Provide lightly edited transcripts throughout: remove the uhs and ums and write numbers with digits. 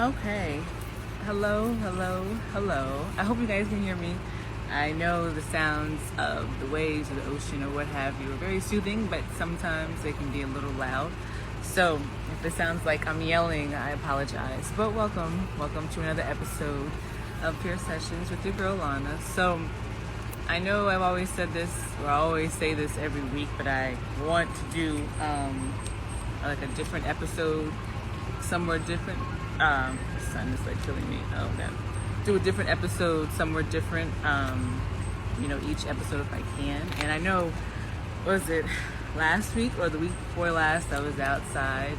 Okay. Hello, hello, hello. I hope you guys can hear me. I know the sounds of the waves of the ocean or what have you are very soothing, but sometimes they can be a little loud. So if it sounds like I'm yelling, I apologize. But welcome to another episode of Pure Sessions with your girl Lana. So I know I've always said this, or I always say this every week, but I want to do like a different episode, somewhere different. The sun is like killing me. Oh no. Do a different episode somewhere different. Each episode if I can. And I know, was it last week or the week before last, I was outside.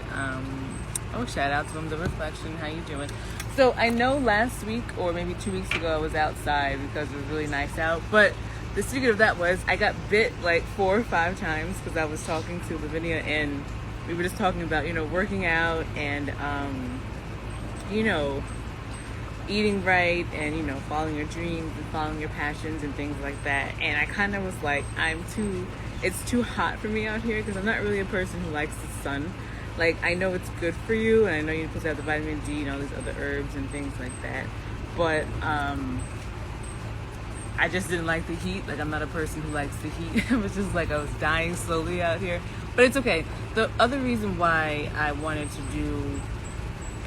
Shout out to The Reflection. How you doing? So I know last week or maybe 2 weeks ago I was outside because it was really nice out. But the secret of that was I got bit like 4 or 5 times because I was talking to Lavinia and we were just talking about, working out and, eating right and, following your dreams and following your passions and things like that. And I kind of was like, it's too hot for me out here because I'm not really a person who likes the sun. Like, I know it's good for you and I know you're supposed to have the vitamin D and all these other herbs and things like that. But, I just didn't like the heat. Like, I'm not a person who likes the heat. It was just like I was dying slowly out here. But it's okay. The other reason why I wanted to do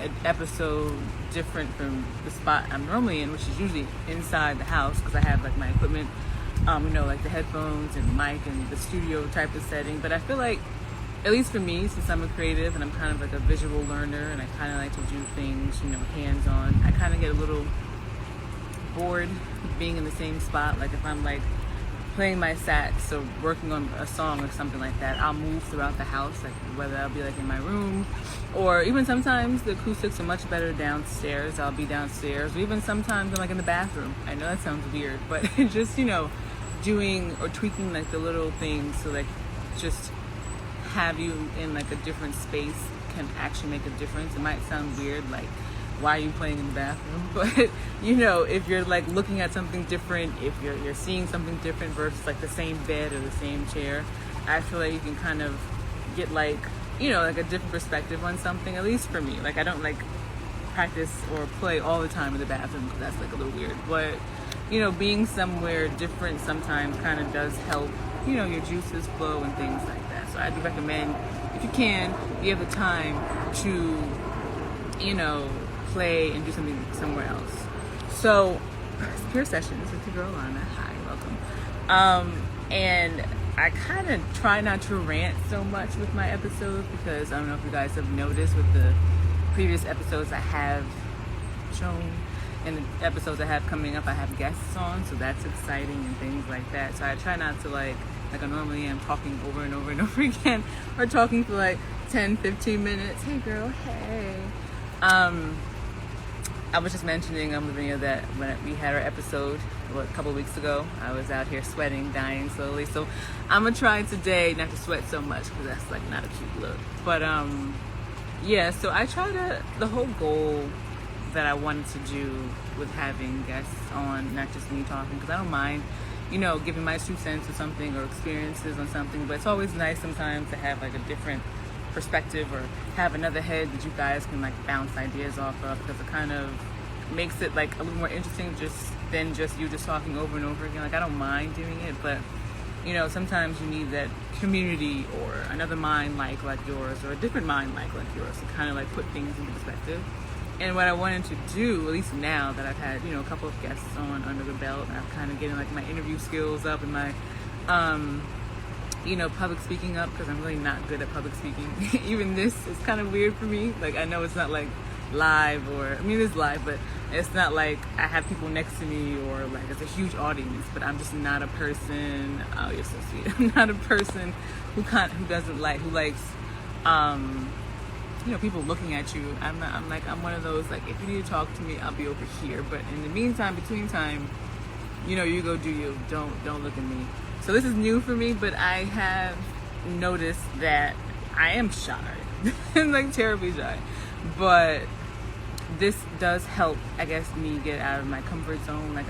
an episode different from the spot I'm normally in, which is usually inside the house because I have like my equipment, like the headphones and the mic and the studio type of setting. But I feel like, at least for me, since I'm a creative and I'm kind of like a visual learner and I kind of like to do things, hands-on, I kind of get a little bored being in the same spot. Like if I'm like playing my sax or working on a song or something like that, I'll move throughout the house, like whether I'll be like in my room or even sometimes the acoustics are much better downstairs. I'll be downstairs or even sometimes I'm like in the bathroom. I know that sounds weird, but just, doing or tweaking like the little things to like just have you in like a different space can actually make a difference. It might sound weird, like why are you playing in the bathroom? But if you're like looking at something different, if you're seeing something different versus like the same bed or the same chair, I feel like you can kind of get like like a different perspective on something. At least for me, like I don't like practice or play all the time in the bathroom because that's like a little weird. But being somewhere different sometimes kind of does help your juices flow and things like that. So I do recommend, if you can, if you have the time to play and do something somewhere else. So it's Pure Sessions with your girl Lana. Hi, welcome. And I kind of try not to rant so much with my episodes because I don't know if you guys have noticed with the previous episodes I have shown and the episodes I have coming up, I have guests on, so that's exciting and things like that. So I try not to like I normally am talking over and over and over again or talking for like 10-15 minutes. Hey girl, hey. I was just mentioning Lavinia that when we had our episode a couple weeks ago, I was out here sweating, dying slowly. So I'm gonna try today not to sweat so much because that's like not a cute look. But so I try to, the whole goal that I wanted to do with having guests on, not just me talking, because I don't mind, giving my 2 cents or something or experiences on something. But it's always nice sometimes to have like a different perspective or have another head that you guys can like bounce ideas off of, because it kind of makes it like a little more interesting than just you just talking over and over again. Like I don't mind doing it, but sometimes you need that community or another mind like yours or a different mind like yours to kind of like put things into perspective. And what I wanted to do, at least now that I've had a couple of guests on under the belt, and I'm kind of getting like my interview skills up and my public speaking up, because I'm really not good at public speaking. Even this is kind of weird for me. Like, I know it's not like live it is live, but it's not like I have people next to me or like it's a huge audience, but I'm just not a person. Oh, you're so sweet. I'm not a person who likes, people looking at you. I'm one of those, like, if you need to talk to me, I'll be over here. But in the meantime, between time, you go do you. Don't look at me. So this is new for me, but I have noticed that I am shy. I'm like terribly shy. But this does help, I guess, me get out of my comfort zone. Like,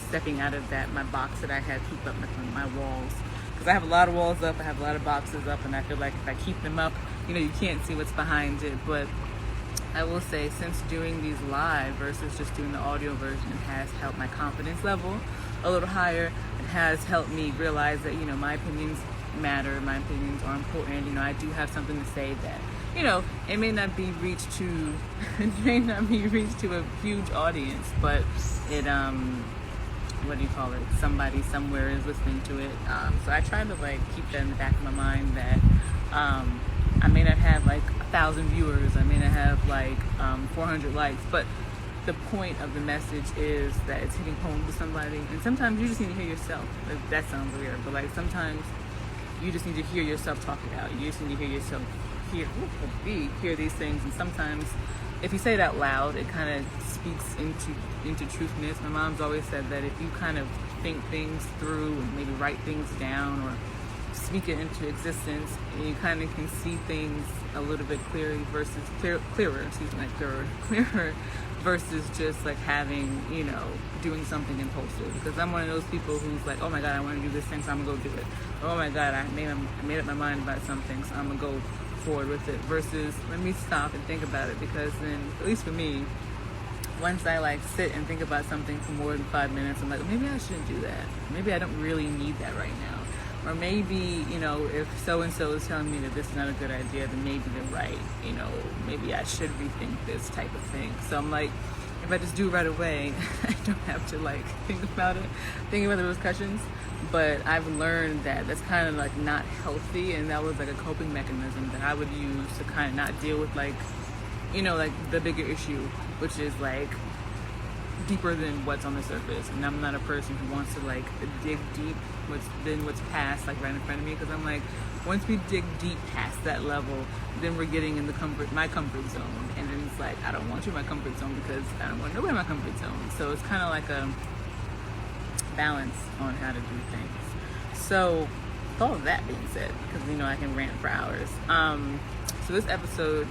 stepping out of my box that I had keep up my walls. Because I have a lot of walls up, I have a lot of boxes up, and I feel like if I keep them up, you can't see what's behind it. But I will say, since doing these live versus just doing the audio version, has helped my confidence level a little higher. It has helped me realize that, my opinions matter, my opinions are important. I do have something to say that, it may not be reached to a huge audience, but it somebody somewhere is listening to it. So I try to keep that in the back of my mind, that I may not have 1,000 viewers, I may not have 400 likes, but the point of the message is that it's hitting home to somebody. And sometimes you just need to hear yourself. That sounds weird, but sometimes you just need to hear yourself talk it out. You just need to hear yourself hear these things. And sometimes if you say it out loud, it kind of speaks into truthness. My mom's always said that if you kind of think things through and maybe write things down or speak it into existence, and you kind of can see things a little bit clearer versus just having, doing something impulsive. Because I'm one of those people who's oh my God, I want to do this thing, so I'm gonna go do it. Oh my God, I made up my mind about something, so I'm gonna go forward with it, versus let me stop and think about it. Because then, at least for me, once I sit and think about something for more than 5 minutes, I'm maybe I shouldn't do that. Maybe I don't really need that right now. Or maybe, if so-and-so is telling me that this is not a good idea, then maybe they're right. Maybe I should rethink this type of thing. So I'm if I just do it right away, I don't have to think about the repercussions. But I've learned that that's kind of not healthy, and that was a coping mechanism that I would use to kind of not deal with the bigger issue, which is deeper than what's on the surface. And I'm not a person who wants to dig deep what's past right in front of me, because I'm once we dig deep past that level, then we're getting in my comfort zone, and then it's I don't want you in my comfort zone, because I don't want nobody in my comfort zone. So it's kind of a balance on how to do things. So with all of that being said, because I can rant for hours, so this is episode,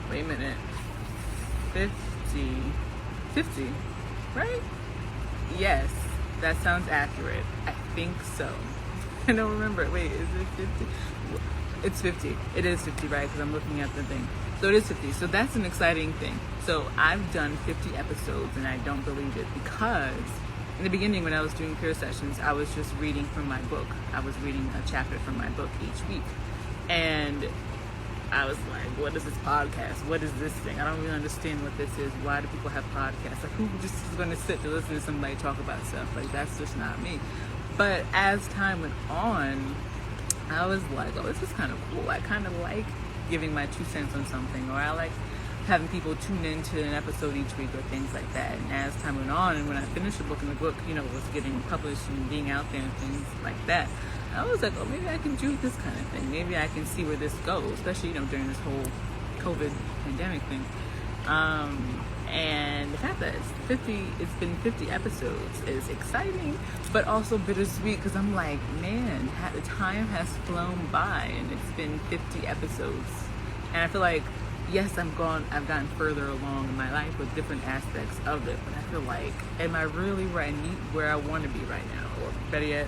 wait a minute, 50, right? Yes, that sounds accurate. I think so. I don't remember. Wait, is it 50? It's 50. It is 50, right? Because I'm looking at the thing. So it is 50. So that's an exciting thing. So I've done 50 episodes, and I don't believe it, because in the beginning, when I was doing peer sessions, I was just reading from my book. I was reading a chapter from my book each week. And I was what is this podcast? What is this thing? I don't really understand what this is. Why do people have podcasts? Who just is going to sit to listen to somebody talk about stuff? That's just not me. But as time went on, I was oh, this is kind of cool. I kind of like giving my 2 cents on something, or I like having people tune into an episode each week, or things like that. And as time went on, and when I finished the book, and the book, was getting published and being out there and things like that, I was oh, maybe I can do this kind of thing. Maybe I can see where this goes, especially, during this whole COVID pandemic thing. And the fact that it's been 50 episodes is exciting, but also bittersweet, because I'm man, the time has flown by, and it's been 50 episodes. And I feel yes, I've gotten further along in my life with different aspects of it, but I feel am I really where I want to be right now? Or better yet,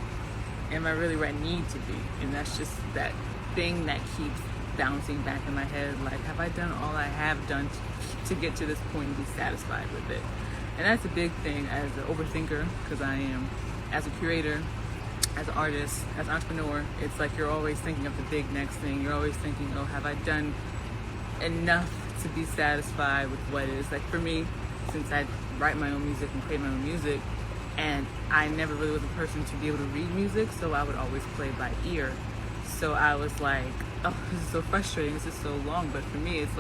am I really where I need to be? And that's just that thing that keeps bouncing back in my head. Have I done all I have done to get to this point and be satisfied with it? And that's a big thing as an overthinker, because I am, as a curator, as an artist, as an entrepreneur. It's you're always thinking of the big next thing. You're always thinking, oh, have I done enough to be satisfied with what is? For me, since I write my own music and create my own music, and I never really was a person to be able to read music, so I would always play by ear. So I was oh, this is so frustrating, this is so long. But for me, it's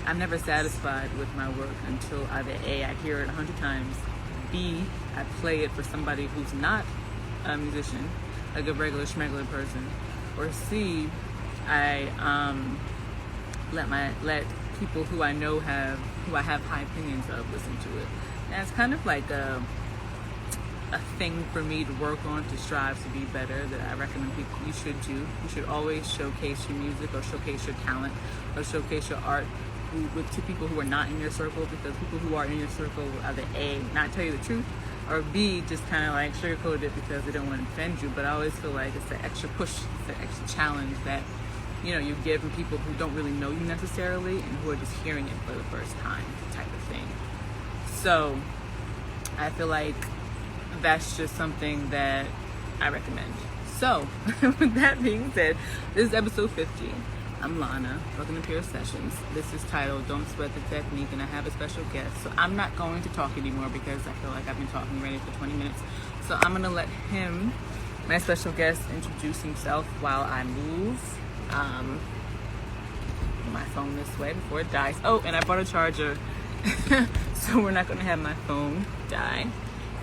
I'm never satisfied with my work until either A, I hear it 100 times, B, I play it for somebody who's not a musician, a regular schmegular person, or C, I let people who I know who I have high opinions of listen to it. And it's kind of a thing for me to work on, to strive to be better, that I recommend people you should do. You should always showcase your music, or showcase your talent, or showcase your art to people who are not in your circle, because people who are in your circle will either A, not tell you the truth, or B, just kind of sugarcoat it because they don't want to offend you. But I always feel it's the extra push, it's the extra challenge that you're giving people who don't really know you necessarily and who are just hearing it for the first time type of thing. So I feel like that's just something that I recommend. So with that being said, this is episode 50. I'm Lana, welcome to Pure Sessions. This is titled Don't Sweat the Technique, and I have a special guest. So I'm not going to talk anymore because I feel like I've been talking already for 20 minutes. So I'm going to let him, my special guest, introduce himself while I move my phone this way before it dies. Oh, and I bought a charger, so we're not going to have my phone die.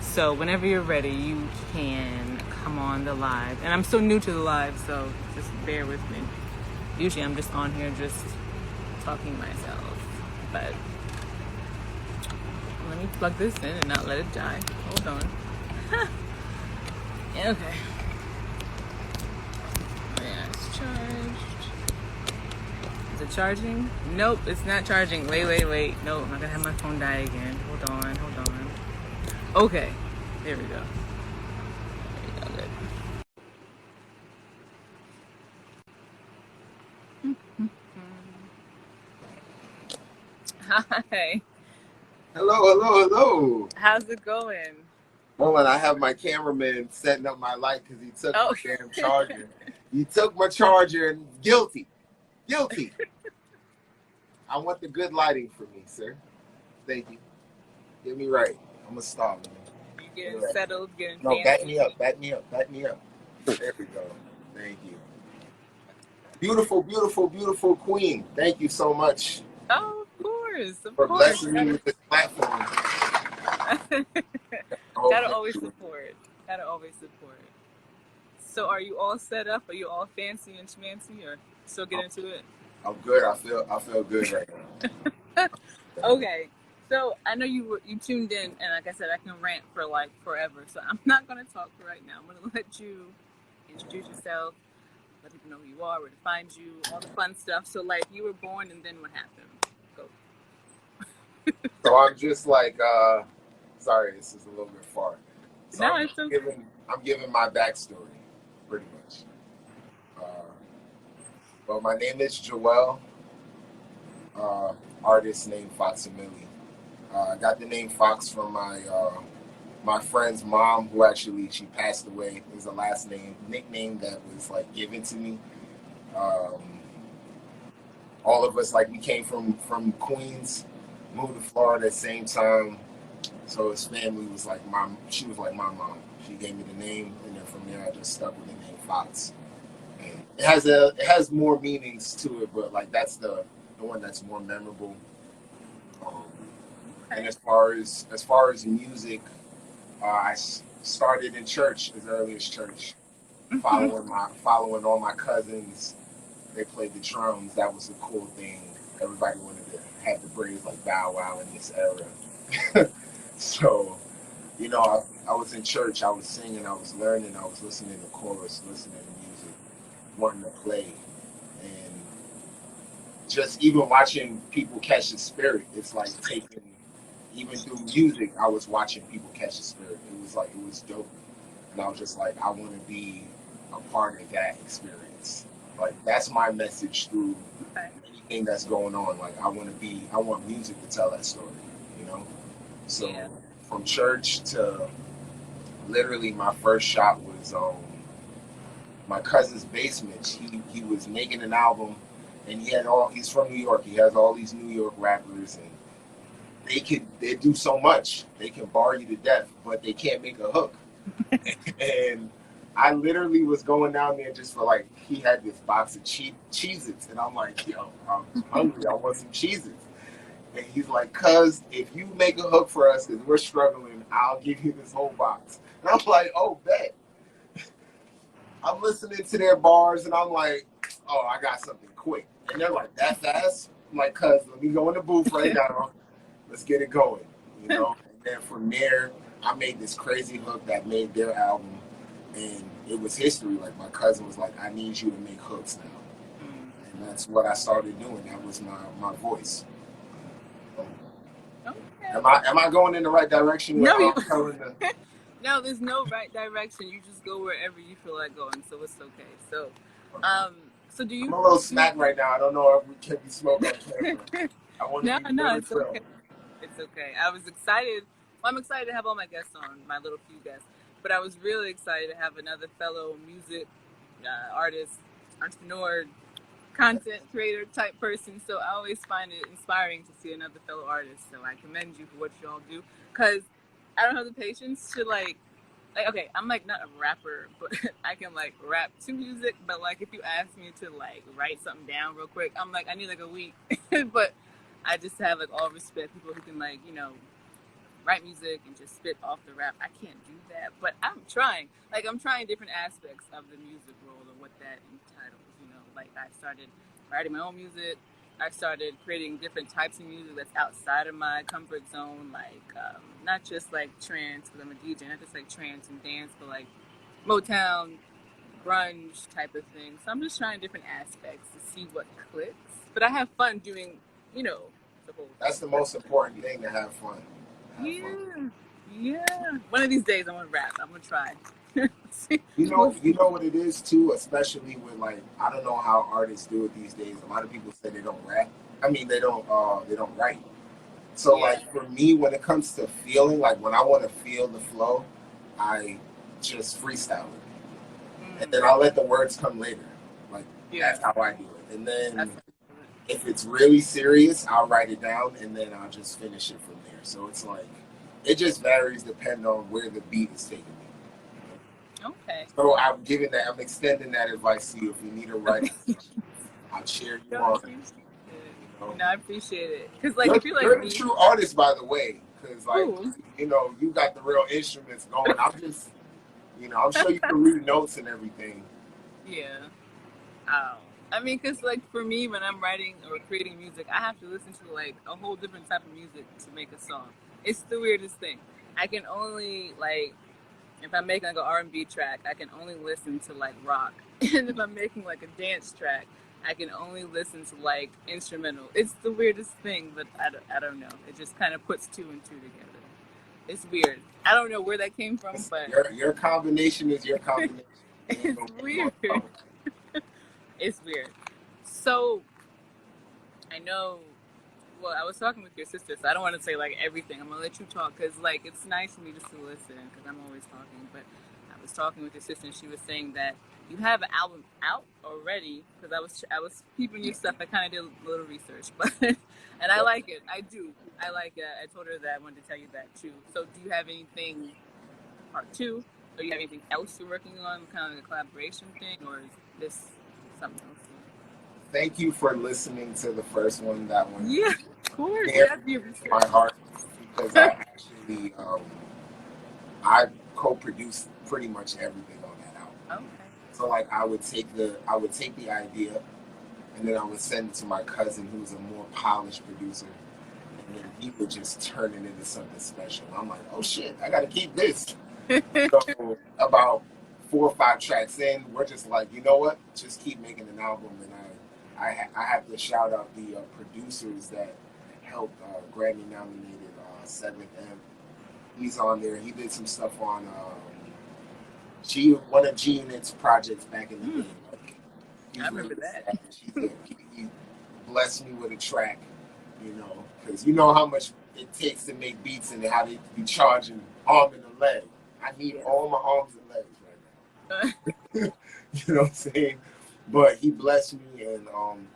So whenever you're ready, you can come on the live. And I'm so new to the live, so just bear with me. Usually I'm just on here just talking myself, but let me plug this in and not let it die. Hold on. Okay. Yeah, it's charged. Is it charging? Nope, it's not charging. Wait. No, I'm not gonna have my phone die again. Hold on. Okay, there we go. Good. Hi. Hello. How's it going? Hold on, I have my cameraman setting up my light because he took my damn charger. He took my charger and guilty. I want the good lighting for me, sir. Thank you. Get me right. I'm a star, man. You getting settled, getting fancy. Back me up. There we go. Thank you. Beautiful queen. Thank you so much. Oh, of course. For blessing me with this platform. Gotta always support. So are you all set up? Are you all fancy and schmancy, or still get into it? I'm good. I feel good right now. Okay. So I know you tuned in, and like I said, I can rant for like forever. So I'm not gonna talk for right now. I'm gonna let you introduce yourself, let people know who you are, where to find you, all the fun stuff. So like, you were born, and then what happened? Go. So I'm just like, sorry, this is a little bit far. So no, I'm it's okay. giving my backstory, pretty much. Well, my name is Joel, artist named 𝗲𝗂𝗏 𝗦𝗲𝗏. I got the name Fox from my friend's mom, who actually, she passed away. It was a last nickname that was like given to me. All of us, like, we came from Queens, moved to Florida at the same time. So his family was like she was like my mom. She gave me the name, and then from there I just stuck with the name Fox. And it has more meanings to it, but like that's the one that's more memorable. And as far as music, I started in church, as early as church, following all my cousins. They played the drums. That was a cool thing. Everybody wanted to have the braids like Bow Wow in this era. So, I was in church, I was singing, I was learning, I was listening to chorus, listening to music, wanting to play. And just even watching people catch the spirit, it's like even through music, I was watching people catch the spirit. It was dope. And I was just like, I want to be a part of that experience. Like, that's my message through anything that's going on. Like, I want music to tell that story, So from church to literally my first shot was my cousin's basement. He was making an album, and he's from New York. He has all these New York rappers, and they do so much. They can bar you to death, but they can't make a hook. And I literally was going down there just for like, he had this box of Cheez-Its, and I'm like, yo, I'm hungry. I want some Cheez-Its. And he's like, cuz, if you make a hook for us, because we're struggling, I'll give you this whole box. And I'm like, oh, bet. I'm listening to their bars, and I'm like, oh, I got something quick. And they're like, that fast? I'm like, cuz, let me go in the booth right now. Let's get it going, And then from there, I made this crazy hook that made their album. And it was history. Like, my cousin was like, I need you to make hooks now. And that's what I started doing. That was my voice. Okay. Am I going in the right direction? No, no, there's no right direction. You just go wherever you feel like going, so it's okay. So, So do I'm you? a little smacked right now. I don't know if we can be smoking on camera. I want to be No, very it's real. okay. It's okay. I was excited. Well, I'm excited to have all my guests on, my little few guests. But I was really excited to have another fellow music artist, entrepreneur, content creator type person. So I always find it inspiring to see another fellow artist. So I commend you for what y'all do. Because I don't have the patience to like, okay, I'm like not a rapper, but I can like rap to music. But like if you ask me to like write something down real quick, I'm like, I need like a week. But I just have like all respect people who can like, you know, write music and just spit off the rap. I can't do that, but I'm trying. Like I'm trying different aspects of the music world and what that entitles. You know, like I started writing my own music. I started creating different types of music that's outside of my comfort zone, like not just like trance, because I'm a DJ, not just like trance and dance, but like Motown, grunge type of thing. So I'm just trying different aspects to see what clicks. But I have fun doing, you know, the whole. That's the most important thing, to have fun. Yeah. One of these days I'm gonna rap. I'm gonna try. You know what it is too, especially with like, I don't know how artists do it these days. A lot of people say they don't rap. I mean, they don't write. So like for me, when it comes to feeling, like when I want to feel the flow, I just freestyle it, and then I'll let the words come later. Like that's how I do it. And then if it's really serious, I'll write it down, and then I'll just finish it from there. So it's like, it just varies depending on where the beat is taking me. Okay. So I'm extending that advice to you. If you need a writer, I'll cheer you on. I appreciate it. Because like, you're a true artist, by the way. Because like, you know, you got the real instruments going. I'm just, you know, I'm sure you can read notes and everything. Yeah. I mean, because like for me, when I'm writing or creating music, I have to listen to like a whole different type of music to make a song. It's the weirdest thing. I can only like, if I'm making like an R&B track, I can only listen to like rock. And if I'm making like a dance track, I can only listen to like instrumental. It's the weirdest thing, but I don't know. It just kind of puts 2 and 2 together. It's weird. I don't know where that came from, but your combination is your combination. It's weird. It's weird. So I know. Well, I was talking with your sister, so I don't want to say like everything. I'm gonna let you talk because like it's nice for me just to listen because I'm always talking. But I was talking with your sister, and she was saying that you have an album out already. Because I was peeping your stuff. I kind of did a little research, but and I like it. I do. I like it. I told her that I wanted to tell you that too. So do you have anything part 2, or do you have anything else you're working on, kind of like a collaboration thing, or is this something else? Thank you for listening to the first one. That one. Yeah, of course. My heart, because I actually I co-produced pretty much everything on that album. Okay. So like I would take the idea, and then I would send it to my cousin, who's a more polished producer, and then he would just turn it into something special. I'm like, oh shit, I gotta keep this. So about 4 or 5 tracks in, we're just like, you know what? Just keep making an album. And I have to shout out the producers that helped Grammy nominated 7th M. He's on there. He did some stuff on one of G-Unit's projects back in the day. Like, I remember that. He blessed me with a track, you know, because you know how much it takes to make beats and how they be charging arm and a leg. I need all my arms and legs right now. You know what I'm saying? But he blessed me, and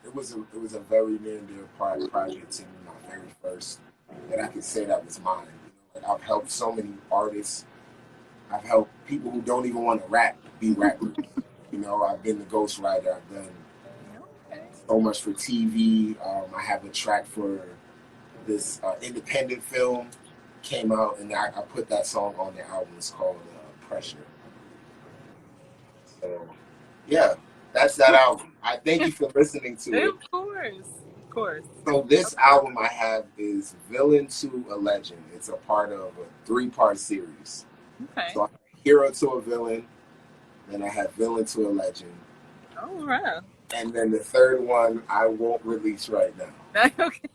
it was a very near and dear project to me, my very first, that I can say that was mine. You know, like I've helped so many artists. I've helped people who don't even want to rap be rappers. You know, I've been the ghostwriter. I've done so much for TV. I have a track for this independent film came out, and I put that song on the album. It's called Pressure. So, yeah. That's that album. I thank you for listening to it. Of course. So this album I have is Villain to a Legend. It's a part of a 3-part series. Okay. So I have Hero to a Villain, then I have Villain to a Legend. Oh, wow. And then the 3rd one I won't release right now. Okay.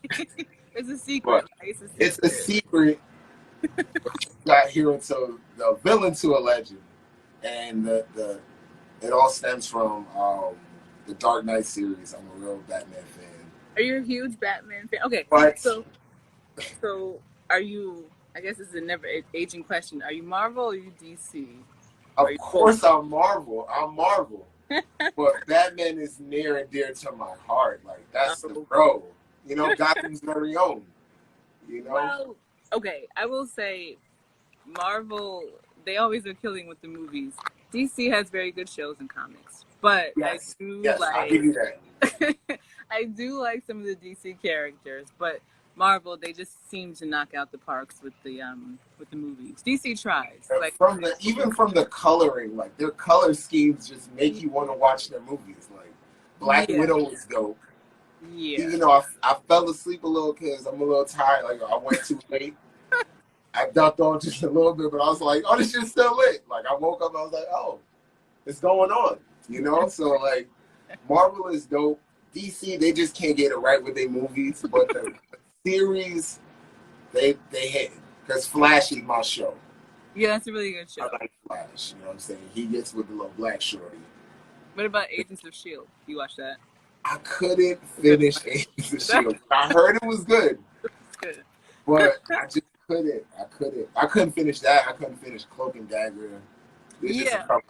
It's a secret. It's a secret. Got Hero to the Villain to a Legend, and it all stems from the Dark Knight series. I'm a real Batman fan. Are you a huge Batman fan? Okay, But so are you? I guess this is a never aging question. Are you Marvel or are you DC? Of course, I'm Marvel. I'm Marvel. But Batman is near and dear to my heart. Like, that's the bro. You know, Gotham's very own. You know? Well, okay, I will say Marvel, they always are killing with the movies. DC has very good shows and comics. But yes, I'll give you that. I do like some of the DC characters, but Marvel, they just seem to knock out the parks with the movies. DC tries. Like even from the coloring, like their color schemes just make you want to watch their movies. Like Black Widow is dope. Yeah. Even though I fell asleep a little because I'm a little tired. Like I went too late. I ducked off just a little bit, but I was like, oh, this shit's still lit. Like I woke up, I was like, oh, it's going on. You know? So like Marvel is dope. DC, they just can't get it right with their movies, but the series, they hit. Because Flash is my show. Yeah, that's a really good show. I like Flash. You know what I'm saying? He gets with the little black shorty. What about Agents of S.H.I.E.L.D.? You watch that? I couldn't finish Agents of S.H.I.E.L.D. I heard it was good. It's good. But I just couldn't. I couldn't finish that. I couldn't finish Cloak and Dagger.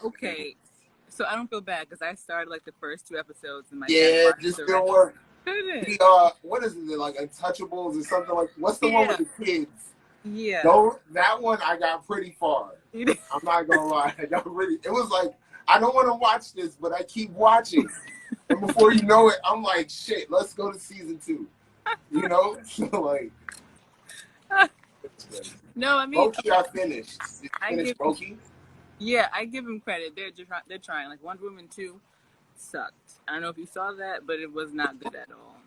Okay. So I don't feel bad because I started like the first 2 episodes and my dad just didn't work. What is it, like Untouchables or something like? What's the one with the kids? Yeah. That one I got pretty far. I'm not gonna lie. It was like, I don't want to watch this, but I keep watching. And before you know it, I'm like, shit, let's go to season 2. You know? So like, no, I mean, Loki, I finished. Did you finish Loki? Yeah, I give them credit. They're trying. Like Wonder Woman 2 sucked. I don't know if you saw that, but it was not good at all.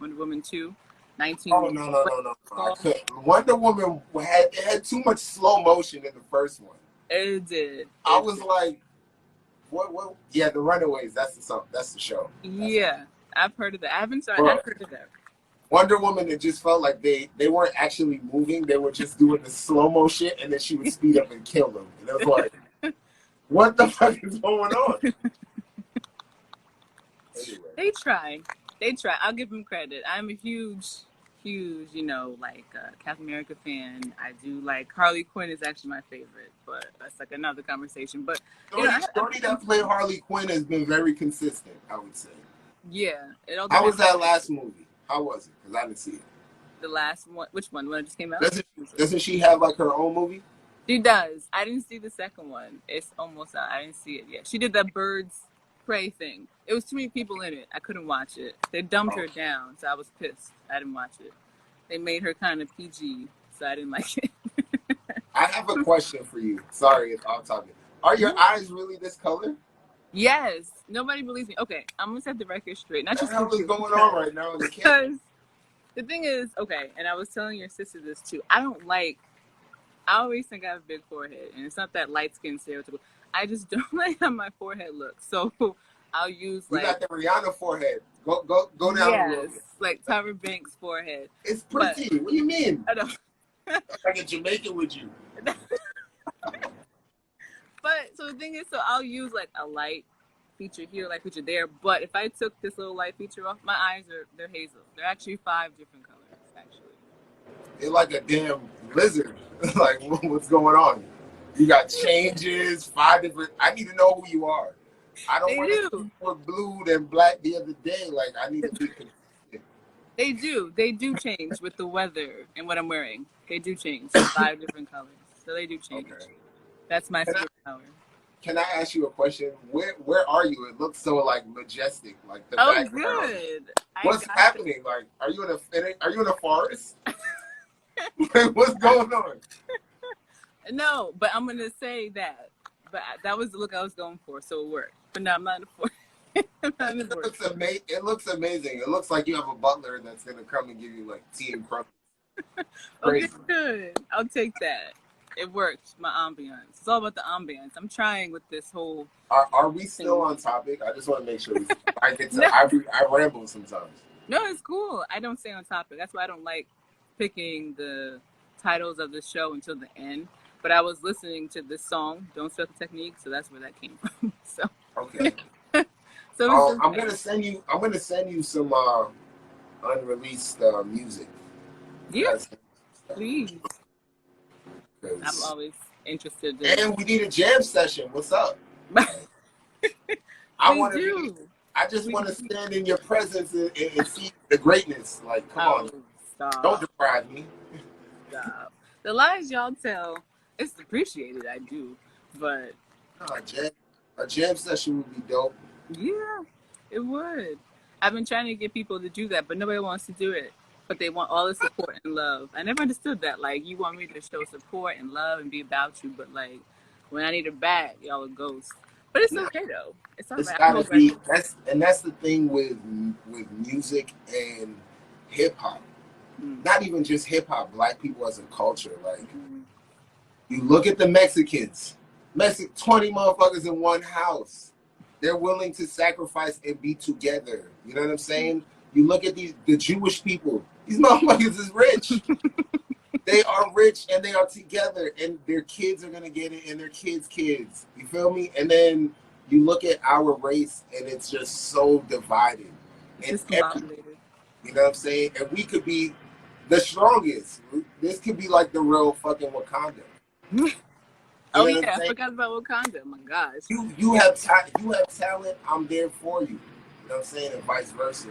Wonder Woman 2, 19. Oh no! I couldn't. Wonder Woman had too much slow motion in the first one. It did. I was like, what? Yeah, the Runaways. That's the show. Yeah, I've heard of that. I haven't started. I've heard of that. Wonder Woman, it just felt like they weren't actually moving. They were just doing the slow-mo shit, and then she would speed up and kill them. And it was like, what the fuck is going on? Anyway. They try. I'll give them credit. I'm a huge, Captain America fan. I do like Harley Quinn is actually my favorite, but that's like another conversation. But Shorty that played Harley Quinn has been very consistent, I would say. Yeah. How was that last movie? How was it? Because I didn't see it. The last one? Which one? The one that just came out? Doesn't she have like her own movie? She does. I didn't see the second one. It's almost out. I didn't see it yet. She did that Birds Prey thing. It was too many people in it. I couldn't watch it. They dumped her down, so I was pissed. I didn't watch it. They made her kind of PG, so I didn't like it. I have a question for you. Sorry if I'm talking. Are your eyes really this color? Yes. Nobody believes me. Okay, I'm gonna set the record straight. Not just what's going on right now. Because the thing is, okay, and I was telling your sister this too. I always think I have a big forehead, and it's not that light skin stereotypical. I just don't like how my forehead looks. So I'll use you got the Rihanna forehead. Go down a little bit. Like Tyra Banks' forehead. It's pretty. What do you mean? I know. Like a Jamaican with you. But so the thing is, so I'll use like a light feature here, light feature there. But if I took this little light feature off, my eyes they're hazel. They're actually 5 different colors. Actually, they're like a damn lizard. Like what's going on? You got changes, 5 different. I need to know who you are. I don't want to see more blue than black the other day. Like I need to be consistent. They do change with the weather and what I'm wearing. They do change 5 different colors. So they do change. Okay. That's my superpower. Can I ask you a question? Where are you? It looks so like majestic, like the background. Good. What's happening? Like, are you in a forest? What's going on? No, but I'm gonna say that. But that was the look I was going for, so it worked. But no, I'm not in the forest. It looks amazing. It looks like you have a butler that's gonna come and give you like tea and crumpets. Okay, good. I'll take that. It works, my ambiance. It's all about the ambiance. I'm trying with this whole... Are we still on topic? I just want to make sure. I ramble sometimes. No, it's cool. I don't stay on topic. That's why I don't like picking the titles of the show until the end. But I was listening to this song, Don't Stop the Technique, so that's where that came from. So okay. So it's I'm okay. gonna send you. I'm gonna send you some unreleased music. I Yeah, gotta send you please. some I'm stuff. always interested in. And we need a jam session. What's up? I We want to be. do. I just We want to do. stand in your presence and see the greatness. Like, come on, Oh, don't stop. deprive me. Stop. The lies y'all tell, it's appreciated, I do. But A jam session would be dope. yeah, it would. I've been trying to get people to do that, but nobody wants to do it. But they want all the support and love. I never understood that. Like, you want me to show support and love and be about you, but like, when I need a bat, y'all are ghosts. But it's Nah, okay though. It's all it's right. I gotta hold that. be. That's the thing with music and hip hop. Not even just hip hop. Black people as a culture. Like, you look at the Mexicans. 20 motherfuckers in one house. They're willing to sacrifice and be together. You know what I'm saying? You look at the Jewish people. These motherfuckers is rich. They are rich and they are together, and their kids are gonna get it, and their kids. You feel me? And then you look at our race, and it's just so divided. It's And discombobulated. you know what I'm saying? And we could be the strongest. This could be like the real fucking Wakanda. You Oh know what yeah, I'm I saying? forgot about Wakanda. Oh my gosh. You have talent. I'm there for you. You know what I'm saying, and vice versa.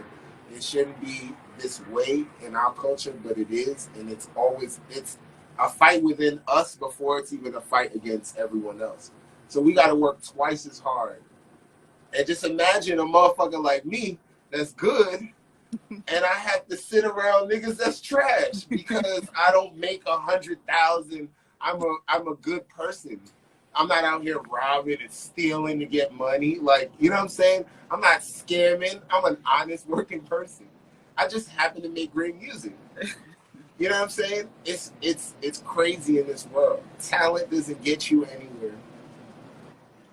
It shouldn't be this way in our culture, but it is, and it's a fight within us before it's even a fight against everyone else. So we got to work twice as hard. And just imagine a motherfucker like me that's good, and I have to sit around niggas that's trash because I don't make 100,000. I'm a good person. I'm not out here robbing and stealing to get money. Like, you know what I'm saying? I'm not scamming. I'm an honest working person. I just happen to make great music. You know what I'm saying? It's crazy in this world. Talent doesn't get you anywhere.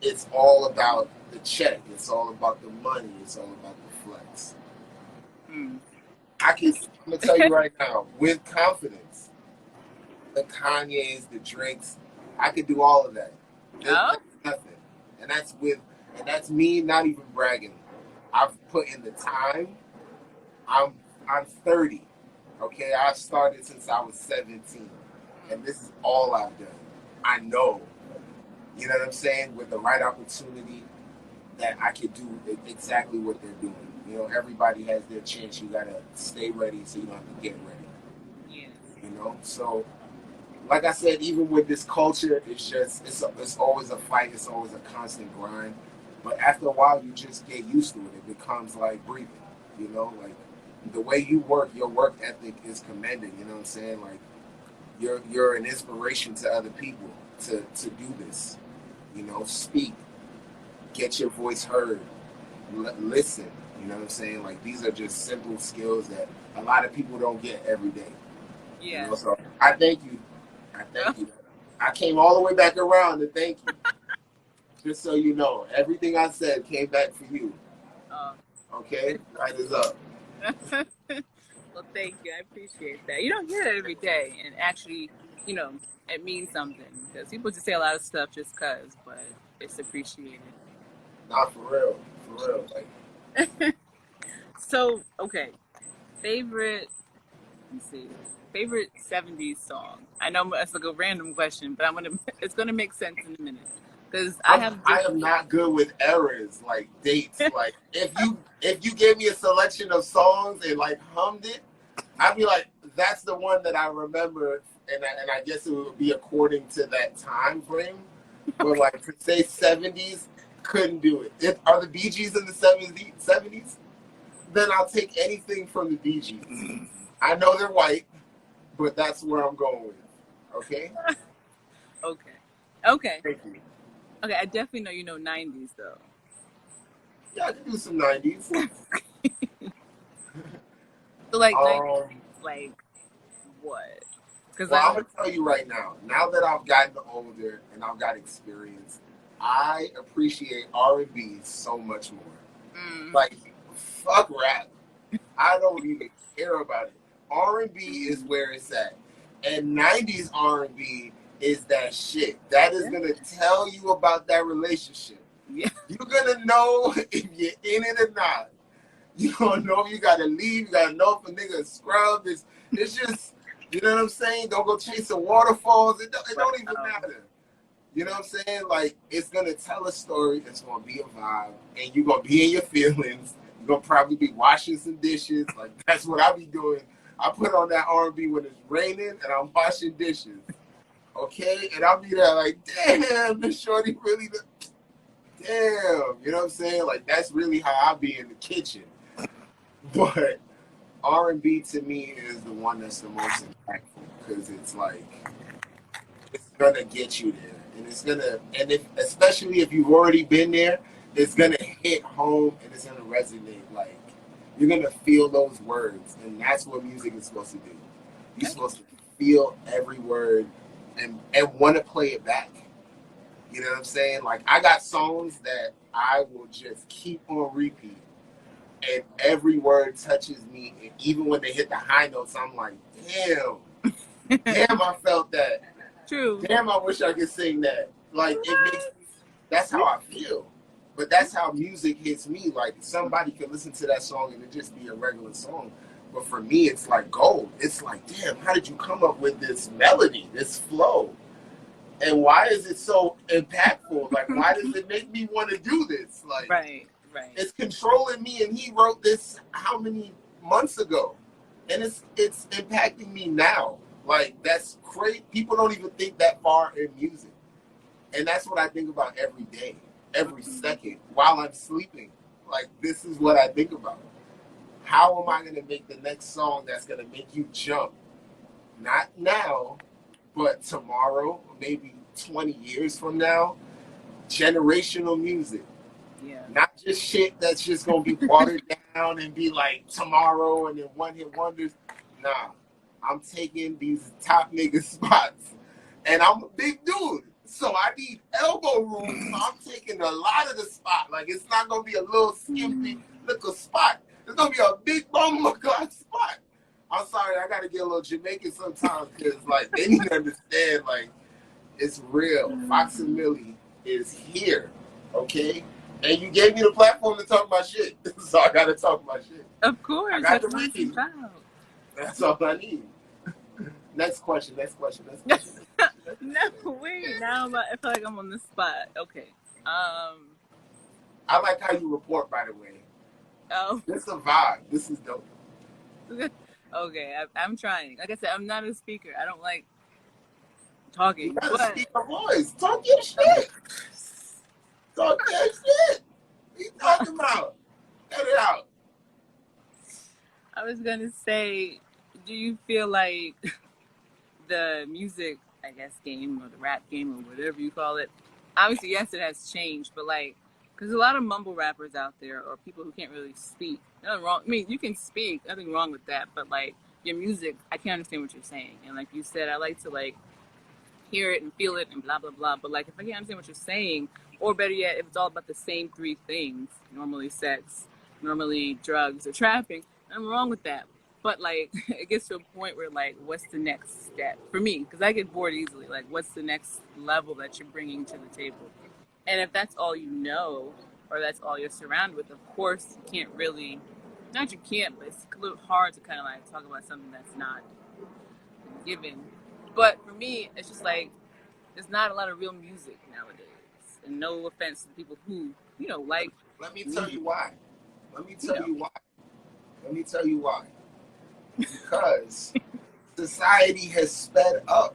It's all about the check. It's all about the money. It's all about the flex. I'm gonna tell you right now, with confidence, the Kanyes, the Drakes, I could do all of that. There's Oh, nothing. And that's me not even bragging. I've put in the time. I'm 30. Okay, I've started since I was 17. And this is all I've done. I know. You know what I'm saying? With the right opportunity that I could do exactly what they're doing. You know, everybody has their chance. You gotta stay ready so you don't have to get ready. yeah. You know? So like I said, even with this culture, it's always a fight. It's always a constant grind. But after a while, you just get used to it. It becomes like breathing. You know, like the way you work, your work ethic is commended. You know what I'm saying? Like you're an inspiration to other people to do this. You know, speak, get your voice heard, listen. You know what I'm saying? Like these are just simple skills that a lot of people don't get every day. Yeah. You know, so I thank you. I thank you. I came all the way back around to thank you. Just so you know, everything I said came back for you. Okay? Right is up. Well, thank you. I appreciate that. You don't hear it every day, and actually, you know, it means something because people just say a lot of stuff just because, but it's appreciated. Not for real. For real. Like. So, okay, favorite. Let's see. Favorite 70s song. I know it's like a random question, but it's gonna make sense in a minute because I am not good with errors like dates. Like if you gave me a selection of songs and like hummed it, I'd be like, that's the one that I remember, and I guess it would be according to that time frame. But like to say 70s, couldn't do it. Are the Bee Gees in the 70s? Then I'll take anything from the Bee Gees. I know they're white, but that's where I'm going with. Okay? Okay. Thank you. Okay, I definitely know you know 90s though. Yeah, I can do some 90s. So like what? Because I'm gonna tell you right now. Now that I've gotten older and I've got experience, I appreciate R&B so much more. Like, fuck rap. I don't even care about it. R&B is where it's at, and 90s R&B is that shit. That is gonna tell you about that relationship. Yeah. You're gonna know if you're in it or not. You gonna know if you gotta leave. You gotta know if a nigga is scrub. It's just, you know what I'm saying? Don't go chasing waterfalls. It don't even matter. You know what I'm saying? Like, it's gonna tell a story. It's gonna be a vibe, and you're gonna be in your feelings. You're gonna probably be washing some dishes. Like, that's what I be doing. I put on that R&B when it's raining, and I'm washing dishes. Okay, and I'll be there like, damn, the shorty really. Damn, you know what I'm saying? Like, that's really how I be in the kitchen. But R&B to me is the one that's the most impactful because it's like, it's gonna get you there, and it's gonna, and if, especially if you've already been there, it's gonna hit home and it's gonna resonate. Like, you're gonna feel those words, and that's what music is supposed to do. You're supposed to feel every word and want to play it back. You know what I'm saying? Like, I got songs that I will just keep on repeat, and every word touches me, and even when they hit the high notes, I'm like, damn, I felt that. True. Damn, I wish I could sing that. Like, it makes me, that's how I feel. But that's how music hits me. Like, somebody could listen to that song and it just be a regular song. But for me, it's like gold. It's like, damn, how did you come up with this melody, this flow? And why is it so impactful? Like, why does it make me want to do this? Like, right. It's controlling me, and he wrote this how many months ago? And it's impacting me now. Like, that's crazy. People don't even think that far in music. And that's what I think about every day, every second, while I'm sleeping. Like, this is what I think about. How am I going to make the next song that's going to make you jump? Not now, but tomorrow, maybe 20 years from now. Generational music. Yeah. Not just shit that's just going to be watered down and be like tomorrow and then one-hit wonders. Nah. I'm taking these top nigga spots. And I'm a big dude. So I need elbow room. So I'm taking a lot of the spot. Like, it's not going to be a little skimpy little spot. It's going to be a big bumbuckle spot. I'm sorry, I got to get a little Jamaican sometimes because, like, they need to understand, like, it's real. 𝗲𝘂𝗍 is here, okay? And you gave me the platform to talk my shit. So I got to talk my shit. Of course. I got the read. That's all I need. Next question. No, wait. Now I feel like I'm on the spot. Okay. I like how you report, by the way. Oh. This is a vibe. This is dope. Okay, I'm trying. Like I said, I'm not a speaker. I don't like talking. You gotta speak your voice. Talk your shit. Talk your shit. What you talking about? Get it out. I was gonna say, do you feel like the music, I guess, game or the rap game or whatever you call it, obviously, yes, it has changed, but like, because a lot of mumble rappers out there or people who can't really speak. Nothing wrong. I mean, you can speak, nothing wrong with that, but like your music, I can't understand what you're saying. And like you said, I like to like hear it and feel it and blah blah blah. But like if I can't understand what you're saying, or better yet, if it's all about the same three things, normally sex, normally drugs or trapping, nothing wrong with that. But like it gets to a point where like, what's the next step for me? Because I get bored easily. Like, what's the next level that you're bringing to the table? And if that's all you know, or that's all you're surrounded with, of course you can't really, not you can't, but it's a little hard to kind of like talk about something that's not given. But for me, it's just like, there's not a lot of real music nowadays. And no offense to people who, you know, like. Let me tell you why. Let me tell you why. Because society has sped up.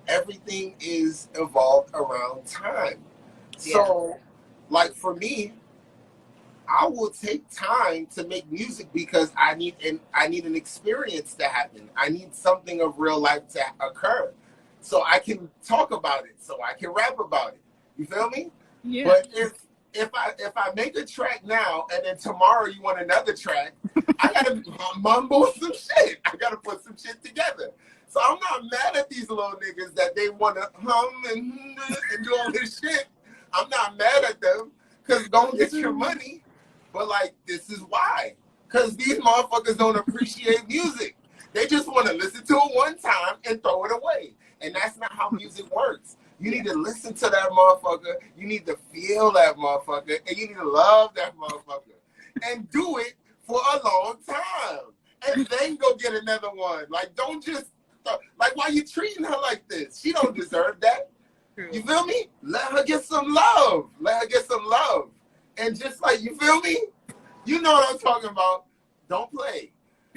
Everything is evolved around time. Yeah. So, like for me, I will take time to make music because I need an experience to happen. I need something of real life to occur, so I can talk about it, so I can rap about it. You feel me? Yeah. But if I make a track now and then tomorrow you want another track, I gotta mumble some shit. I gotta put some shit together. So I'm not mad at these little niggas that they wanna hum and do all this shit. I'm not mad at them because don't get your money. But like, this is why. Because these motherfuckers don't appreciate music. They just want to listen to it one time and throw it away. And that's not how music works. You need to listen to that motherfucker. You need to feel feel that motherfucker, and you need to love that motherfucker, and do it for a long time, and then go get another one. Like, don't just like, why you treating her like this? She don't deserve that. You feel me? Let her get some love. Let her get some love, and just like, you feel me? You know what I'm talking about. Don't play.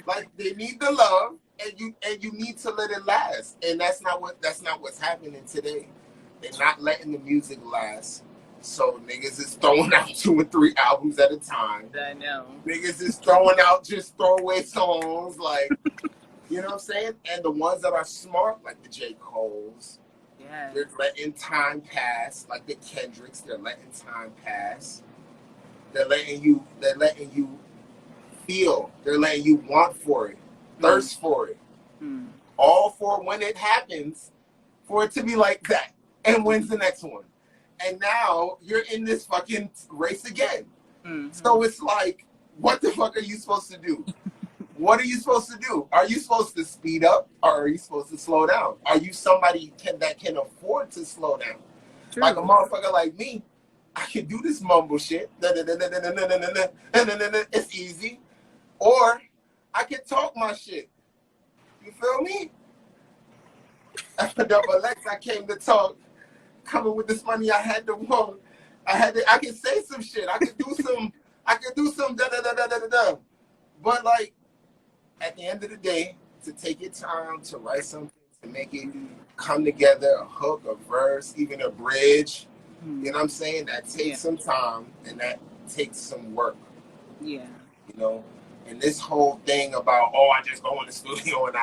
Like, they need the love, and you need to let it last. And that's not what's happening today. They're not letting the music last. So niggas is throwing out 2 or 3 albums at a time. I know. Niggas is throwing out just throwaway songs, like, you know what I'm saying? And the ones that are smart, like the J. Cole's, yeah, they're letting time pass. Like the Kendricks, they're letting time pass. They're letting you feel. They're letting you want for it, thirst for it. All for when it happens, for it to be like that. And when's the next one? And now you're in this fucking race again. So it's like, what the fuck are you supposed to do? What are you supposed to do? Are you supposed to speed up, or are you supposed to slow down? Are you somebody that can afford to slow down? True. Like a motherfucker like me, I can do this mumble shit. It's easy. Or I can talk my shit. You feel me? After 𝗲𝗏𝗋, I came to talk. Coming with this money, I had to walk. I can say some shit. I could do some da da da da da da da. But like, at the end of the day, to take your time to write something, to make it come together, a hook, a verse, even a bridge, you know what I'm saying? That takes some time, and that takes some work. Yeah. You know? And this whole thing about, oh, I just go in the studio and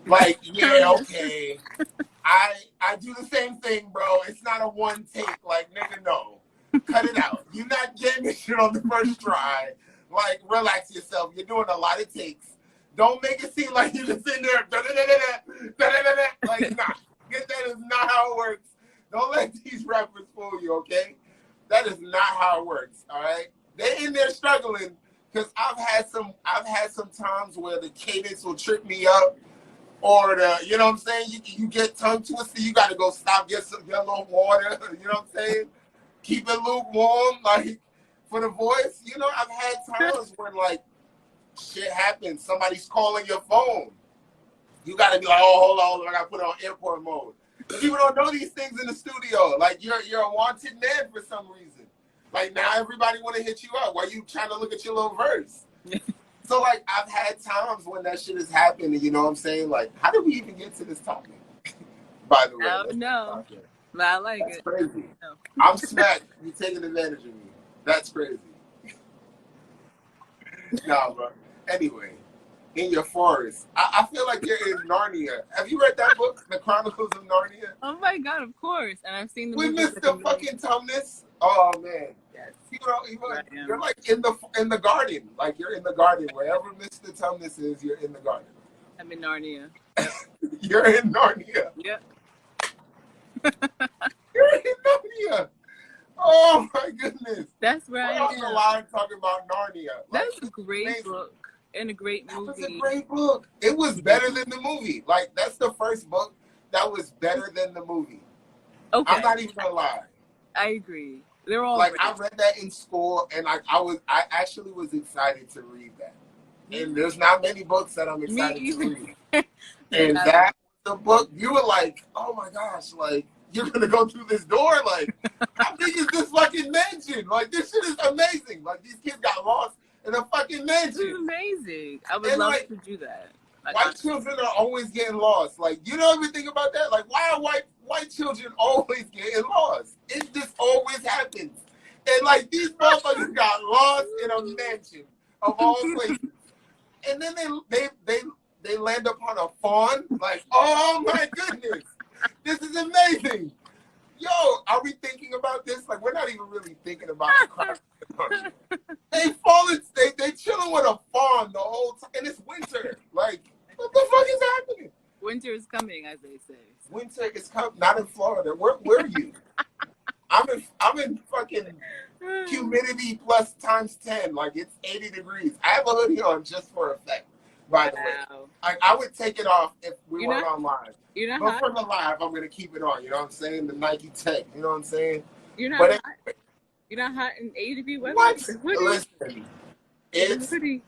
like, yeah, okay. I do the same thing, bro. It's not a one take. Like, nigga, no. Cut it out. You're not getting this shit on the first try. Like, relax yourself. You're doing a lot of takes. Don't make it seem like you're just in there. Like, nah. That is not how it works. Don't let these rappers fool you, okay? That is not how it works, all right? They're in there struggling, because I've had some times where the cadence will trip me up. Or you know what I'm saying? You get tongue twisted, you got to go stop, get a little water, you know what I'm saying? Keep it lukewarm, like, for the voice. You know, I've had times where, like, shit happens. Somebody's calling your phone. You got to be like, oh, hold on, I got to put it on airport mode. People don't know these things in the studio. Like, you're a wanted man for some reason. Like, now everybody want to hit you up while you trying to look at your little verse. So, like, I've had times when that shit has happened, and you know what I'm saying? Like, how did we even get to this topic? By the way. I don't know. But I like That's it. Crazy. No. I'm smacked. You taking advantage of me. That's crazy. Nah, bro. Anyway, in your forest. I feel like you're in Narnia. Have you read that book, The Chronicles of Narnia? Oh, my God, of course. And I've seen the movie. We missed the fucking Tumnus. Oh, man. Yes. You're like in the garden. Like, you're in the garden. Wherever Mr. Tumnus is, you're in the garden. I'm in Narnia. You're in Narnia. Yep. You're in Narnia. Oh, my goodness. That's where I am. We're alive talking about Narnia. That's a great book and a great movie. That was a great book. It was better than the movie. Like, that's the first book that was better than the movie. Okay. I'm not even gonna lie. I agree. They're all like, great. I read that in school, and I actually was excited to read that. And there's not many books that I'm excited to read. And that the book, you were like, oh my gosh, like, you're gonna go through this door, like, how big is this fucking mansion? Like, this shit is amazing. Like, these kids got lost in a fucking mansion. This is amazing. I would love to do that. White children are always getting lost. Like, you don't even think about that? Like, why are white children always getting lost? It just always happens. And, like, these motherfuckers got lost in a mansion of all places. And then they land upon a fawn. Like, oh my goodness. This is amazing. Yo, are we thinking about this? Like, we're not even really thinking about it. They chilling with a fawn the whole time. And it's winter. Like, what the fuck is happening? Winter is coming, as they say. Winter is coming. Not in Florida. Where are you? I'm in fucking humidity plus times 10. Like, it's 80 degrees. I have a hoodie on just for effect, by the way. I would take it off if we weren't on live. But for the live, I'm going to keep it on. You know what I'm saying? The Nike Tech. You know what I'm saying? You're not You're not hot in 80-degree weather? What? Hoodie. Listen, it's Hoodie.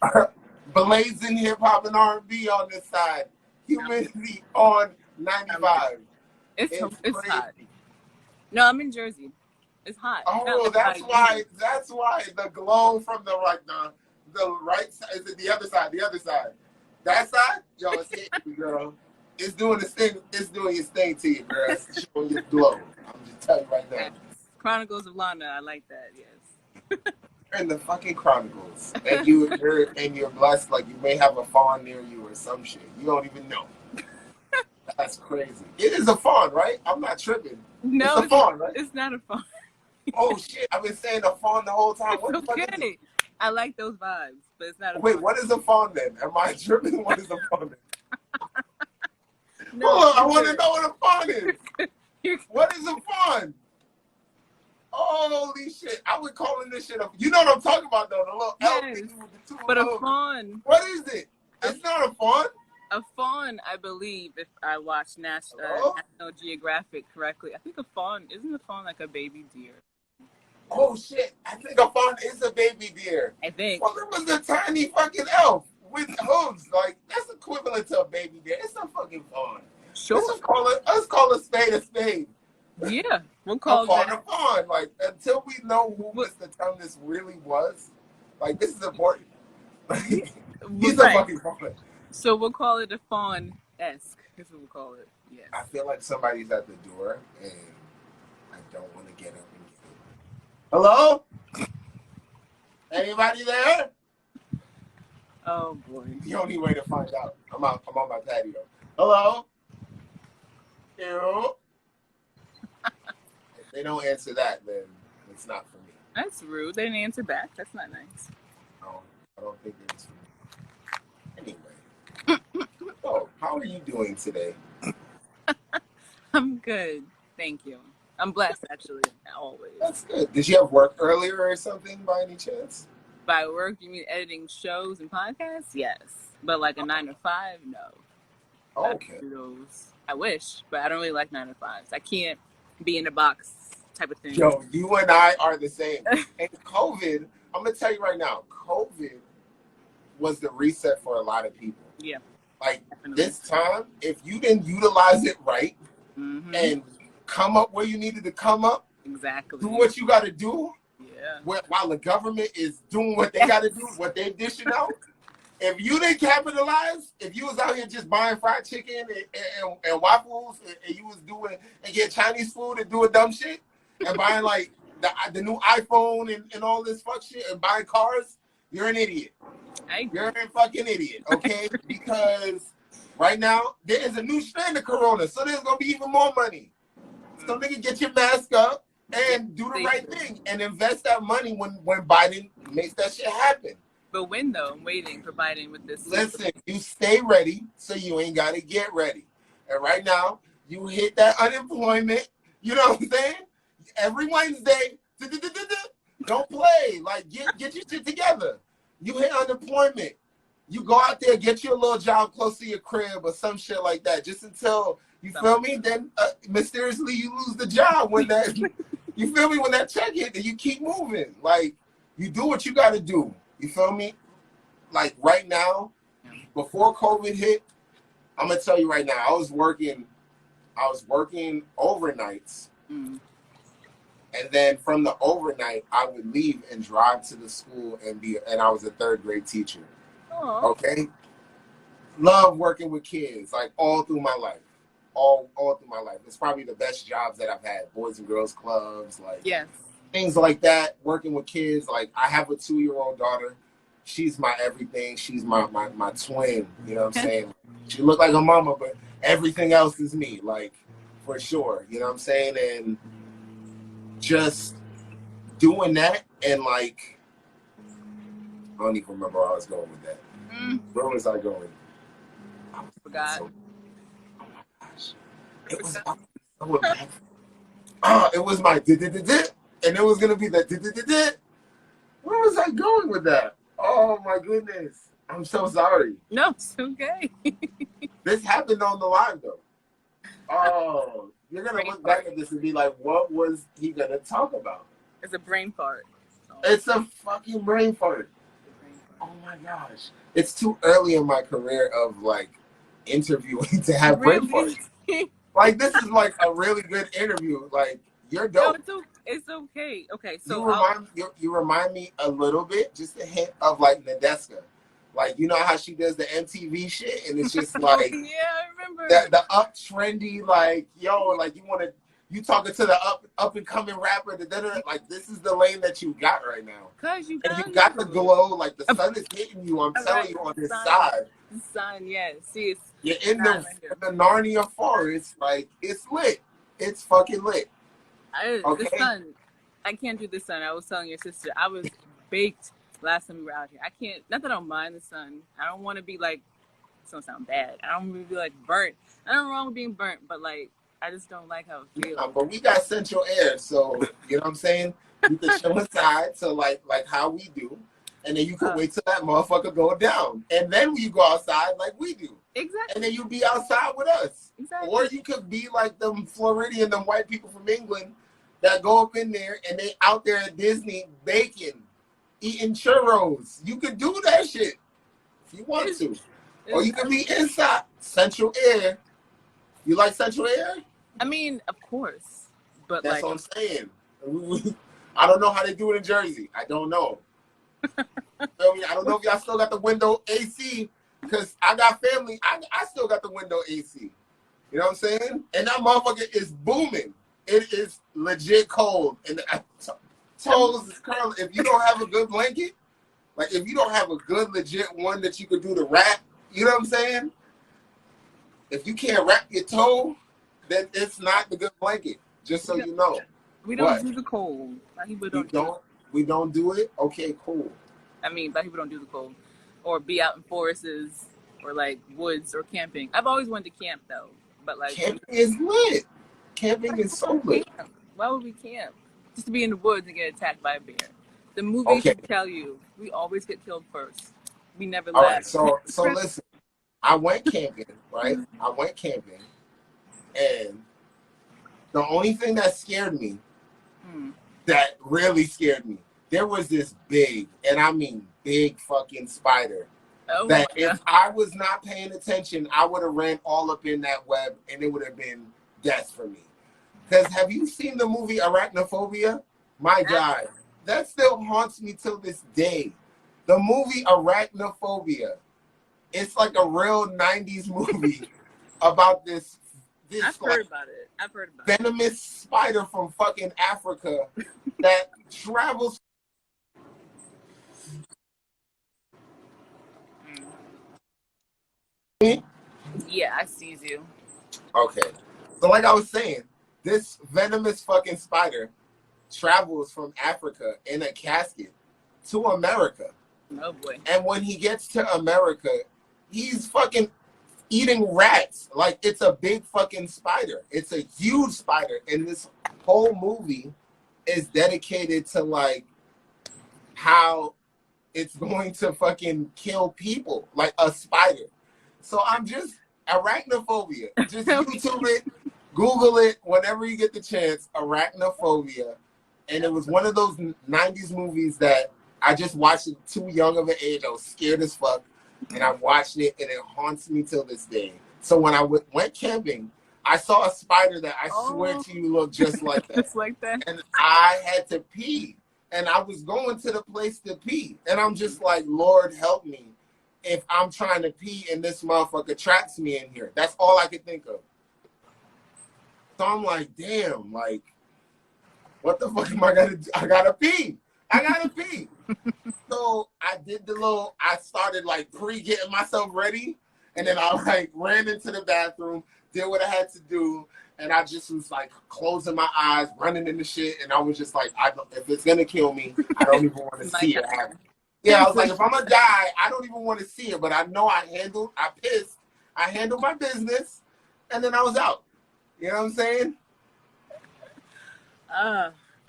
blazing hip hop and R&B on this side. Humidity on 95. It's crazy. hot. No, I'm in Jersey. It's hot. Oh, that's why the glow from the right side, is it the other side? The other side. That side? Yo, it's hitting you, girl. It's doing its thing. It's doing its thing to you, girl. It's showing your glow. I'm just telling you right now. Yes. Chronicles of Lana. I like that. Yes. You're in the fucking Chronicles, and you're blessed. Like you may have a fawn near you or some shit. You don't even know. That's crazy. It is a fawn, right? I'm not tripping. No, it's a fawn, right? It's not a fawn. Oh shit! I've been saying a fawn the whole time. What the fuck is it? I like those vibes, but it's not a Wait, fawn. what is a fawn then? Am I tripping? What is a fawn then? No, hold on, I want to know what a fawn is. What is a fawn? Holy shit! I was calling this shit up. You know what I'm talking about though? The little elf thing with the two. But a fawn. What is it? It's not a fawn. A fawn, I believe, if I watch National Geographic correctly, I think a fawn, isn't a fawn like a baby deer? Oh shit, I think a fawn is a baby deer. I think. Well, it was a tiny fucking elf with hooves. Like, that's equivalent to a baby deer. It's a fucking fawn. Sure. Let's call a spade a spade. Yeah, we'll call it a fawn. Like, until we know who Mr. Tumnus really was, like, this is important. He's a fucking fawn. So we'll call it a fawn-esque, is what we'll call it. Yeah. I feel like somebody's at the door, and I don't want to get up and get it. Hello? Anybody there? Oh, boy. The only way to find out. I'm on my patio. Hello? Ew. If they don't answer that, then it's not for me. That's rude. They didn't answer back. That's not nice. No, I don't think it's for me. Anyway. Oh, how are you doing today? I'm good. Thank you. I'm blessed, actually, always. That's good. Did you have work earlier or something by any chance? By work, you mean editing shows and podcasts? Yes. But like a 9 to 5, no. Okay. I wish, but I don't really like 9 to 5s. I can't be in a box type of thing. Yo, you and I are the same. And COVID, I'm going to tell you right now, COVID was the reset for a lot of people. Yeah. Like, this time, if you didn't utilize it right and come up where you needed to come up, exactly, do what you got to do, while the government is doing what they got to do, what they're dishing out, if you didn't capitalize, if you was out here just buying fried chicken and waffles and you was doing and get Chinese food and doing dumb shit and buying like the new iPhone and all this fuck shit and buying cars, you're an idiot. You're a fucking idiot, okay? Because right now, there is a new strain of corona, so there's going to be even more money. So nigga, get your mask up and do the right thing and invest that money when Biden makes that shit happen. But when, though? I'm waiting for Biden with this. Listen, you stay ready so you ain't got to get ready. And right now, you hit that unemployment, you know what I'm saying? Every Wednesday, don't play. Like, get your shit together. You hit unemployment. You go out there, get you a little job close to your crib or some shit like that, just until, you feel me? Then mysteriously you lose the job when that, you feel me? When that check hit, then you keep moving. Like, you do what you got to do. You feel me? Like, right now, before COVID hit, I'm going to tell you right now, I was working overnights. And then from the overnight, I would leave and drive to the school and I was a third grade teacher. Aww. Okay? Love working with kids, like all through my life. All through my life. It's probably the best jobs that I've had. Boys and girls clubs, like things like that. Working with kids. Like, I have a 2-year-old daughter. She's my everything. She's my twin. You know what I'm saying? She look like her mama, but everything else is me. Like, for sure. You know what I'm saying? And just doing that and like, I don't even remember where I was going with that. Where was I going? I forgot. Oh my gosh. It was it was my and it was gonna be the where was I going with that? Oh my goodness. I'm so sorry. No, it's okay. This happened on the live though. Oh, you're gonna look back at this and be like, what was he gonna talk about? It's a brain fart. So, It's a fucking brain fart. Oh my gosh. It's too early in my career of like interviewing to have brain really? farts. Like this is like a really good interview. Like you're No, dope. it's okay. Okay, so You remind me a little bit, just a hint of like Nadeska. Like you know how she does the MTV shit, and it's just like yeah, I remember the up trendy, like yo, like you talking to the up and coming rapper, like this is the lane that you got right now. Cause you And you got the glow, like the sun is hitting you. I'm telling you on this side. The sun, yes. See, You're in the Narnia forest, like it's lit. It's fucking lit. Okay? The sun. I can't do the sun. I was telling your sister, I was baked last time we were out here. I can't. Not that I don't mind the sun. I don't want to be like. It's gonna sound bad. I don't want to be like burnt. I don't wrong with being burnt, but like I just don't like how it feels. But we got central air, so you know what I'm saying. You can chill inside, so like how we do, and then you can wait till that motherfucker go down, and then you go outside like we do. Exactly. And then you be outside with us. Exactly. Or you could be like them Floridian, them white people from England that go up in there and they out there at Disney baking, eating churros. You could do that shit if you want to. Or you could be inside. Central air. You like central air? I mean, of course. But that's like what I'm saying. I don't know how they do it in Jersey. I don't know. I don't know if y'all still got the window AC. Because I got family, I still got the window AC. You know what I'm saying? And that motherfucker is booming. It is legit cold. And toes is curling. If you don't have a good blanket, like if you don't have a good legit one that you could do the wrap, you know what I'm saying? If you can't wrap your toe, then it's not the good blanket. Just so you know. We don't do the cold. We don't do it? Okay, cool. I mean, black people don't do the cold. Or be out in forests or like woods or camping. I've always wanted to camp though, but like camping is lit. Camping is so lit. Why would we camp? Just to be in the woods and get attacked by a bear. The movies should tell you we always get killed first. We never All last. right, so listen. I went camping, right? I went camping, and the only thing that scared me, that really scared me, there was this big, and I mean big fucking spider. That if I was not paying attention, I would have ran all up in that web and it would have been death for me. Because have you seen the movie Arachnophobia? My God, that still haunts me till this day. The movie Arachnophobia. It's like a real 90s movie about this I've heard about it. Venomous spider from fucking Africa that travels. Yeah, I sees you. Okay. So like I was saying, this venomous fucking spider travels from Africa in a casket to America. Oh boy. And when he gets to America, he's fucking eating rats. Like it's a big fucking spider. It's a huge spider. And this whole movie is dedicated to like how it's going to fucking kill people, like a spider. So I'm just arachnophobia. Just YouTube it, Google it whenever you get the chance. Arachnophobia, and it was one of those '90s movies that I just watched at too young of an age. I was scared as fuck, and I watched it, and it haunts me till this day. So when I went camping, I saw a spider that I swear to you looked just like that. Just like that. And I had to pee, and I was going to the place to pee, and I'm just like, Lord help me. If I'm trying to pee and this motherfucker traps me in here. That's all I could think of. So I'm like, damn, like, what the fuck am I gonna do? I gotta pee. So I did I started like getting myself ready. And then I like ran into the bathroom, did what I had to do. And I just was like closing my eyes, running into shit. And I was just like, if it's gonna kill me, I don't even want to see it happen. Yeah, I was like, if I'm gonna die, I don't even want to see it. But I know I pissed. I handled my business, and then I was out. You know what I'm saying?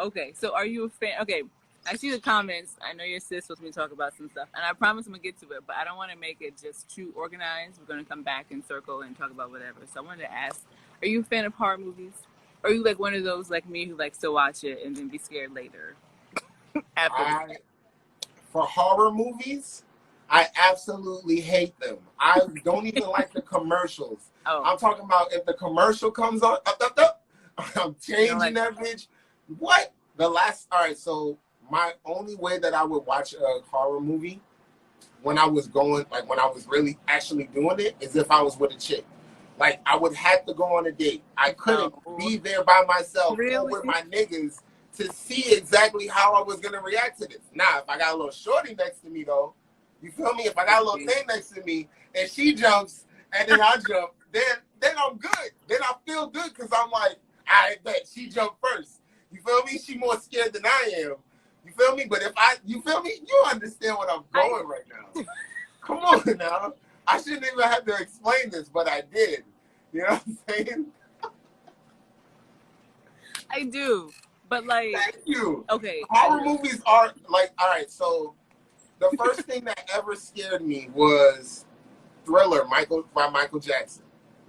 Okay. So are you a fan? Okay, I see the comments. I know your sis wants me to talk about some stuff, and I promise I'm gonna get to it. But I don't want to make it just too organized. We're gonna come back in circle and talk about whatever. So I wanted to ask, are you a fan of horror movies? Or are you like one of those like me who likes to watch it and then be scared later? After. For horror movies, I absolutely hate them. I don't even like the commercials. Oh. I'm talking about if the commercial comes on, I'm changing that bitch. What? All right, so my only way that I would watch a horror movie when I was really actually doing it is if I was with a chick. Like, I would have to go on a date. I couldn't be there by myself or with my niggas to see exactly how I was going to react to this. Now, if I got a little shorty next to me, though, you feel me? If I got a little thing next to me and she jumps and then I jump, then I'm good. Then I feel good because I'm like, I bet she jumped first. You feel me? She more scared than I am. You feel me? But you feel me? You understand what I'm going right now. Come on now. I shouldn't even have to explain this, but I did. You know what I'm saying? I do. But like, thank you. Okay. Horror movies are like, all right, so the first thing that ever scared me was Thriller by Michael Jackson.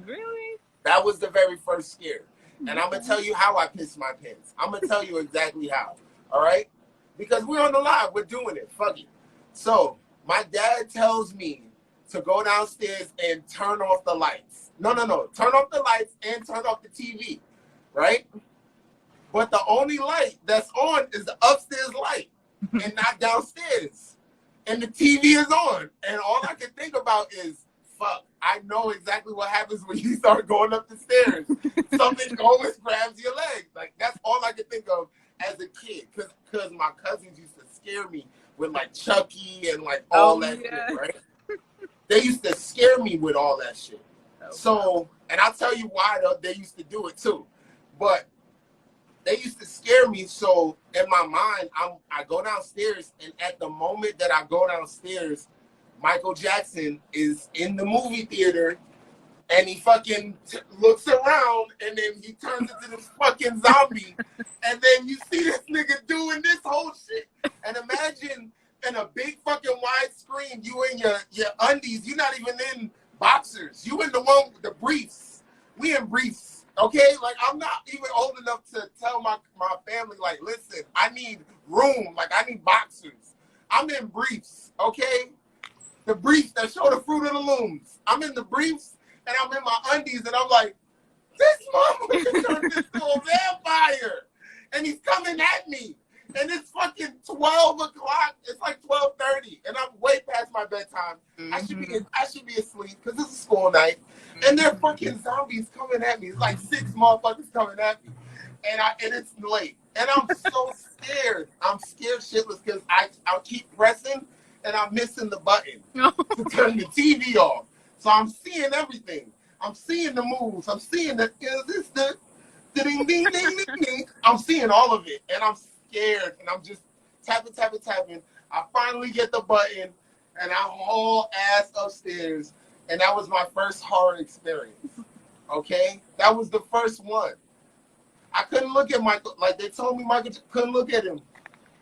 Really? That was the very first scare. And I'm going to tell you how I pissed my pants. I'm going to tell you exactly how. All right? Because we're on the live. We're doing it. Fuck it. So my dad tells me to go downstairs and turn off the lights. No. Turn off the lights and turn off the TV. Right? But the only light that's on is the upstairs light and not downstairs. And the TV is on. And all I can think about is, fuck, I know exactly what happens when you start going up the stairs. Something always grabs your leg. Like, that's all I could think of as a kid. Because my cousins used to scare me with, like, Chucky and, like, all that shit, right? They used to scare me with all that shit. So, and I'll tell you why they used to do it, too. But they used to scare me, so in my mind, I go downstairs, and at the moment that I go downstairs, Michael Jackson is in the movie theater, and he fucking looks around, and then he turns into this fucking zombie, and then you see this nigga doing this whole shit. And imagine in a big fucking wide screen, you in your undies, you're not even in boxers, you in the one with the briefs. We in briefs. Okay, like, I'm not even old enough to tell my family, like, listen, I need room, like, I need boxers. I'm in briefs, okay? The briefs that show the Fruit of the Looms. I'm in the briefs, and I'm in my undies, and I'm like, this motherfucker turned into a vampire, and he's coming at me, and it's fucking 12 o'clock. It's like 12:30, and I'm way past my bedtime. Mm-hmm. I should be asleep because it's a school night, and they're fucking zombies coming at me. It's like 6 motherfuckers coming at me, and it's late, and I'm so scared. I'm scared shitless because I'll keep pressing, and I'm missing the button to turn the TV off. So I'm seeing everything. I'm seeing the moves. I'm seeing the ding ding ding ding. I'm seeing all of it, and I'm scared, and I'm just tapping. I finally get the button, and I haul ass upstairs, and that was my first horror experience. Okay, that was the first one. I couldn't look at Michael. Like, they told me Michael couldn't look at him.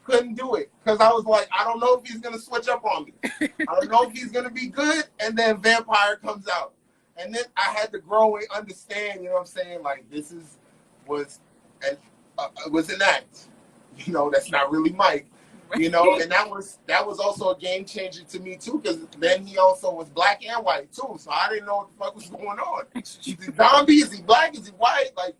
Couldn't do it because I was like, I don't know if he's gonna switch up on me. I don't know if he's gonna be good, and then vampire comes out, and then I had to grow and understand. You know what I'm saying? Like, this was an act. You know, that's not really Mike. You know, and that was also a game changer to me too, because then he also was black and white too, so I didn't know what the fuck was going on. Is he zombie? Is he black? Is he white? Like,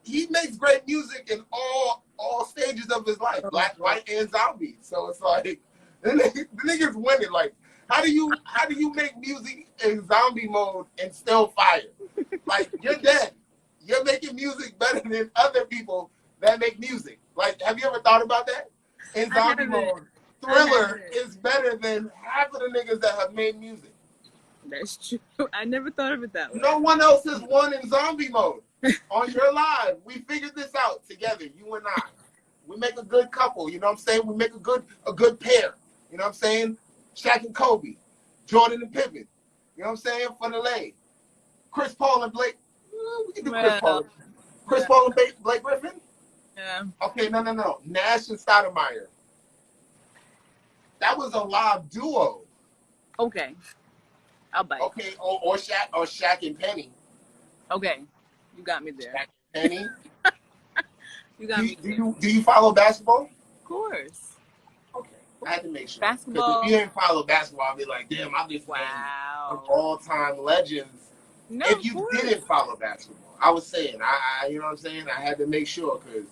he makes great music in all stages of his life, black, white, and zombie. So it's like the niggas winning. Like, how do you make music in zombie mode and still fire? Like, you're dead. You're making music better than other people that make music. Like, have you ever thought about that? In zombie mode, Thriller is better than half of the niggas that have made music. That's true. I never thought of it that way. No one else has won in zombie mode. On your live, we figured this out together, you and I. We make a good couple, you know what I'm saying? We make a good pair, you know what I'm saying? Shaq and Kobe, Jordan and Pippen, you know what I'm saying? For the lay. Chris Paul and Blake. We can do Chris Paul. Chris Paul and Blake Griffin? Yeah. Okay, no. Nash and Stoudemire. That was a live duo. Okay. I'll bite. Okay, or Shaq and Penny. Okay. You got me there. Shaq and Penny. You got me. Do you follow basketball? Of course. Okay, I had to make sure. Basketball. If you didn't follow basketball, I'd be like, damn, I'll be fan of all-time legends. No, if you didn't follow basketball, I was saying, I you know what I'm saying? I had to make sure because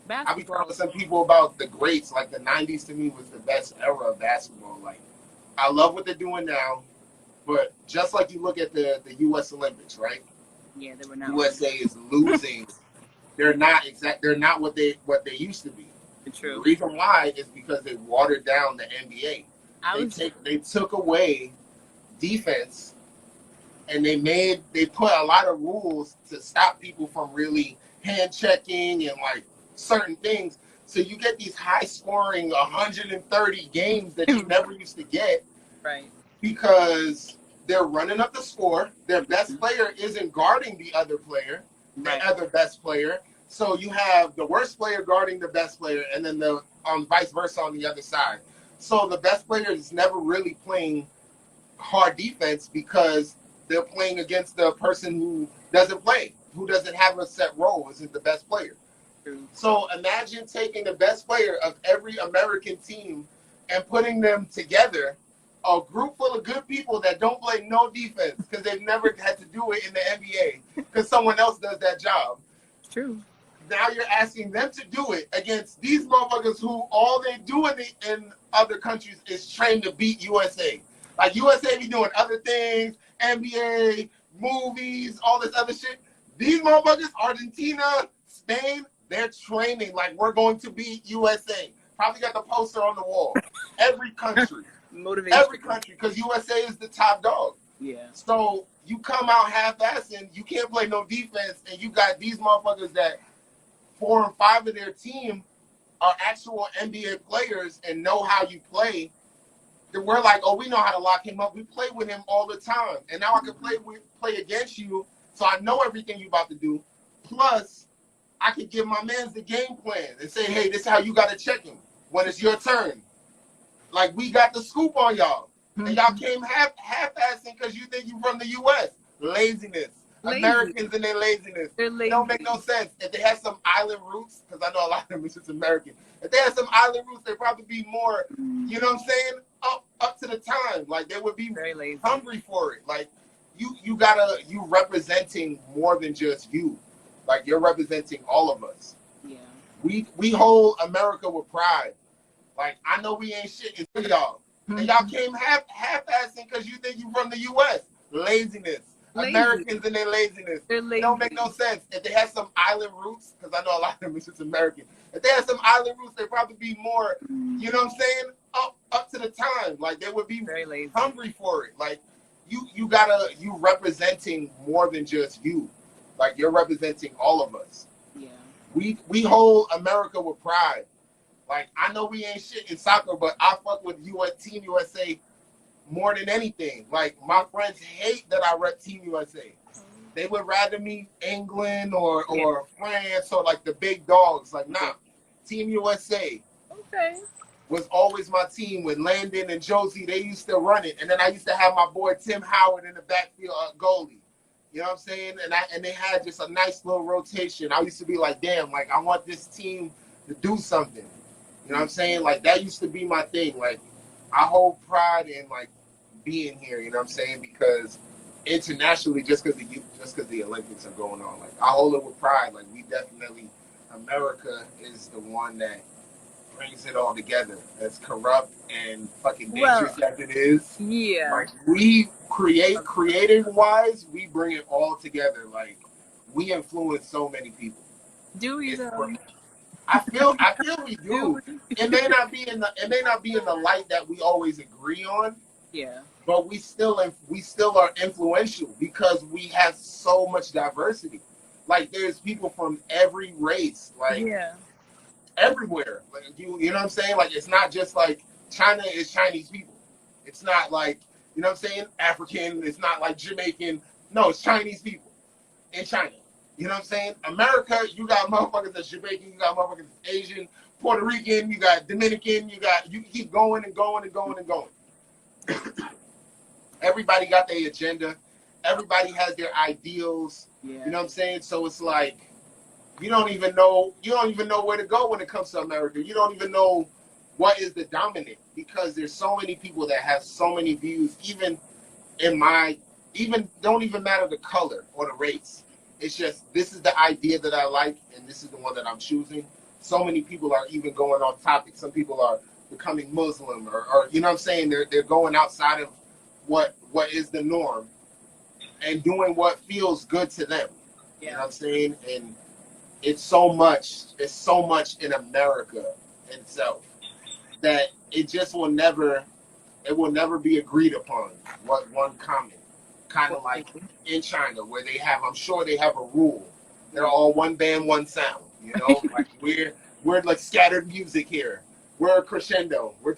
I be telling some people about the greats. Like the '90s to me was the best era of basketball. Like I love what they're doing now, but just like you look at the U.S. Olympics, right? Yeah, they were not. USA is losing. They're not what they used to be. True. The reason why is because they watered down the NBA. They took away defense, and they put a lot of rules to stop people from really hand checking and like certain things. So you get these high scoring 130 games that you never used to get. Right. Because they're running up the score. Their best player isn't guarding the other player, the other best player. So you have the worst player guarding the best player, and then the vice versa on the other side. So the best player is never really playing hard defense because they're playing against the person who doesn't play, who doesn't have a set role, isn't the best player. So imagine taking the best player of every American team and putting them together, a group full of good people that don't play no defense because they've never had to do it in the NBA because someone else does that job. True. Now you're asking them to do it against these motherfuckers who all they do in other countries is train to beat USA. Like USA be doing other things, NBA, movies, all this other shit. These motherfuckers, Argentina, Spain, they're training like we're going to beat USA. Probably got the poster on the wall. Every country. Motivation. Every country, because USA is the top dog. Yeah. So you come out half-assing, you can't play no defense, and you got these motherfuckers that 4 and 5 of their team are actual NBA players and know how you play. Then we're like, oh, we know how to lock him up. We play with him all the time, and now I can play against you, so I know everything you're about to do. Plus, I can give my mans the game plan and say, hey, this is how you got to check him when it's your turn. Like, we got the scoop on y'all. And y'all came half-assing because you think you from the U.S. Laziness. Americans and their laziness. It don't make no sense. If they had some island roots, because I know a lot of them is just American. If they had some island roots, they'd probably be more, you know what I'm saying, up to the time. Like, they would be very lazy, hungry for it. Like, you representing more than just you. Like, you're representing all of us. Yeah. We hold America with pride. Like, I know we ain't shit in y'all. And y'all came half-assing because you think you from the U.S. Laziness. Americans and their laziness. It don't make no sense. If they had some island roots, because I know a lot of them is just American. If they had some island roots, they'd probably be more, you know what I'm saying, up to the time. Like, they would be very lazy, hungry for it. Like, you representing more than just you. Like, you're representing all of us. Yeah. We hold America with pride. Like, I know we ain't shit in soccer, but I fuck with Team USA more than anything. Like, my friends hate that I rep Team USA. They would rather me England or France or, like, the big dogs. Like, nah, Team USA was always my team. With Landon and Josie, they used to run it. And then I used to have my boy Tim Howard in the backfield goalie. You know what I'm saying? And they had just a nice little rotation. I used to be like, damn, like, I want this team to do something. You know what I'm saying? Like, that used to be my thing. Like, I hold pride in, like, being here, you know what I'm saying? Because internationally, just because the Olympics are going on, like, I hold it with pride. Like, we definitely, America is the one that brings it all together. As corrupt and fucking dangerous as it is. Yeah. Like, we creative-wise, we bring it all together. Like, we influence so many people. Do we, though? I feel we do. It may not be in the light that we always agree on. Yeah. But we still are influential because we have so much diversity. Like, there's people from every race, like everywhere. Like, you know what I'm saying? Like, it's not just like China is Chinese people. It's not like, you know what I'm saying, African. It's not like Jamaican. No, it's Chinese people in China. You know what I'm saying? America, you got motherfuckers that's Jamaican, you got motherfuckers that's Asian, Puerto Rican, you got Dominican, you keep going and going and going and going. Everybody got their agenda. Everybody has their ideals. Yeah. You know what I'm saying? So it's like, You don't even know where to go when it comes to America. You don't even know what is the dominant, because there's so many people that have so many views, even don't even matter the color or the race. It's just, this is the idea that I like, and this is the one that I'm choosing. So many people are even going off topic. Some people are becoming Muslim, or you know what I'm saying? They're going outside of what is the norm and doing what feels good to them. Yeah. You know what I'm saying? And it's so much in America itself that it just will never be agreed upon what one comment. Kind of like in China, where I'm sure they have a rule. They're all one band, one sound. You know, like we're like scattered music here. We're a crescendo. We're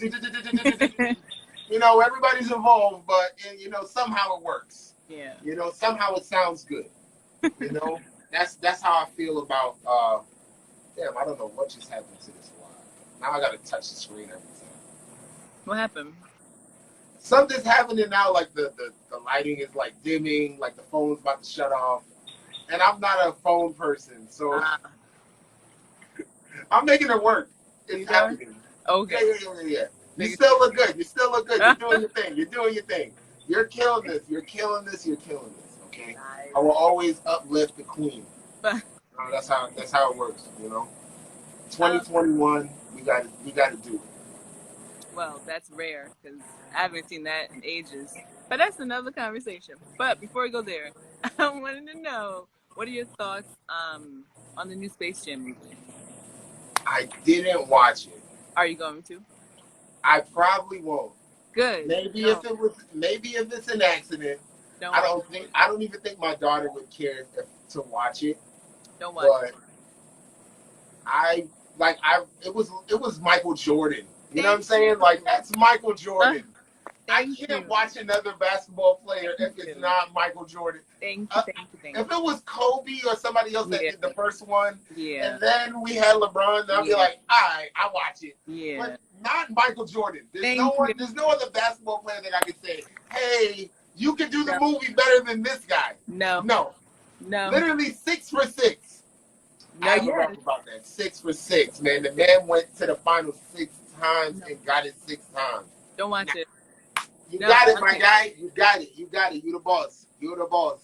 you know, everybody's involved, but you know, somehow it works. Yeah. You know, somehow it sounds good. You know, that's how I feel about. Damn, I don't know what just happened to this wire. Now I gotta touch the screen every time. What happened? Something's happening now, like the lighting is like dimming, like the phone's about to shut off. And I'm not a phone person, so I'm making it work. It's happening. Okay. Yeah. You still look good. You're doing your thing. You're killing this. You're killing this. Okay? Nice. I will always uplift the queen. That's how it works, you know. 2021, we got to do it. Well, that's rare, because I haven't seen that in ages. But that's another conversation. But before we go there, I wanted to know, what are your thoughts on the new Space Jam movie? I didn't watch it. Are you going to? I probably won't. Good. Maybe if it's an accident. I don't even think my daughter would care to watch it. Don't watch it. It was Michael Jordan. You know what I'm saying? Like, that's Michael Jordan. I can't watch another basketball player if it's not Michael Jordan. Thank you. If it was Kobe or somebody else that did the first one, and then we had LeBron, then I'd be like, all right, I watch it. Yeah. But not Michael Jordan. There's no other basketball player that I could say, hey, you can do the movie better than this guy. No. Literally 6 for 6. I remember about that. 6 for 6, man. The man went to the finals 6 times and got it 6 times. Don't watch it. You got it, my guy. You got it. You the boss. You're the boss.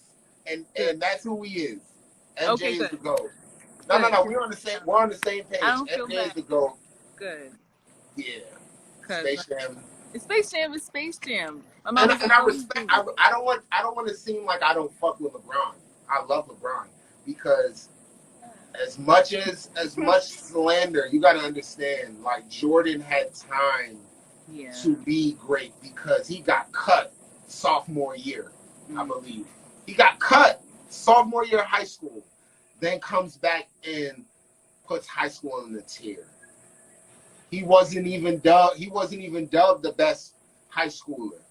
And that's who he is. MJ is the GOAT. No. We're on the same page. MJ is the GOAT. Good. Yeah. Space Jam. It's Space Jam. And I respect. I don't want to seem like I don't fuck with LeBron. I love LeBron, because as much slander, you got to understand, like, Jordan had time to be great, because he got cut sophomore year, I believe. He got cut sophomore year of high school, then comes back and puts high school in the tier. He wasn't even dubbed the best high schooler.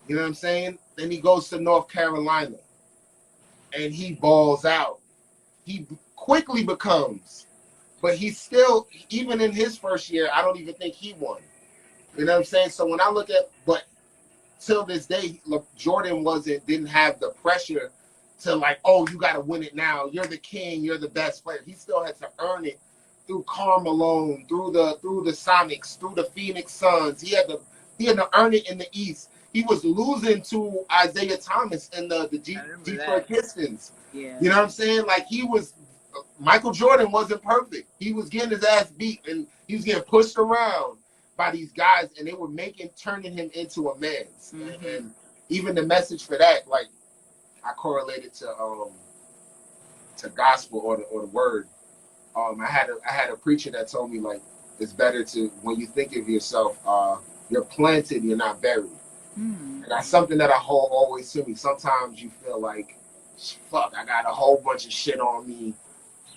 You know what I'm saying? Then he goes to North Carolina and he balls out. He quickly becomes, but he's still, even in his first year, I don't even think he won. You know what I'm saying? So when I look at, but till this day, look, Jordan didn't have the pressure to, like, oh, you got to win it now. You're the king. You're the best player. He still had to earn it through Karl Malone, through the Sonics, through the Phoenix Suns. He had to earn it in the East. He was losing to Isaiah Thomas and the Detroit Pistons. Yeah. You know what I'm saying? Like, Michael Jordan wasn't perfect. He was getting his ass beat, and he was getting pushed around by these guys, and they were turning him into a man. Mm-hmm. And even the message for that, like, I correlated to gospel or the word. I had a preacher that told me, like, it's better to, when you think of yourself, you're planted, you're not buried. Mm. And that's something that I hold always to me. Sometimes you feel like, fuck, I got a whole bunch of shit on me,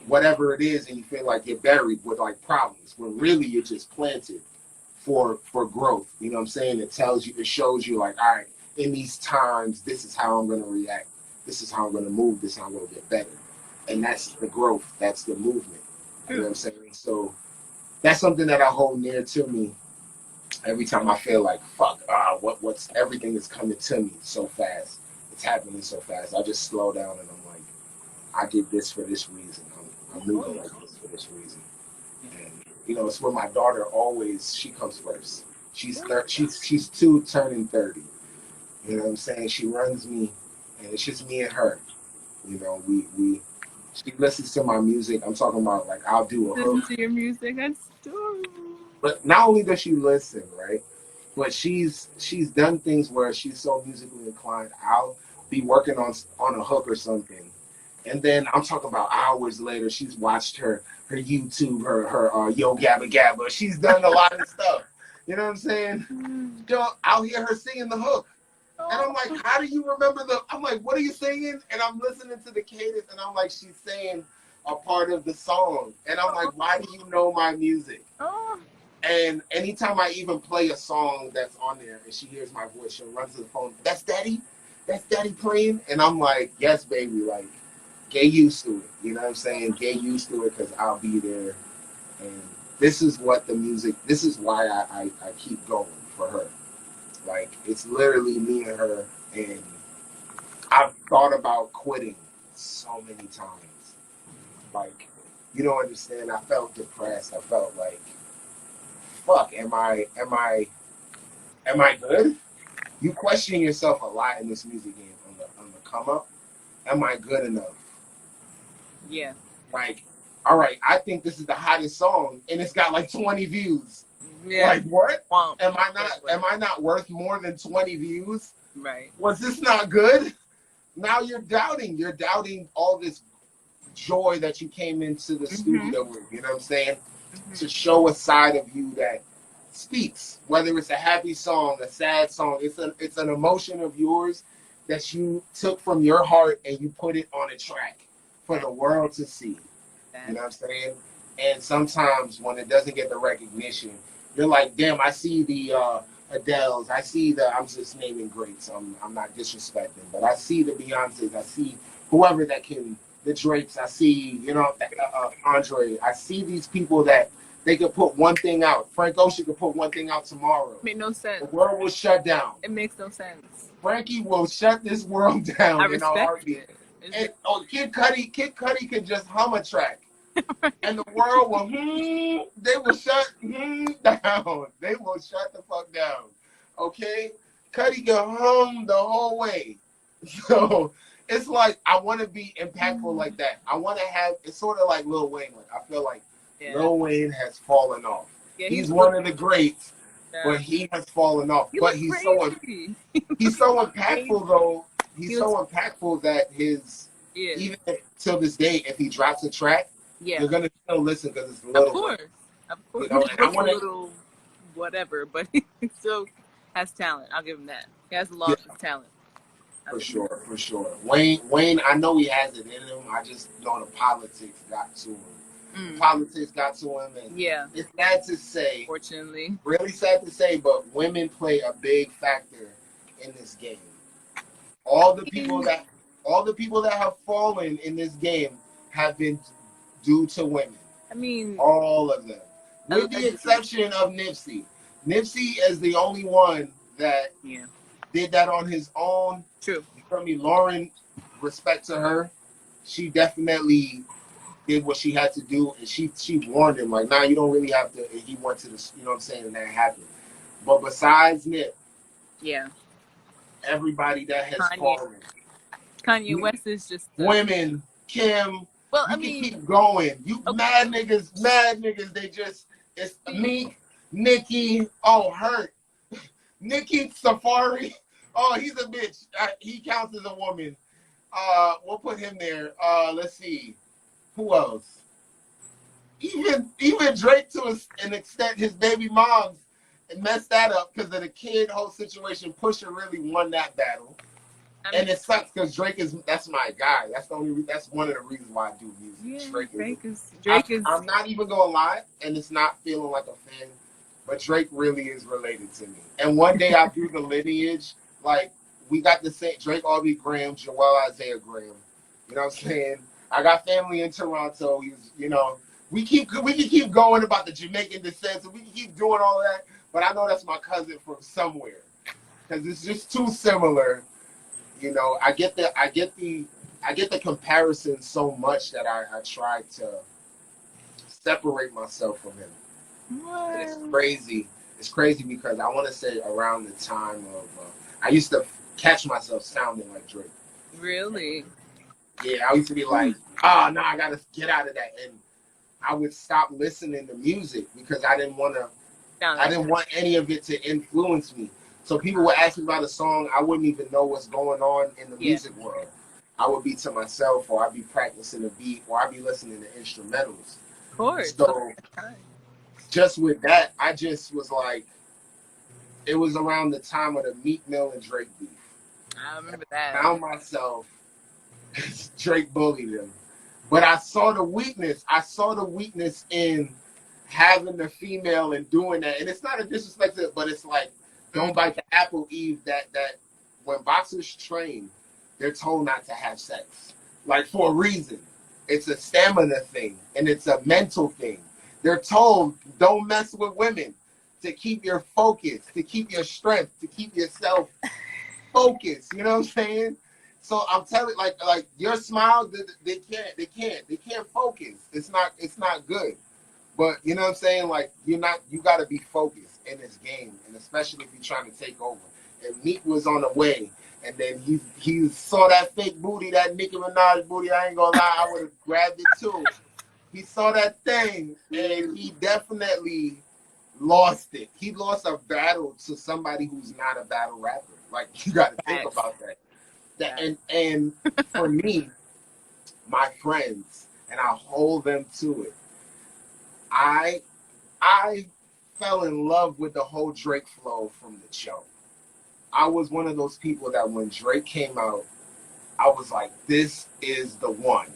whatever it is, and you feel like you're buried with, like, problems, when really you're just planted for growth. You know what I'm saying? It shows you, like, all right, in these times, this is how I'm going to react. This is how I'm going to move. This is how I'm going to get better. And that's the growth. That's the movement. You know what I'm saying? So that's something that I hold near to me every time I feel like, fuck, everything is coming to me so fast. It's happening so fast. I just slow down and I'm like, I did this for this reason. I'm moving like this for this reason. And you know, it's where my daughter always she comes first. She's 2 turning 30. You know what I'm saying? She runs me, and it's just me and her. You know, she listens to my music. I'm talking about like I'll do a hook. Listen to your music. That's adorable. But not only does she listen, right? But she's done things where she's so musically inclined. I'll be working on a hook or something, and then I'm talking about hours later. She's watched her YouTube, her Yo Gabba Gabba. She's done a lot of stuff. You know what I'm saying? I'll hear her singing the hook. And I'm like, how do you remember I'm like, what are you singing? And I'm listening to the cadence, and I'm like, she's saying a part of the song. And I'm like, why do you know my music? And anytime I even play a song that's on there and she hears my voice, she'll run to the phone, that's Daddy? That's Daddy playing? And I'm like, yes, baby, like, get used to it. You know what I'm saying? Get used to it because I'll be there. And this is why I keep going for her. Like, it's literally me and her, and I've thought about quitting so many times. Like, you don't understand, I felt depressed. I felt like, fuck, am I good? You question yourself a lot in this music game on the come up. Am I good enough? Yeah. Like, all right, I think this is the hottest song, and it's got like 20 views. Yeah. Like, what? Am I not worth more than 20 views? Right. Was this not good? Now you're doubting all this joy that you came into the studio with, you know what I'm saying? To show a side of you that speaks, whether it's a happy song, a sad song, it's an emotion of yours that you took from your heart and you put it on a track for the world to see. You know what I'm saying? And sometimes when it doesn't get the recognition, you're like, damn, I see the Adele's, I see I'm just naming greats, I'm not disrespecting, but I see the Beyonce's, I see whoever that can, the Drakes, I see, you know, Andre, I see these people that they could put one thing out. Frank Ocean could put one thing out tomorrow. Make no sense. The world will shut down. It makes no sense. Frankie will shut this world down in a heartbeat. And Kid Cudi can just hum a track. And the world will, they will shut down. They will shut the fuck down. Okay? Cudi can hum the whole way. So it's like, I want to be impactful like that. I want to have, it's sort of like Lil Wayne. Like, I feel like Lil Wayne has fallen off. Yeah, he's one of the greats, but he has fallen off. But he's so impactful, though. He's so impactful that even till this day, if he drops a track, you're gonna still listen because it's Lil Wayne. Of course. You know, and I want a little whatever, but he still has talent. I'll give him that. He hasn't lost his talent. For sure. Wayne, I know he has it in him. I just know the politics got to him. Politics got to him, and it's sad to say. Fortunately, really sad to say, but women play a big factor in this game. All the people that have fallen in this game have been due to women. I mean, all of them, with the exception of Nipsey. Nipsey is the only one that did that on his own. True. From me, Lauren, respect to her. She definitely did what she had to do, and she warned him, like, nah, you don't really have to, and he went to the, you know what I'm saying, and that happened. But besides Nip, everybody that has fallen. Kanye West is just women, Kim, well, I mean, keep going. Mad niggas, they just, it's Meek, Nicki, Hurt. Nicki Safari, he's a bitch. He counts as a woman. We'll put him there. Let's see. Who else? Even Drake, to an extent, his baby moms messed that up because of the whole situation. Pusha really won that battle. And it sucks because that's my guy. That's one of the reasons why I do music. Drake is. I'm not even gonna lie, and it's not feeling like a fan, but Drake really is related to me. And one day I'll do the lineage. Like, we got the same Drake, Aubrey Graham, Joel Isaiah Graham. You know what I'm saying? I got family in Toronto. We can keep going about the Jamaican descent, so we can keep doing all that. But I know that's my cousin from somewhere because it's just too similar. You know, I get the comparison so much that I try to separate myself from him. What? And it's crazy. It's crazy because I want to say around the time of, I used to catch myself sounding like Drake. Really? Yeah, I used to be like, oh, no, I got to get out of that. And I would stop listening to music because I didn't want any of it to influence me. So people would ask me about a song, I wouldn't even know what's going on in the music world. I would be to myself, or I'd be practicing a beat, or I'd be listening to instrumentals. Of course. So just with that, I just was like, it was around the time of the Meek Mill and Drake beef. I remember that. I found myself, Drake bullied him. But I saw the weakness. I saw the weakness in having the female and doing that. And it's not a disrespect to it, but it's like, don't bite the apple, Eve, that when boxers train, they're told not to have sex. Like, for a reason. It's a stamina thing, and it's a mental thing. They're told, don't mess with women, to keep your focus, to keep your strength, to keep yourself focused. You know what I'm saying? So I'm telling, like your smile, they can't focus. It's not good. But you know what I'm saying? Like, you got to be focused in this game, and especially if you're trying to take over. And Meek was on the way, and then he saw that fake booty, that Nicki Minaj booty. I ain't gonna lie, I would have grabbed it too. He saw that thing, and he definitely lost it. He lost a battle to somebody who's not a battle rapper. Like, you got to think about that. And for me, my friends, and I hold them to it. I fell in love with the whole Drake flow from the show. I was one of those people that when Drake came out, I was like, this is the one.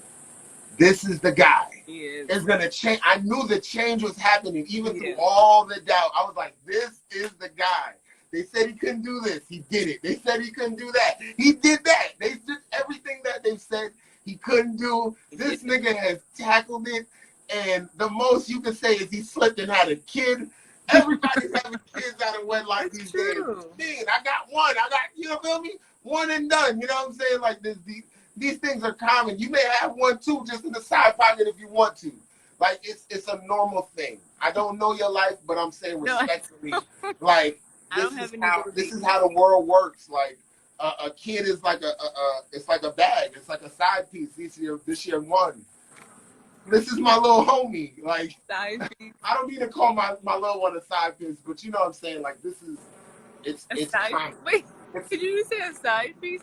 This is the guy. He is. It's going to change. I knew the change was happening, even through all the doubt. I was like, this is the guy. They said he couldn't do this. He did it. They said he couldn't do that. He did that. They did everything that they said he couldn't do. This nigga has tackled it. And the most you can say is he slipped and had a kid. Everybody's having kids out of wedlock these days. Man, I got one. You know, feel me? One and done. You know what I'm saying? Like, these things are common. You may have one too, just in the side pocket if you want to. Like, it's a normal thing. I don't know your life, but I'm saying respectfully, like, this is how the world works. Like, a kid is like it's like a bag. It's like a side piece. This year one. This is my little homie. Like, side piece. I don't need to call my little one a side piece, but you know what I'm saying. Like, it's side piece. Wait, did you say a side piece?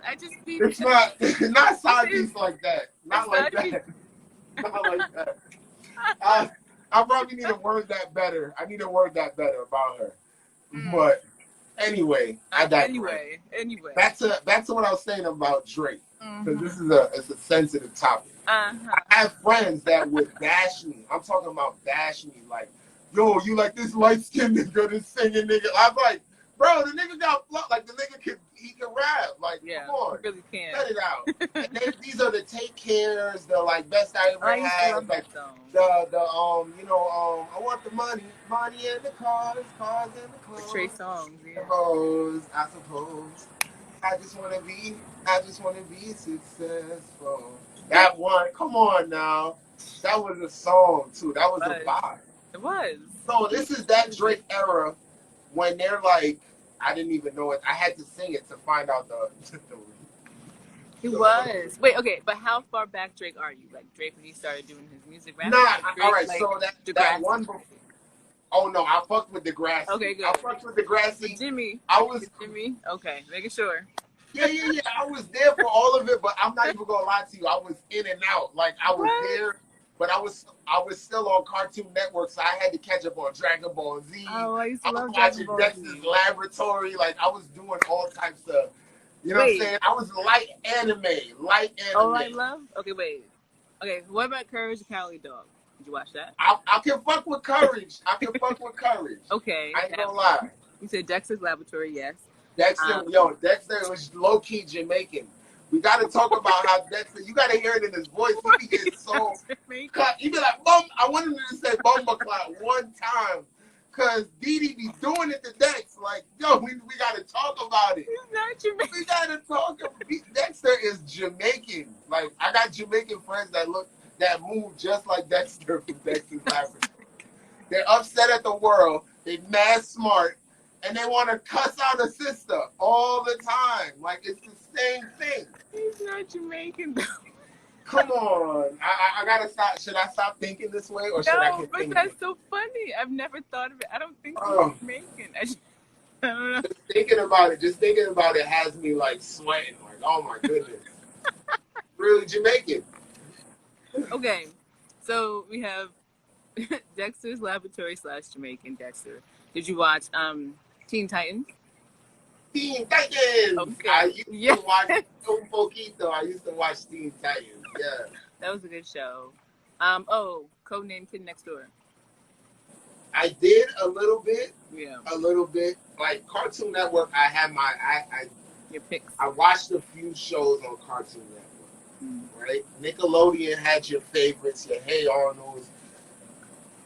It's not side piece like that. Not like that. Not like that. I probably need to word that better. I need to word that better about her. But anyway, Anyway. Back to what I was saying about Drake, because this is a sensitive topic. I have friends that would bash me. I'm talking about bash me, like, yo, you like this light skinned nigga, this singing nigga. I'm like, bro, the nigga got flow. Like, the nigga can rap. Like, come on, really can. Let it out. And these are the Take Cares, the like best I ever had. Like I want the money and the cars and the clothes. Trey Songz, yeah. I suppose. I just want to be successful. That one, come on now. That was a song too. That was a vibe. It was. So this is that Drake era when they're like, I didn't even know it. I had to sing it to find out the He was. Wait, okay, but how far back Drake are you? Like, Drake when he started doing his music rap? Nah, Drake, all right, like, so that one before. Oh no, I fucked with Degrassi. Okay, good. I fucked with Degrassi. Jimmy. Jimmy? Okay, making sure. Yeah. I was there for all of it, but I'm not even gonna lie to you. I was in and out. Like, I was there, but I was still on Cartoon Network, so I had to catch up on Dragon Ball Z. Oh, I used to love watching Dexter's Laboratory. Like, I was doing all types of, you know what I'm saying? I was light anime. Oh, I love? Okay, wait. Okay, what about Courage the Cowardly Dog? Did you watch that? I can fuck with Courage. Okay. I ain't gonna lie. You said Dexter's Laboratory, yes. Dexter was low-key Jamaican. We got to talk about how Dexter, you got to hear it in his voice. He gets so cut. He be like, I wanted him to say Bumba Clock one time because Dee be doing it to Dex. Like, yo, we got to talk about it. He's not Jamaican. We got to talk about Dexter is Jamaican. Like, I got Jamaican friends that look that move just like Dexter from Dexter's Laboratory. They're upset at the world. They're mad smart. And they want to cuss out a sister all the time. Like, it's the same thing. He's not Jamaican, though. Come on. I got to stop. Should I stop thinking this way or should I continue? But that's so funny. I've never thought of it. I don't think he's Jamaican. I don't know. Just thinking about it has me, like, sweating. Like, oh, my goodness. Really Jamaican. Okay. So we have Dexter's Laboratory / Jamaican Dexter. Did you watch Teen Titans? Teen Titans! Okay. I used to watch 𝗣𝘂𝗿𝗶. I used to watch Teen Titans. Yeah. That was a good show. Codename Kid Next Door. I did a little bit. Yeah. A little bit. Like Cartoon Network, I had my your picks. I watched a few shows on Cartoon Network. Right? Nickelodeon had your favorites, your Hey Arnolds.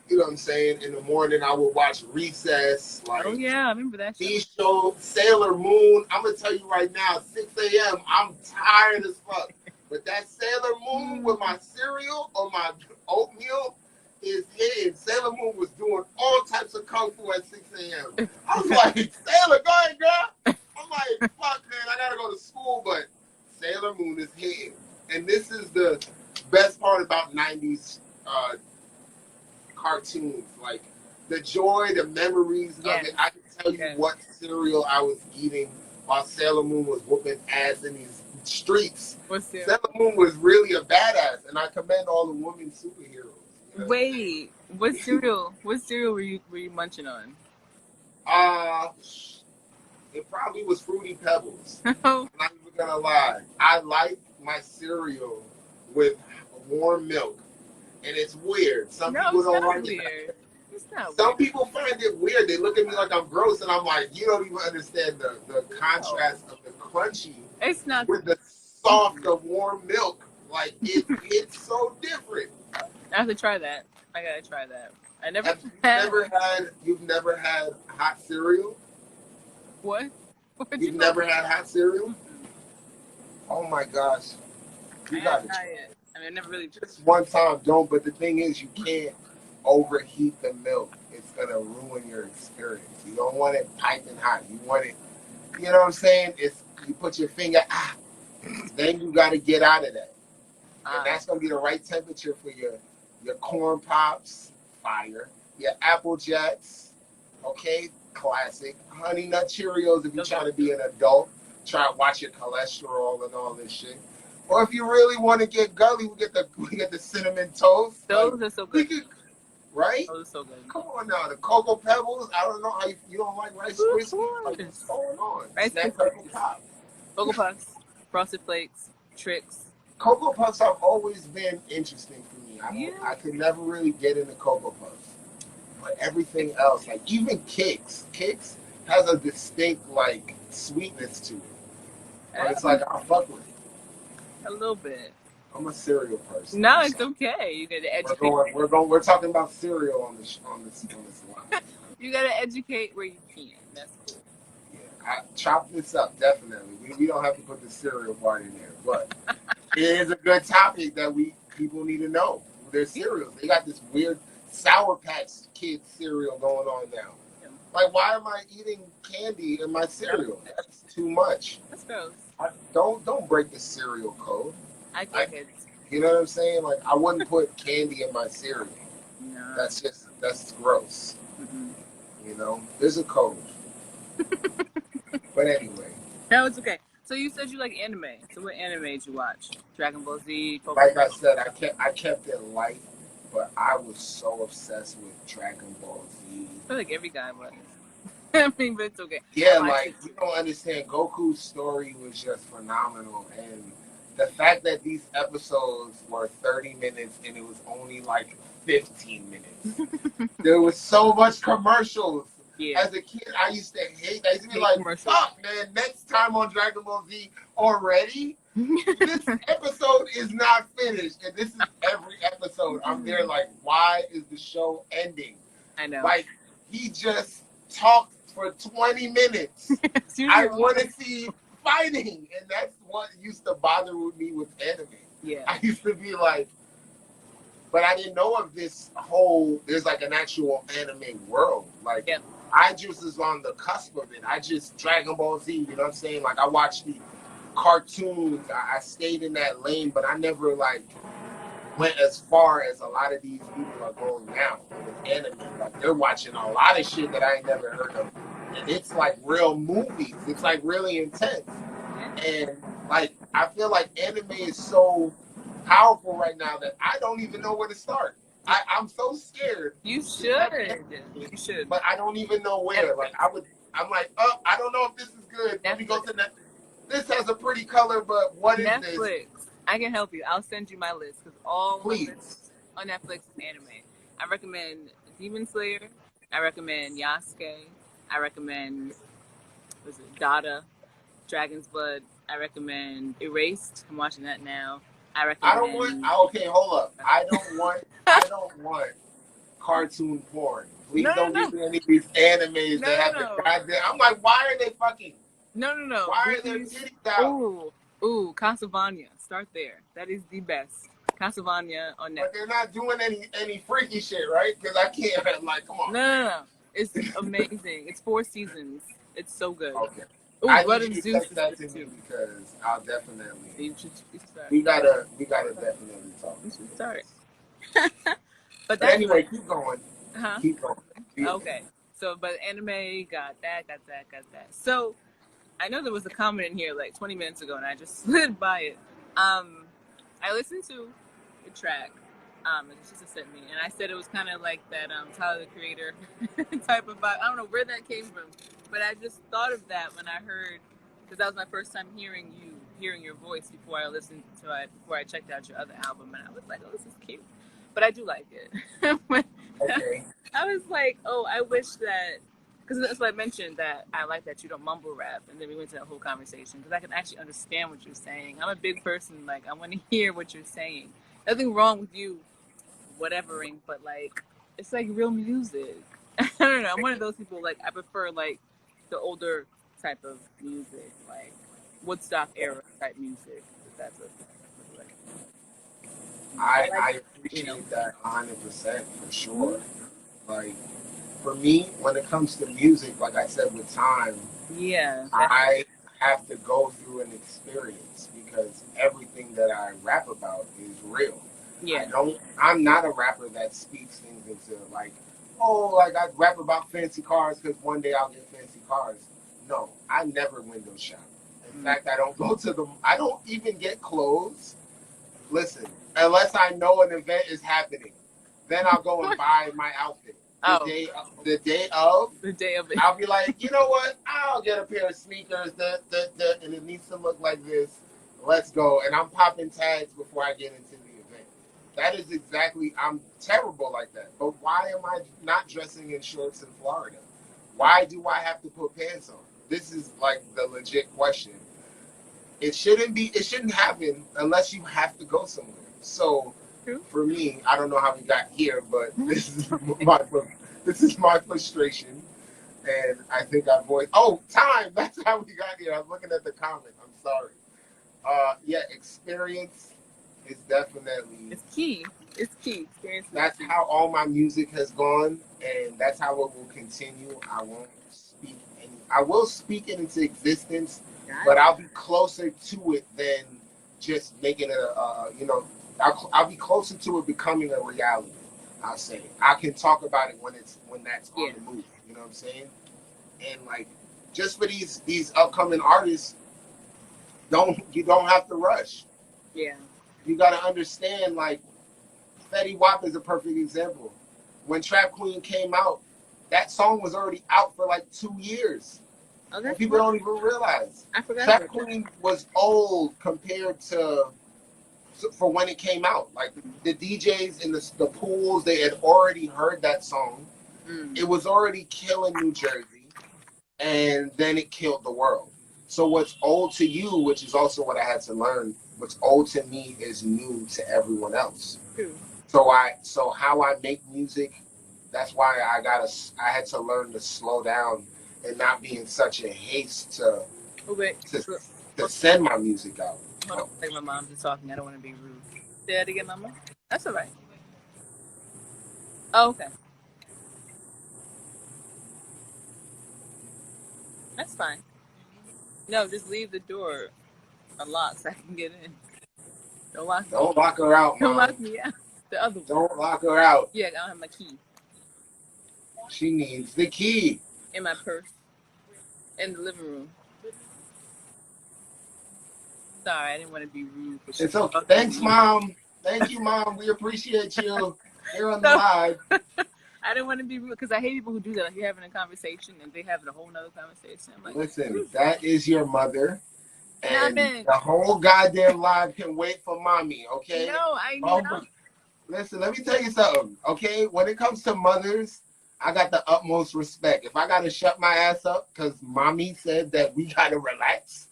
You know what I'm saying? In the morning, I would watch Recess. Like, oh, yeah, I remember that show. These shows, Sailor Moon. I'm going to tell you right now, 6 a.m., I'm tired as fuck. But that Sailor Moon with my cereal or my oatmeal is hidden. Sailor Moon was doing all types of kung fu at 6 a.m. I was like, Sailor, go ahead, girl. I'm like, fuck, man, I got to go to school. But Sailor Moon is hidden. And this is the best part about 90s cartoons, like the joy, the memories of it. I can tell you what cereal I was eating while Sailor Moon was whooping ass in these streets. Sailor Moon was really a badass, and I commend all the women superheroes. You know? Wait, what cereal? What cereal were you munching on? It probably was Fruity Pebbles. Oh. I'm not even gonna lie. I like my cereal with warm milk. And it's weird. Some people don't like it. It's not Some people find it weird. They look at me like I'm gross, and I'm like, you don't even understand the contrast of the crunchy with the soft of warm milk. Like, it's so different. I have to try that. I gotta try that. You've never had hot cereal? What? You've never had hot cereal? Oh my gosh. You gotta try it. I mean, I never really just one time, don't. But the thing is, you can't overheat the milk. It's gonna ruin your experience. You don't want it piping hot. You want it, you know what I'm saying? It's you put your finger, then you got to get out of that, and that's gonna be the right temperature for your corn pops, fire, your Apple Jacks, okay, classic. Honey Nut Cheerios. If you're trying to be an adult, try to watch your cholesterol and all this shit. Or if you really want to get gully, we get the cinnamon toast. Those are so good. Right? Those are so good. Come on now, the Cocoa Pebbles. I don't know how you don't like Rice Krispies. What's going on? Rice Krispies. Cocoa Puffs, Frosted Flakes, Trix. Cocoa Puffs have always been interesting for me. I could never really get into Cocoa Puffs. But everything else, like even Kix has a distinct like sweetness to it. But it's like I fuck with it. A little bit. I'm a cereal person. No, it's okay. You gotta educate. We're talking about cereal on this line. You gotta educate where you can. That's cool. Yeah, I chop this up definitely. We don't have to put the cereal part in there, but it is a good topic that people need to know. Their cereals. They got this weird Sour Patch Kids cereal going on now. Yeah. Like, why am I eating candy in my cereal? That's too much. That's gross. Don't break the cereal code. I get it. You know what I'm saying? Like, I wouldn't put candy in my cereal. No. That's gross. Mm-hmm. You know, there's a code. But anyway. No, it's okay. So you said you like anime. So what anime did you watch? Dragon Ball Z? Pokemon? Like I said, I kept it light, but I was so obsessed with Dragon Ball Z. I feel like every guy was. I mean, but it's okay. Yeah, like, you don't understand. Goku's story was just phenomenal. And the fact that these episodes were 30 minutes and it was only like 15 minutes. There was so much commercials. Yeah. As a kid, I used to hate that. I used to be like, fuck, man, next time on Dragon Ball Z already? This episode is not finished. And this is every episode. I'm there like, why is the show ending? I know. Like, he just talked for 20 minutes. I want to see fighting. And that's what used to bother me with anime. Yeah. I used to be like, but I didn't know of this whole, there's like an actual anime world. Like, Yep. I just was on the cusp of it. I just, Dragon Ball Z, you know what I'm saying? Like, I watched the cartoons. I stayed in that lane, but I never, like, went as far as a lot of these people are going now with anime. Like, they're watching a lot of shit that I ain't never heard of. And it's like real movies. It's like really intense. And like, I feel like anime is so powerful right now that I don't even know where to start. I'm so scared. You should. You should. But I don't even know where. Like, I'm like, oh, I don't know if this is good. Let me go to that. This has a pretty color, but what is Netflix. this? I can help you. I'll send you my list because all Please. lists on Netflix is anime. I recommend Demon Slayer. I recommend Yasuke. I recommend 𝗀𝗏, Dragon's Blood. I recommend Erased. I'm watching that now. I recommend. I don't want. Okay, hold up. I don't want cartoon porn. Please don't give me any of these animes that have the goddamn. I'm like, why are they fucking? No. Why are their titties out? Ooh, Castlevania. Start there. That is the best. Castlevania on Netflix. But they're not doing any freaky shit, right? Because I can't. I'm like, come on. No. It's amazing. It's 4 seasons. It's so good. Okay. Ooh, I Blood need and you to Zeus text that to me because I'll definitely. You should start. We gotta definitely talk. You should start. But anyway, keep going. Huh? Keep going. Okay. So, but anime, got that. So, I know there was a comment in here like 20 minutes ago, and I just slid by it. I listened to the track, and she just sent me, and I said it was kind of like that Tyler the Creator type of vibe. I don't know where that came from, but I just thought of that when I heard, because that was my first time hearing your voice before I listened to it, before I checked out your other album, and I was like, oh, this is cute. But I do like it. Okay. I was like, oh, I wish that, because that's what I mentioned, that I like that you don't mumble rap, and then we went to that whole conversation, because I can actually understand what you're saying. I'm a big person, like, I want to hear what you're saying. Nothing wrong with you whatevering, but, like, it's, like, real music. I don't know, I'm one of those people, like, I prefer, like, the older type of music, like, Woodstock era type music, if that's a I appreciate that 100% for sure. Like, for me, when it comes to music, like I said, with time, I have to go through an experience because everything that I rap about is real. Yeah. I'm not a rapper that speaks things into like, oh, like I rap about fancy cars because one day I'll get fancy cars. No, I never window shop. In fact, I don't even get clothes. Listen, unless I know an event is happening, then I'll go and buy my outfit. The day of it. I'll be like, you know what? I'll get a pair of sneakers, and it needs to look like this. Let's go. And I'm popping tags before I get into the event. That is exactly, I'm terrible like that. But why am I not dressing in shorts in Florida? Why do I have to put pants on? This is like the legit question. It shouldn't happen unless you have to go somewhere. So for me, I don't know how we got here, but this is my frustration. And I think I voiced, time. That's how we got here. I'm looking at the comment. I'm sorry. Experience is definitely. It's key. Experience. That's how all my music has gone, and that's how it will continue. I will speak it into existence, but I'll be closer to it than just making it I'll be closer to it becoming a reality. I'll say I can talk about it when that's on the move. You know what I'm saying? And like, just for these upcoming artists, you don't have to rush. Yeah. You got to understand, like, 𝗣𝘂𝗿 is a perfect example. When Trap Queen came out, that song was already out for like 2 years. Oh, and people don't even realize. I forgot. Trap Queen was old compared to for when it came out. Like, the DJs in the pools, they had already heard that song. It was already killing New Jersey, and then it killed the world. So what's old to you, which is also what I had to learn, what's old to me is new to everyone else. So how I make music, that's why I had to learn to slow down and not be in such a haste to send my music out. Hold on, like my mom's just talking. I don't want to be rude. Say that again, Mama. That's all right. Oh, okay. That's fine. No, just leave the door unlocked so I can get in. Don't lock me. Don't lock her out, Don't Mom. lock me out. The other one. Don't lock her out. Yeah, I don't have my key. She needs the key. In my purse. In the living room. Sorry, I didn't want to be rude. But It's okay. Thanks, Mom. Thank you, Mom. We appreciate you. Here on the live. I didn't want to be rude because I hate people who do that. Like you're having a conversation and they having a whole nother conversation. I'm like, listen, that is your mother. And the whole goddamn live can wait for mommy, okay? No, I know. Listen, let me tell you something, okay? When it comes to mothers, I got the utmost respect. If I got to shut my ass up because mommy said that we got to relax,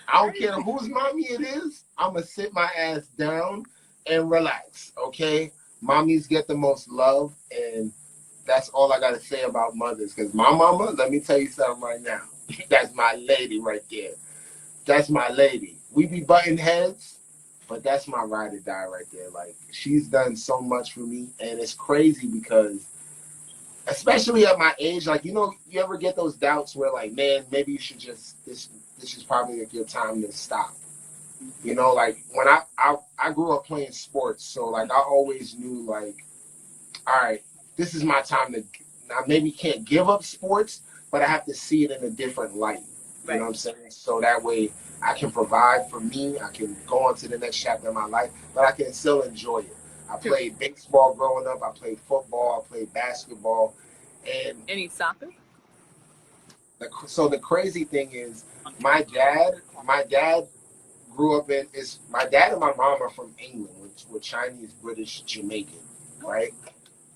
I don't care whose mommy it is, I'm going to sit my ass down and relax, okay? Mommies get the most love, and that's all I got to say about mothers. Because my mama, let me tell you something right now. That's my lady right there. That's my lady. We be butting heads, but that's my ride or die right there. Like, she's done so much for me, and it's crazy because, especially at my age, like, you know, you ever get those doubts where, like, man, maybe you should just, this is probably like your time to stop. You know, like, when I grew up playing sports, so, like, I always knew, like, all right, this is my time to, I maybe can't give up sports, but I have to see it in a different light. You know what I'm saying? So that way I can provide for me. I can go on to the next chapter of my life, but I can still enjoy it. I played baseball growing up. I played football. I played basketball. And any soccer? So the crazy thing is my dad grew up in, my dad and my mom are from England, which were Chinese, British, Jamaican, right?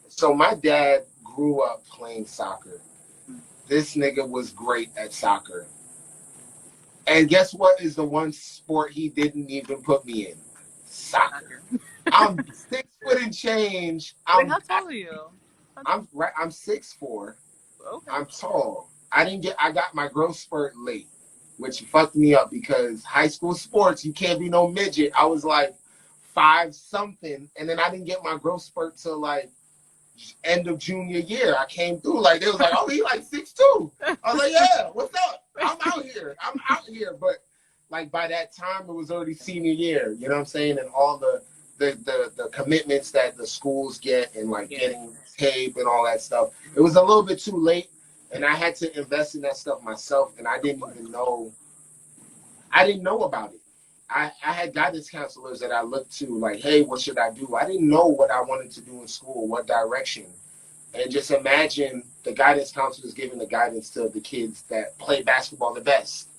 So my dad grew up playing soccer. This nigga was great at soccer. And guess what is the one sport he didn't even put me in? Soccer. I'm 6 foot and change. Wait, how tall are you? I'm 6'4". Okay. I'm tall. I got my growth spurt late, which fucked me up because high school sports, you can't be no midget. I was like 5 something, and then I didn't get my growth spurt till like end of junior year. I came through like, they was like, oh, he like 6'2". I was like, yeah, what's up? I'm out here. But like by that time, it was already senior year. You know what I'm saying? And all the commitments that the schools get and like getting tape and all that stuff. It was a little bit too late, and I had to invest in that stuff myself, and I didn't know about it. I had guidance counselors that I looked to, like, hey, what should I do? I didn't know what I wanted to do in school, what direction. And just imagine the guidance counselors giving the guidance to the kids that play basketball the best.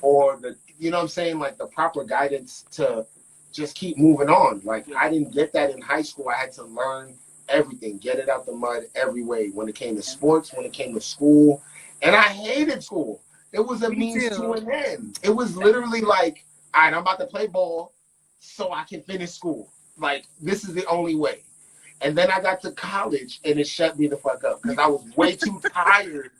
Or you know what I'm saying? Like the proper guidance to just keep moving on. Like I didn't get that in high school. I had to learn everything, get it out the mud every way when it came to sports, when it came to school. And I hated school. It was a means to an end. It was literally like, all right, I'm about to play ball so I can finish school. Like, this is the only way. And then I got to college, and it shut me the fuck up because I was way too tired.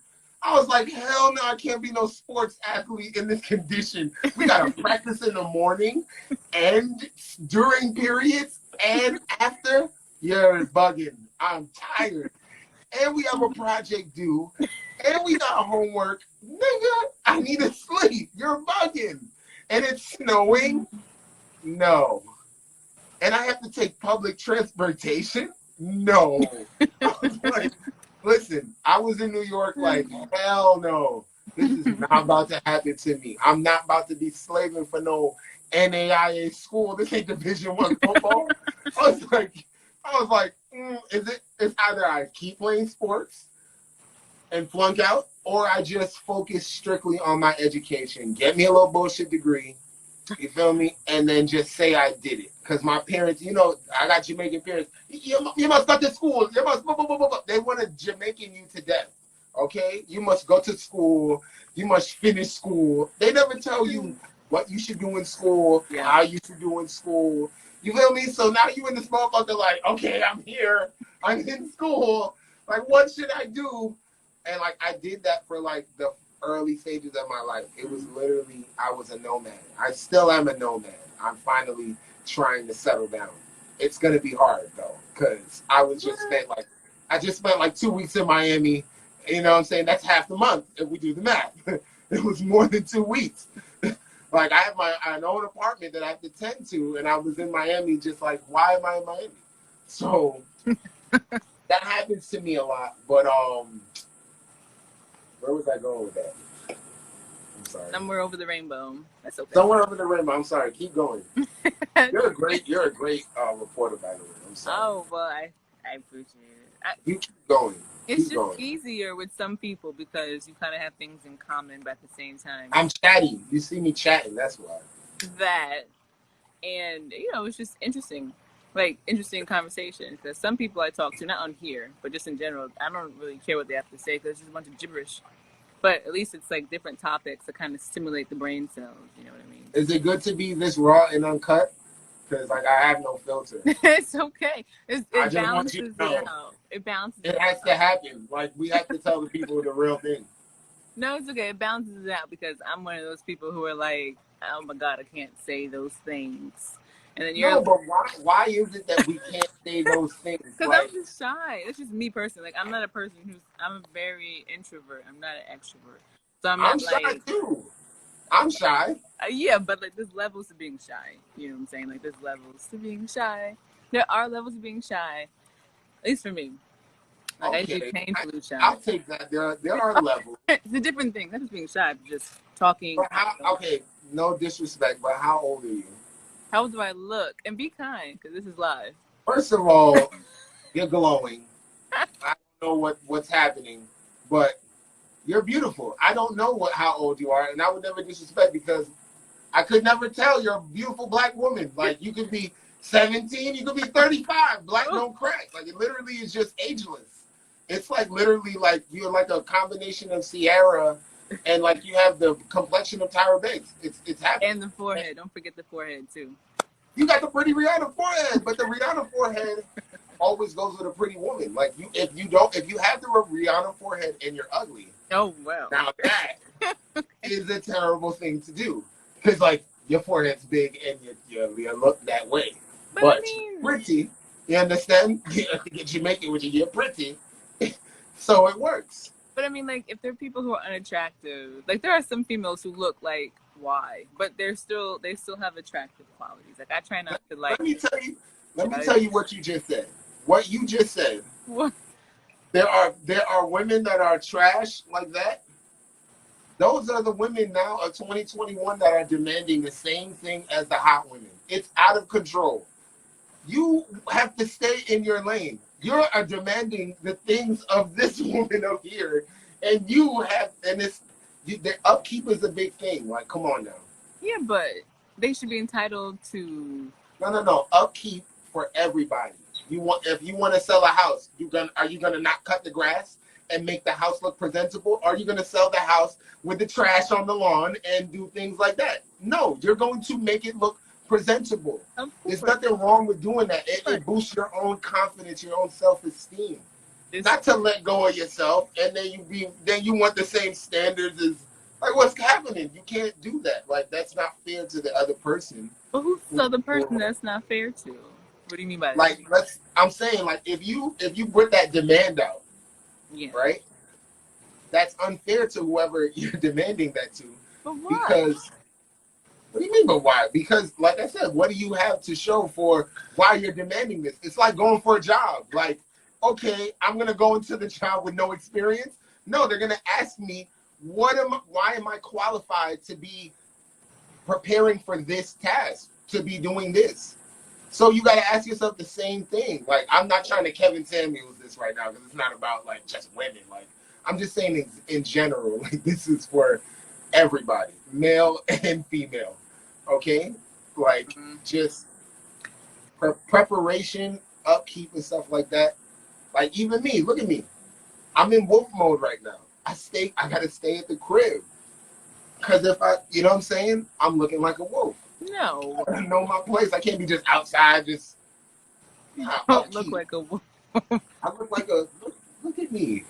I was like, hell no, I can't be no sports athlete in this condition. We got to practice in the morning and during periods and after. You're bugging. I'm tired. And we have a project due. And we got homework. Nigga, I need to sleep. You're bugging. And it's snowing? No. And I have to take public transportation? No. I was like, listen, I was in New York like, hell no. This is not about to happen to me. I'm not about to be slaving for no NAIA school. This ain't Division I football. I was like, it's either I keep playing sports and flunk out, or I just focus strictly on my education, get me a little bullshit degree, you feel me, and then just say I did it. Because my parents, you know, I got Jamaican parents, you must go to school, you must, they want to Jamaican you to death, okay? You must go to school, you must finish school. They never tell you what you should do in school, how you should do in school. You feel me? So now you in this motherfucker like, okay, I'm here, I'm in school, like what should I do? And like I did that for like the early stages of my life. It was literally, I was a nomad. I still am a nomad. I'm finally trying to settle down. It's gonna be hard though, because I was just spent like I just spent like 2 weeks in Miami. You know what I'm saying? That's half the month if we do the math. It was more than 2 weeks. Like I have an own apartment that I have to tend to, and I was in Miami just like, why am I in Miami? So that happens to me a lot. But where was I going with that? I'm sorry. Somewhere over the rainbow. That's okay. Somewhere over the rainbow. I'm sorry. Keep going. You're a great reporter, by the way. I'm sorry. Oh well, I appreciate it. You keep going. It's just easier with some people because you kind of have things in common, but at the same time, I'm chatty. You see me chatting. That's why. That, and it's just interesting, like interesting conversation. Because some people I talk to, not on here, but just in general, I don't really care what they have to say because it's just a bunch of gibberish. But at least it's like different topics that kind of stimulate the brain cells. You know what I mean? Is it good to be this raw and uncut? Because like I have no filter. It's okay. It balances it out. It balances. It has to happen. Like we have to tell the people the real thing. No, it's okay. It balances it out because I'm one of those people who are like, oh my God, I can't say those things. And then you're but why is it that we can't say those things? Because I'm just shy. It's just me personally. Like I'm not a person I'm a very introvert. I'm not an extrovert. So I'm shy too. I'm shy. Yeah, but like there's levels to being shy. You know what I'm saying? Like there's levels to being shy. There are levels of being shy. At least for me. Like I do painfully shy. I'll take that. There are levels. It's a different thing. Not just being shy, but just talking. But no disrespect, but how old are you? How do I look? And be kind, because this is live. First of all, you're glowing. I don't know what's happening, but you're beautiful. I don't know how old you are, and I would never disrespect because I could never tell. You're a beautiful black woman. Like you could be 17, you could be 35. Black don't crack. Like it literally is just ageless. It's like literally like you're like a combination of Sierra and like you have the complexion of Tyra Banks. It's happening. And the forehead. Don't forget the forehead too. You got the pretty Rihanna forehead, but the Rihanna forehead always goes with a pretty woman. Like if you have the Rihanna forehead and you're ugly. Oh well. Now that is a terrible thing to do because like your forehead's big and you look that way, but I mean, pretty. You understand? Get Jamaican with you. You're pretty, so it works. But I mean, like, if there are people who are unattractive, like there are some females who look like why, but they still have attractive qualities. Like I try not to like. Let me tell you what you just said. What you just said. What? There are women that are trash like that. Those are the women now of 2021 that are demanding the same thing as the hot women. It's out of control. You have to stay in your lane. You're demanding the things of this woman up here, and the upkeep is a big thing. Like, come on now. Yeah, but they should be entitled to. No. Upkeep for everybody. If you want to sell a house, are you gonna not cut the grass and make the house look presentable? Or are you gonna sell the house with the trash on the lawn and do things like that? No, you're going to make it look presentable. There's nothing wrong with doing that. It boosts your own confidence, your own self-esteem. Not to let go of yourself and then you want the same standards as like what's happening. You can't do that. Like that's not fair to the other person. But who's the other person that's not fair to? What do you mean by that? Like I'm saying like if you put that demand out, yeah, right? That's unfair to whoever you're demanding that to. But why? Because what do you mean, but why? Because, like I said, what do you have to show for why you're demanding this? It's like going for a job. Like, okay, I'm going to go into the job with no experience. No, they're going to ask me, why am I qualified to be preparing for this task, to be doing this? So you got to ask yourself the same thing. Like, I'm not trying to Kevin Samuels this right now because it's not about, like, just women. Like, I'm just saying in general, like, this is for everybody, male and female. Okay, like just preparation, upkeep, and stuff like that. Like even me, look at me. I'm in wolf mode right now. I gotta stay at the crib because you know what I'm saying? I'm looking like a wolf. No, I know my place. I can't be just outside. Just don't look like a wolf. I look like look at me.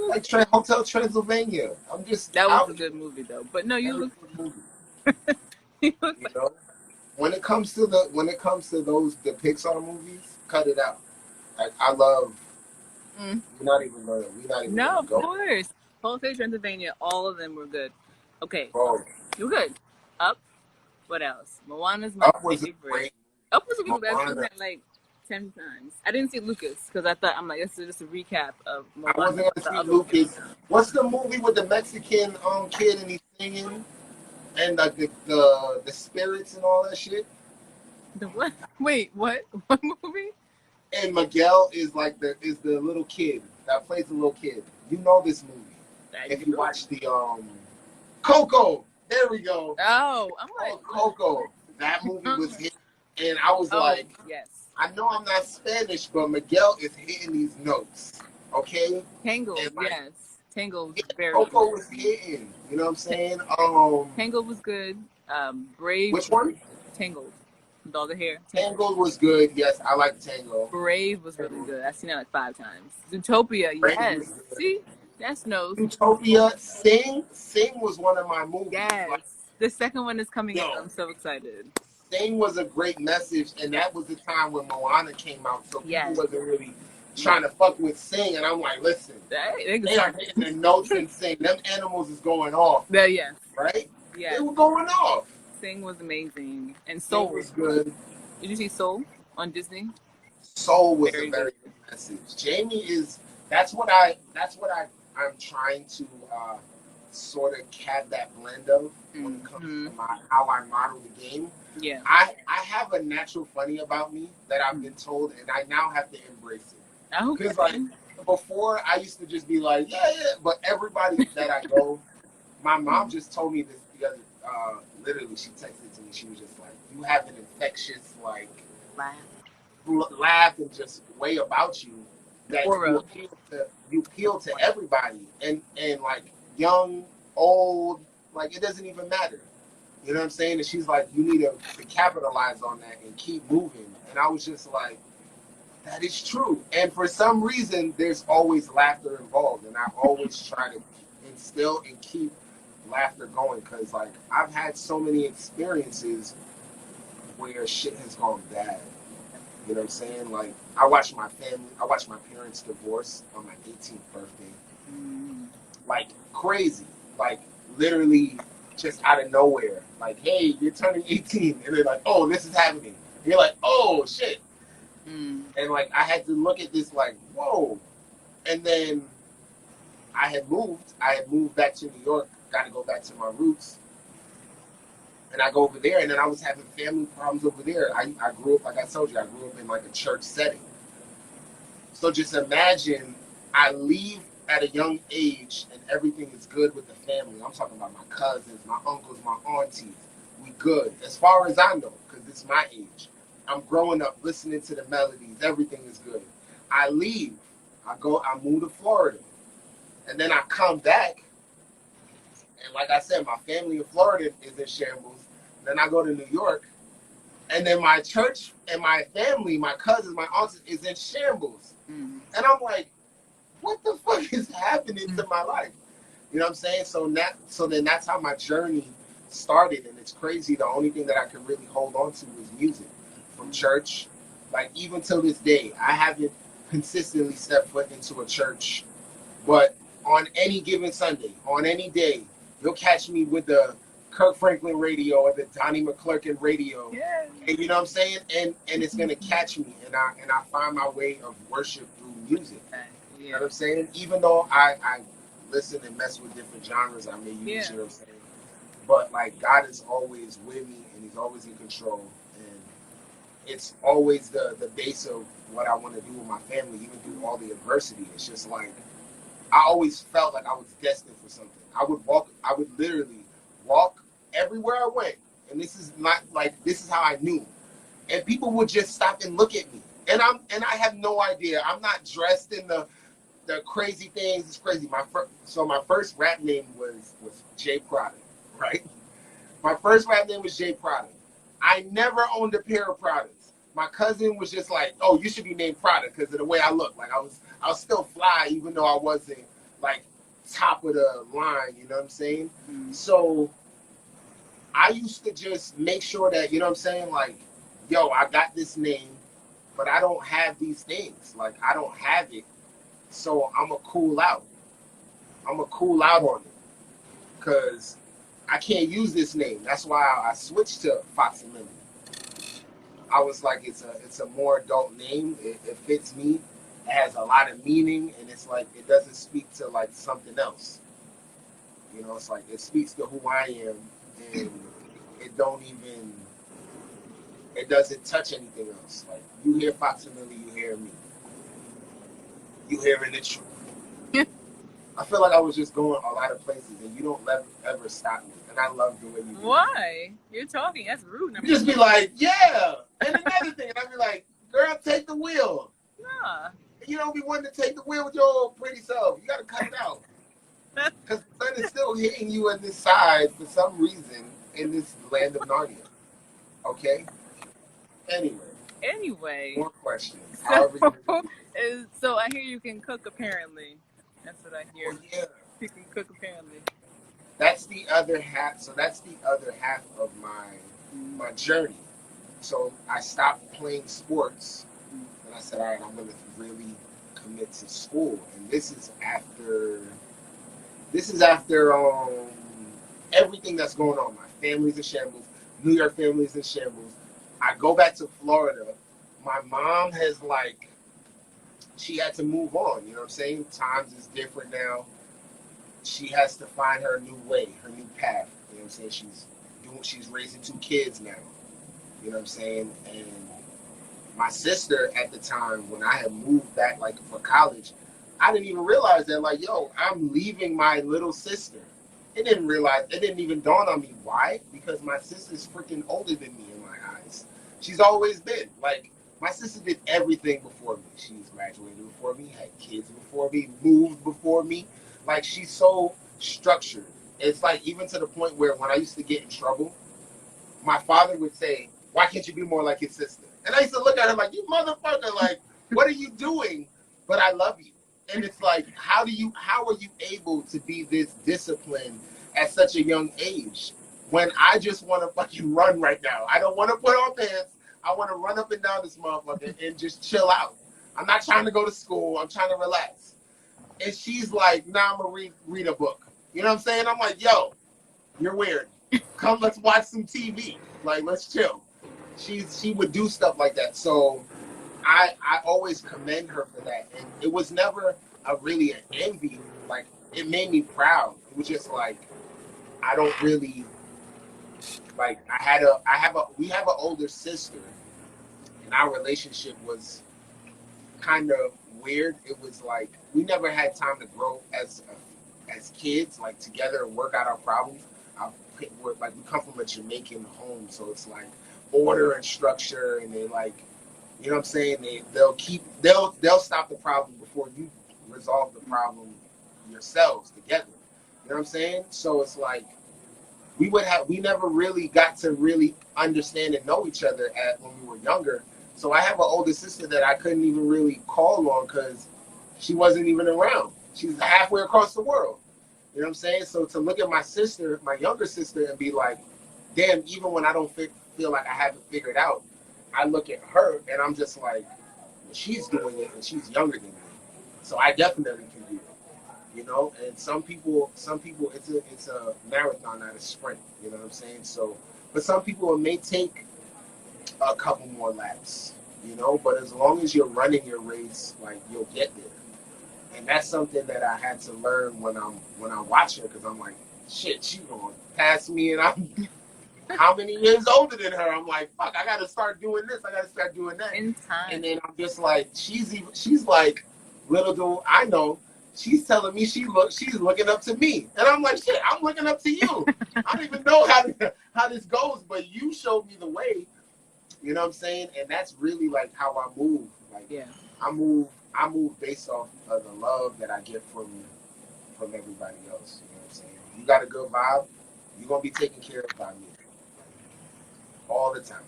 Like Hotel Transylvania. I'm just. That was a good movie though. But no, you look. You know, when it comes to the Pixar movies, cut it out. Like I love Mm. We're not even No, gonna of go. course. Wholesale Transylvania, all of them were good. Okay, Bro, you're good. Up. What else? Moana's my Up was a favorite. great Up was a good movie. I've seen Moana. that like 10 times. I didn't see Lucas because I thought I'm like, this is just a recap of I Moana, wasn't but gonna the see other one came Lucas. out. What's the movie with the Mexican kid and he's singing and like the spirits and all that shit? The what? Wait, what? What movie? And Miguel is like the little kid that plays the little kid. You know this movie. I If you do. watch the Coco, there we go. Oh, I'm Oh, like, Coco. That movie was hit, and I was oh, like, yes. I know I'm not Spanish, but Miguel is hitting these notes, okay? Tangled, And like, yes. Tangled was yeah, very Coco good. was hitting. You know what I'm saying? Tangled was good. Brave Which was one? Tangled. With all the hair. Tango was good. Yes, I like Tango. Brave was really good. I've seen it like 5 times. Zootopia, Brave yes. was good. See? That's no. Utopia, Sing was one of my movies. Yes. Like, The second one is coming out. yo, I'm so excited. Sing was a great message, and that was the time when Moana came out, so people Yes. wasn't really trying to fuck with Sing, and I'm like, listen, they are hitting the notes and Sing. Them animals is going off, Yes. right? Yes. They were going off. Sing was amazing. And Sing Soul was good. Did you see Soul on Disney? Soul was Very a very good. good message. Jamie is I'm trying to sort of have that blend of when it comes to how I model the game. Yeah. I have a natural funny about me that I've been told, and I now have to embrace it. Okay. Because like before, I used to just be like, yeah, but everybody that I go, my mom just told me this the other. Literally, she texted to me. She was just like, "You have an infectious like laugh and just way about you that you appeal to everybody, and like young, old, like it doesn't even matter." You know what I'm saying? And she's like, you need to capitalize on that and keep moving. And I was just like, that is true. And for some reason, there's always laughter involved. And I always try to instill and keep laughter going. Because, like, I've had so many experiences where shit has gone bad. You know what I'm saying? Like, I watched my parents divorce on my 18th birthday. Like, crazy. Like, literally just out of nowhere. Like, hey, you're turning 18. And they're like, oh, this is happening. And you're like, oh, shit. And, like, I had to look at this like, whoa. And then I had moved back to New York. Got to go back to my roots. And I go over there, and then I was having family problems over there. I grew up, like I told you, I grew up in, like, a church setting. So just imagine I leave at a young age, and everything is good with the family. I'm talking about my cousins, my uncles, my aunties. We good, as far as I know, because it's my age. I'm growing up listening to the melodies. Everything is good. I leave. I move to Florida. And then I come back, and like I said, my family in Florida is in shambles. Then I go to New York, and then my church and my family, my cousins, my aunts, is in shambles. And I'm like, what the fuck is happening to my life? You know what I'm saying? So then that's how my journey started, and it's crazy. The only thing that I could really hold on to was music. From church, like even till this day, I haven't consistently stepped foot into a church, but on any given Sunday, on any day, you'll catch me with the Kirk Franklin radio or the Donnie McClurkin radio. Yes. And you know what I'm saying? And it's gonna catch me, and I find my way of worship through music. You know what I'm saying? Even though I listen and mess with different genres, I may use, you know what I'm saying? But like God is always with me, and He's always in control, and it's always the base of what I want to do with my family, even through all the adversity. It's just like I always felt like I was destined for something. I would literally walk everywhere I went, and this is how I knew. And people would just stop and look at me. And I have no idea. I'm not dressed in the crazy things. It's crazy. My first rap name was 𝗂𝘂𝗿𝗲, right? My first rap name was 𝗂𝘂𝗿𝗲. I never owned a pair of Pradas. My cousin was just like, "Oh, you should be named Prada because of the way I look." Like I was still fly even though I wasn't like top of the line. You know what I'm saying? So I used to just make sure that, you know what I'm saying, like, yo, I got this name, but I don't have these things. Like I don't have it. So I'm a cool out. I'm a cool out on it because I can't use this name. That's why I switched to 𝗲𝘂𝗻𝗔. I was like, it's a more adult name. It fits me. It has a lot of meaning, and it's like it doesn't speak to like something else. You know, it's like it speaks to who I am, and it don't even. It doesn't touch anything else. Like you hear 𝗲𝘂𝗻𝗔, you hear me. You hearing the truth. I feel like I was just going a lot of places, and you don't ever stop me. And I love the way you do. Why? You're talking. That's rude. You just be like, yeah. And another thing, and I be like, girl, take the wheel. Nah. You don't be wanting to take the wheel with your old pretty self. You got to cut it out. Because the sun is still hitting you on this side for some reason in this land of Narnia. Okay? Anyway. More questions. So I hear you can cook, apparently. That's what I hear. Well, yeah. You can cook, apparently. That's the other half. So that's the other half of my journey. So I stopped playing sports, and I said, all right, I'm going to really commit to school. And this is after everything that's going on. My family's in shambles. New York family's in shambles. I go back to Florida. My mom has she had to move on. You know what I'm saying? Times is different now. She has to find her new way, her new path. You know what I'm saying? She's raising 2 kids now. You know what I'm saying? And my sister at the time, when I had moved back for college, I didn't even realize that yo, I'm leaving my little sister. It didn't even dawn on me. Why? Because my sister's freaking older than me in my eyes. She's always been. My sister did everything before me. She's graduated before me, had kids before me, moved before me. She's so structured. It's even to the point where when I used to get in trouble, my father would say, why can't you be more like your sister? And I used to look at her like, you motherfucker, what are you doing? But I love you. And it's how are you able to be this disciplined at such a young age when I just want to fucking run right now? I don't want to put on pants. I want to run up and down this motherfucker and just chill out. I'm not trying to go to school. I'm trying to relax. And she's like, nah, I'm going to read a book. You know what I'm saying? I'm like, yo, you're weird. Come, let's watch some TV. Let's chill. She would do stuff like that. So I always commend her for that. And it was never really an envy. It made me proud. It was just I don't really, we have an older sister, and our relationship was kind of weird. It was we never had time to grow as kids, together and work out our problems. We come from a Jamaican home, so it's order and structure, and they you know what I'm saying? They'll stop the problem before you resolve the problem yourselves together. You know what I'm saying? So it's we never really got to really understand and know each other when we were younger. So I have an older sister that I couldn't even really call on because she wasn't even around. She's halfway across the world. You know what I'm saying? So to look at my sister, my younger sister, and be like, damn, even when I don't feel like I haven't figured out, I look at her and I'm just like, well, she's doing it and she's younger than me. So I definitely can do it. You know, and some people, it's a marathon, not a sprint. You know what I'm saying? So, but some people, it may take a couple more laps. You know, but as long as you're running your race, you'll get there. And that's something that I had to learn when I'm watching her, because I'm like, shit, she's going past me, and I'm how many years older than her? I'm like, fuck, I got to start doing this. I got to start doing that. In time. And then I'm just like, she's like, little do I know. She's telling me she's looking up to me. And I'm like, shit, I'm looking up to you. I don't even know how this goes, but you showed me the way. You know what I'm saying? And that's really how I move. Yeah. I move based off of the love that I get from everybody else. You know what I'm saying? You got a good vibe, you're going to be taken care of by me. All the time.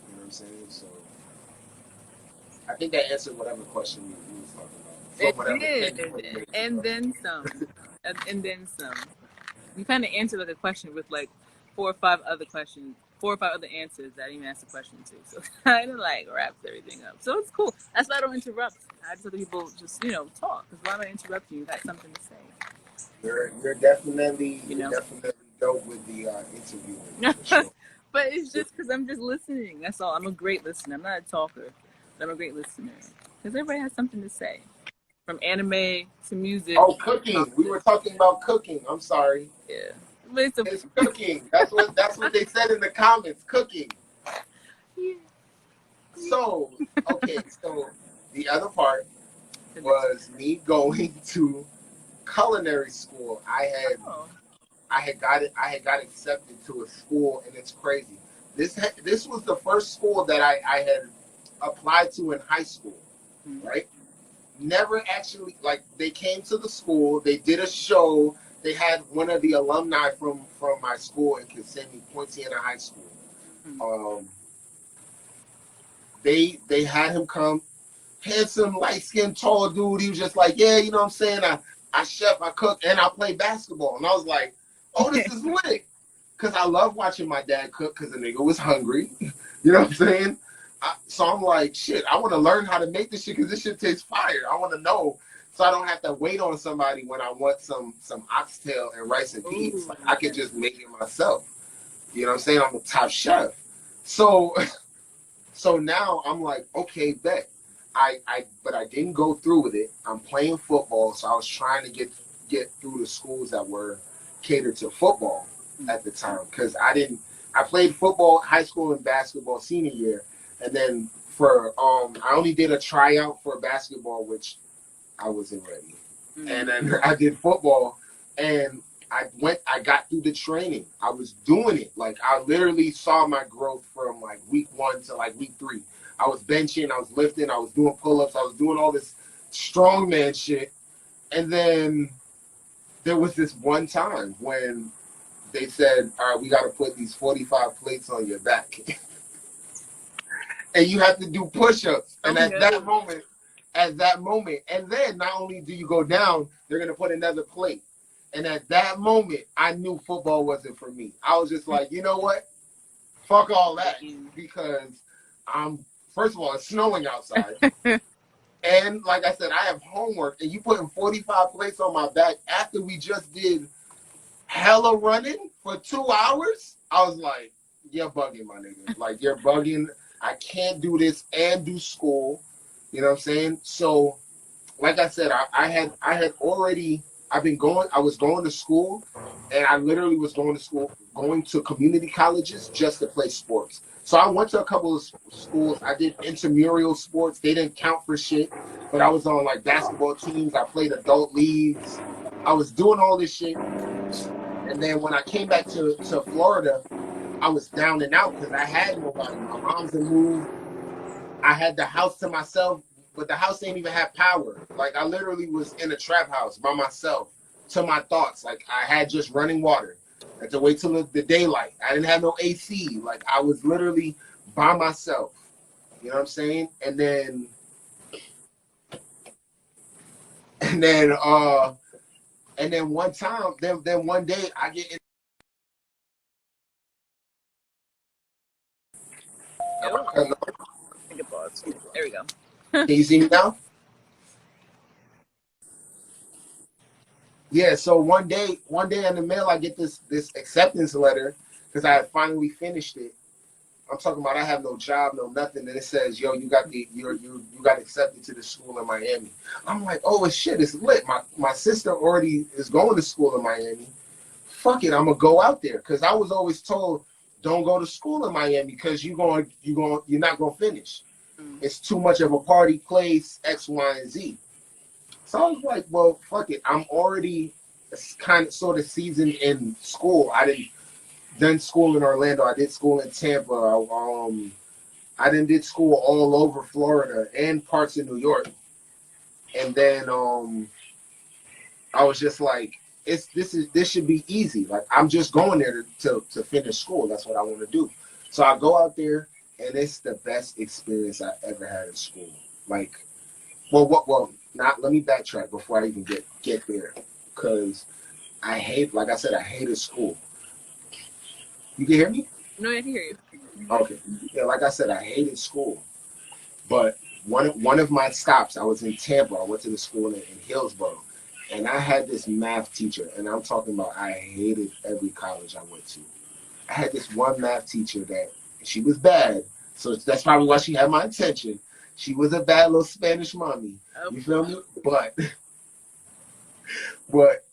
You know what I'm saying? So I think that answered whatever question we was talking about. It did, and then some. And then some. You kind of answered a question with 4 or 5 other questions. 4 or 5 other answers that I didn't even ask the question to. So it kind of like wraps everything up. So it's cool. That's why I don't interrupt. I just let people just, talk. Because why am I interrupting you? You got something to say. You're definitely You know? definitely dope with the interviewing for sure. But it's just because I'm just listening. That's all. I'm a great listener. I'm not a talker, but I'm a great listener. Because everybody has something to say. From anime to music. Oh, cooking. We were talking about cooking. I'm sorry. Yeah. But it's cooking. That's what they said in the comments. Cooking. Yeah. So, okay. So the other part was me going to culinary school. I had got accepted to a school, and it's crazy. This was the first school that I had applied to in high school, right? Never actually, like, they came to the school, they did a show, they had one of the alumni from my school in Kissimmee, Poinciana High School. They had him come, handsome, light-skinned, tall dude. He was just like, yeah, you know what I'm saying? I chef, I cook, and I play basketball. And I was like, oh, this is lit. Because I love watching my dad cook because the nigga was hungry. You know what I'm saying? So I'm like, shit, I want to learn how to make this shit because this shit tastes fire. I want to know so I don't have to wait on somebody when I want some oxtail and rice and peas. Like, I can just make it myself. You know what I'm saying? I'm a top chef. So now I'm like, okay, bet. But I didn't go through with it. I'm playing football, so I was trying to get through the schools that were catered to football at the time because I played football, high school, and basketball senior year. And then I only did a tryout for basketball, which I wasn't ready. And then I did football, and I got through the training. I was doing it. Like, I literally saw my growth from like week 1 to like week 3. I was benching, I was lifting, I was doing pull-ups, I was doing all this strongman shit. And then there was this one time when they said, all right, we got to put these 45 plates on your back. And you have to do push-ups. And at that moment, and then not only do you go down, they're going to put another plate. And at that moment, I knew football wasn't for me. I was just like, you know what? Fuck all that. Because first of all, it's snowing outside. And like I said, I have homework. And you putting 45 plates on my back after we just did hella running for 2 hours? I was like, you're bugging, my nigga. Like, you're bugging. I can't do this and do school. You know what I'm saying? So, like I said, I was going to school, and I literally was going to community colleges just to play sports. So I went to a couple of schools. I did intramural sports. They didn't count for shit, but I was on like basketball teams. I played adult leagues. I was doing all this shit. And then when I came back to Florida, I was down and out because I had nobody. My mom's had moved. I had the house to myself, but the house didn't even have power. Like, I literally was in a trap house by myself to my thoughts. Like, I had just running water. I had to wait till the daylight. I didn't have no AC. Like, I was literally by myself. You know what I'm saying? And then one time, then one day I get in. There we go. Can you see me now? Yeah, so one day in the mail I get this acceptance letter because I had finally finished it. I'm talking about I have no job, no nothing, and it says, yo, you got accepted to the school in Miami. I'm like, oh shit, it's lit. My sister already is going to school in Miami. Fuck it, I'm gonna go out there because I was always told don't go to school in Miami because you're not gonna finish. It's too much of a party place, X, Y, and Z. So I was like, well, fuck it. I'm already sort of seasoned in school. I done school in Orlando. I did school in Tampa. I did school all over Florida and parts of New York. And then I was just like, this should be easy. Like, I'm just going there to finish school. That's what I want to do. So I go out there, and it's the best experience I ever had in school. Like, let me backtrack before I even get there, because like I said, I hated school. You can hear me? No, I can hear you. Okay. Yeah, like I said, I hated school. But one of my stops, I was in Tampa. I went to the school in Hillsborough. And I had this math teacher, and I'm talking about I hated every college I went to. I had this one math teacher that she was bad, so that's probably why she had my attention. She was a bad little Spanish mommy. Oh. You feel me? But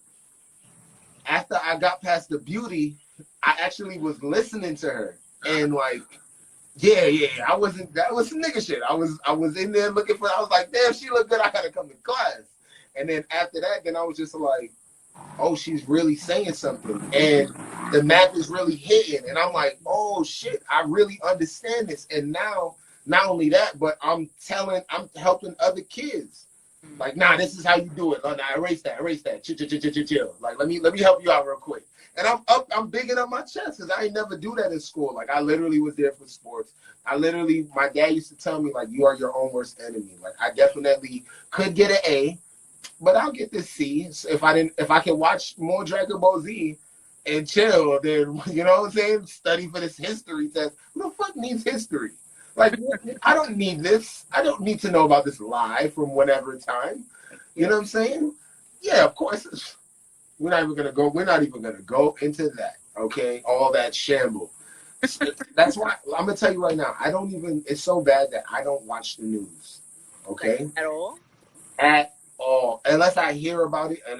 after I got past the beauty, I actually was listening to her. And like, yeah, that was some nigga shit. I was in there looking for, I was like, damn, she look good, I gotta come to class. And then after that, then I was just like, oh, she's really saying something. And the math is really hitting. And I'm like, oh shit, I really understand this. And now, not only that, but I'm helping other kids. Like, nah, this is how you do it. Oh, nah, erase that. Chill. Like, let me help you out real quick. And I'm bigging up my chest because I ain't never do that in school. Like, I literally was there for sports. My dad used to tell me, like, you are your own worst enemy. Like, I definitely could get an A, but I'll get this C. So if I can watch more Dragon Ball Z and chill, then, you know what I'm saying? Study for this history test. Who the fuck needs history? Like, I don't need this. I don't need to know about this lie from whatever time. You know what I'm saying? Yeah, of course. We're not even gonna go into that. Okay, all that shamble. That's why I'm gonna tell you right now. It's so bad that I don't watch the news. Okay. At all. At all, unless I hear about it, and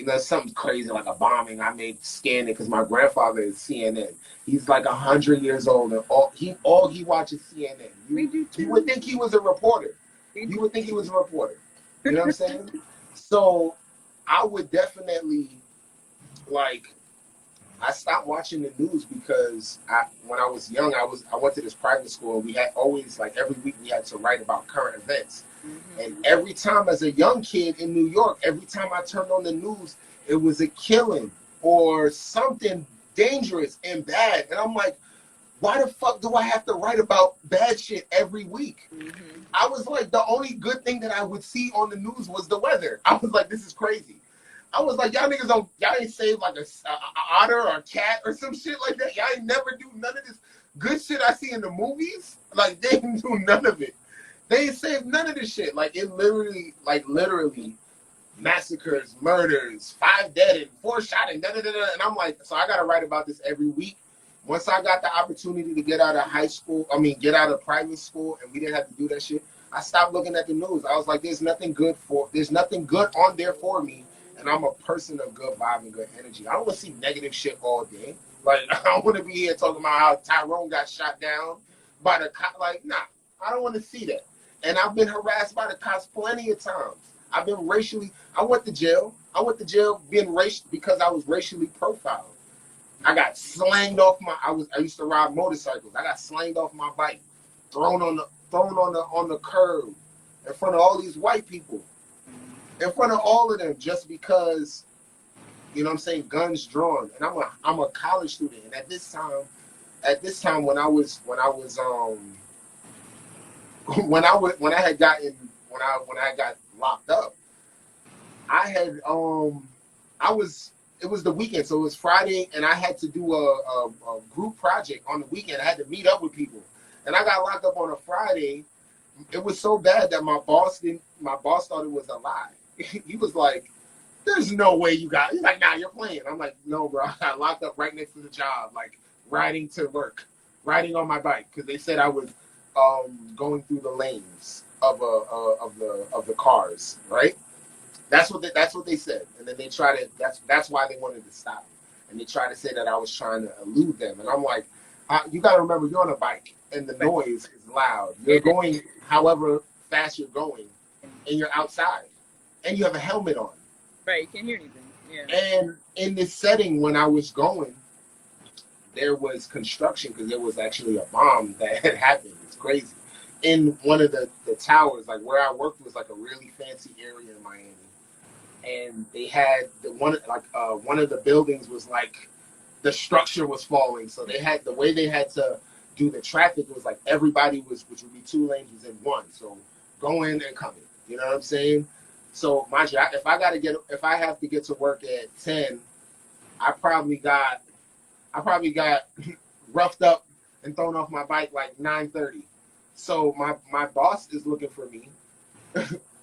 there's something crazy like a bombing. I may scan it because my grandfather is CNN. He's like 100 years old, and all he watches CNN. You would think he was a reporter. You would think he was a reporter. You know what I'm saying? So I would definitely I stopped watching the news because when I was young, I went to this private school, and we had always, like, every week we had to write about current events. Mm-hmm. And every time as a young kid in New York, every time I turned on the news, it was a killing or something dangerous and bad. And I'm like, why the fuck do I have to write about bad shit every week? Mm-hmm. I was like, the only good thing that I would see on the news was the weather. I was like, this is crazy. I was like, y'all ain't saved like a otter or a cat or some shit like that. Y'all ain't never do none of this good shit I see in the movies. Like, they didn't do none of it. They ain't saved none of this shit. Like, it literally massacres, murders, 5 dead and 4 shot and da-da-da-da. And I'm like, so I got to write about this every week. Once I got the opportunity to get out of private school, and we didn't have to do that shit, I stopped looking at the news. I was like, there's nothing good on there for me. And I'm a person of good vibe and good energy. I don't want to see negative shit all day. Like, I don't want to be here talking about how Tyrone got shot down by the cops. Like, nah, I don't want to see that. And I've been harassed by the cops plenty of times. I went to jail. Because I was racially profiled. I got slanged off I used to ride motorcycles. I got slanged off my bike, thrown on the curb in front of all these white people. In front of all of them, just because, you know what I'm saying, guns drawn. And I'm a college student. And at this time when I got locked up, it was the weekend, so it was Friday, and I had to do a group project on the weekend. I had to meet up with people. And I got locked up on a Friday. It was so bad that my boss thought it was a lie. He was like, there's no way he's like, nah, you're playing. I'm like, no, bro, I got locked up right next to the job, like riding to work, riding on my bike, because they said I was going through the lanes of the cars, right? That's what they said. And then that's why they wanted to stop me. And they tried to say that I was trying to elude them. And I'm like, you got to remember, you're on a bike, and the noise is loud. You're going however fast you're going, and you're outside. And you have a helmet on. Right, you can't hear anything. Yeah. And in this setting, when I was going, there was construction because there was actually a bomb that had happened. It's crazy. In one of the towers, like where I worked was like a really fancy area in Miami. And they had one of the buildings was like the structure was falling. So the way they had to do the traffic was like everybody which would be 2 lanes was in one. So going and coming. You know what I'm saying? So mind you, if I have to get to work at 10, I probably got roughed up and thrown off my bike like 9:30. So my boss is looking for me.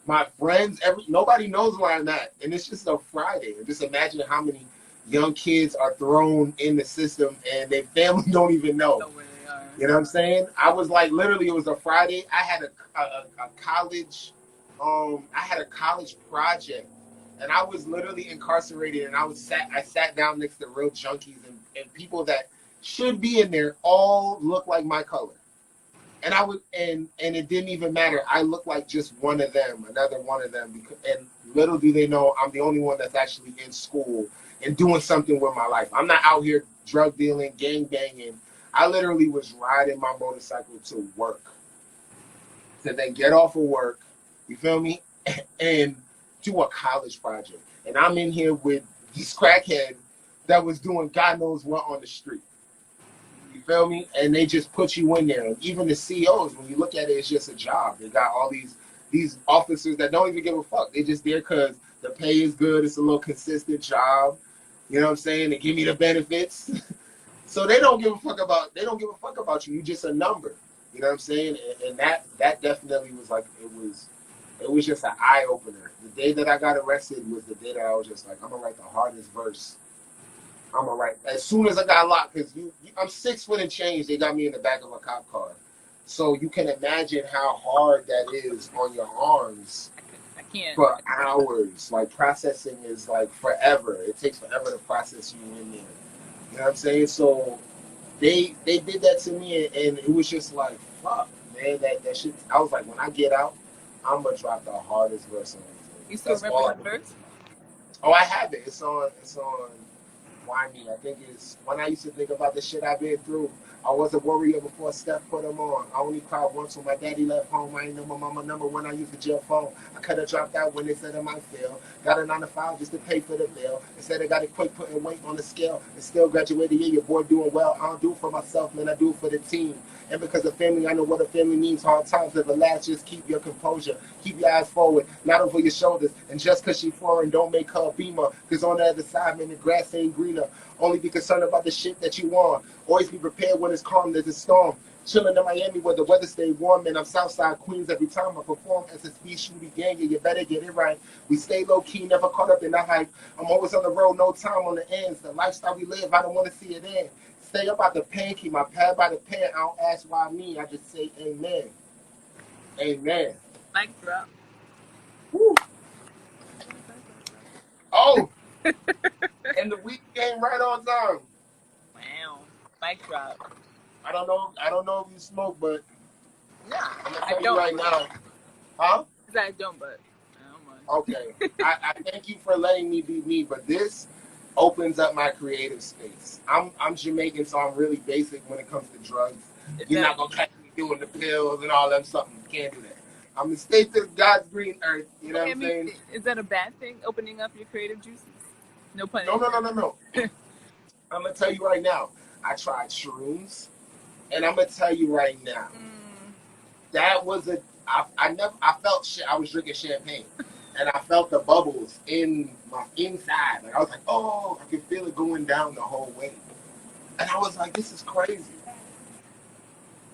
My friends, nobody knows where I'm at, and it's just a Friday. And just imagine how many young kids are thrown in the system, and their family don't even know. Where they are. You know what I'm saying? I was like, literally, it was a Friday. I had a college, I had a college project, and I was literally incarcerated, and I sat down next to real junkies and people that should be in there all look like my color. And I would, and it didn't even matter. I looked like just one of them, another one of them. And little do they know, I'm the only one that's actually in school and doing something with my life. I'm not out here drug dealing, gang banging. I literally was riding my motorcycle to work, to then get off of work, you feel me, and do a college project. And I'm in here with these crackheads that was doing God knows what on the street. You feel me? And they just put you in there. And even the CEOs, when you look at it, it's just a job. They got all these officers that don't even give a fuck. They just there because the pay is good. It's a little consistent job. You know what I'm saying? They give me the benefits. So they don't give a fuck about you. You're just a number. You know what I'm saying? And that definitely was like, it was just an eye opener. The day that I got arrested was the day that I was just like, I'm gonna write the hardest verse. I'm gonna write as soon as I got locked, because I'm 6 foot and change. They got me in the back of a cop car, so you can imagine how hard that is on your arms. I can't. For hours. Like, processing is like forever. It takes forever to process you in there. You know what I'm saying? So they did that to me, and it was just like, fuck, man, that shit. I was like, when I get out, I'm gonna drop the hardest verse on it. You still remember the verse? Oh, I have it. It's on Why Me. I think it's when I used to think about the shit I've been through. I was a warrior before Steph put them on. I only cried once when my daddy left home. I ain't know my mama number when I used the jail phone. I could have dropped out when they said I might fail. Got a 9 to 5 just to pay for the bill. Instead I got it quick putting weight on the scale. And still graduated, yeah, your boy doing well. I don't do it for myself, man, I do it for the team. And because of family, I know what a family means. Hard times never last, just keep your composure. Keep your eyes forward, not over your shoulders. And just because she foreign, don't make her a beamer. Because on the other side, man, the grass ain't greener. Only be concerned about the shit that you want. Always be prepared when it's calm, there's a storm. Chilling in Miami where the weather stay warm, and I'm Southside Queens every time I perform. SSB shooty gang, yeah, you better get it right. We stay low key, never caught up in the hype. I'm always on the road, no time on the ends. The lifestyle we live, I don't want to see it end. Stay up out the pen, keep my pad by the pen. I don't ask why me, I just say amen. Amen. Mic drop. Woo. Oh, and the week came right on time. Wow. Mic drop. I don't know if you smoke, but Yeah, I'm gonna I tell you don't. right now. Huh? I don't, but I don't mind. Okay. I thank you for letting me be me, but this opens up my creative space. I'm Jamaican, so I'm really basic when it comes to drugs. You're not gonna catch me doing the pills and all that stuff. You can't do that. I'm the state of God's green earth. You know what I'm saying? Is that a bad thing, opening up your creative juices? No pun No. intended. I'm gonna tell you right now. I tried shrooms, and I'm gonna tell you right now. That was I felt shit. I was drinking champagne, and I felt the bubbles in my inside. Like, I was like, oh, I could feel it going down the whole way, and I was like, this is crazy.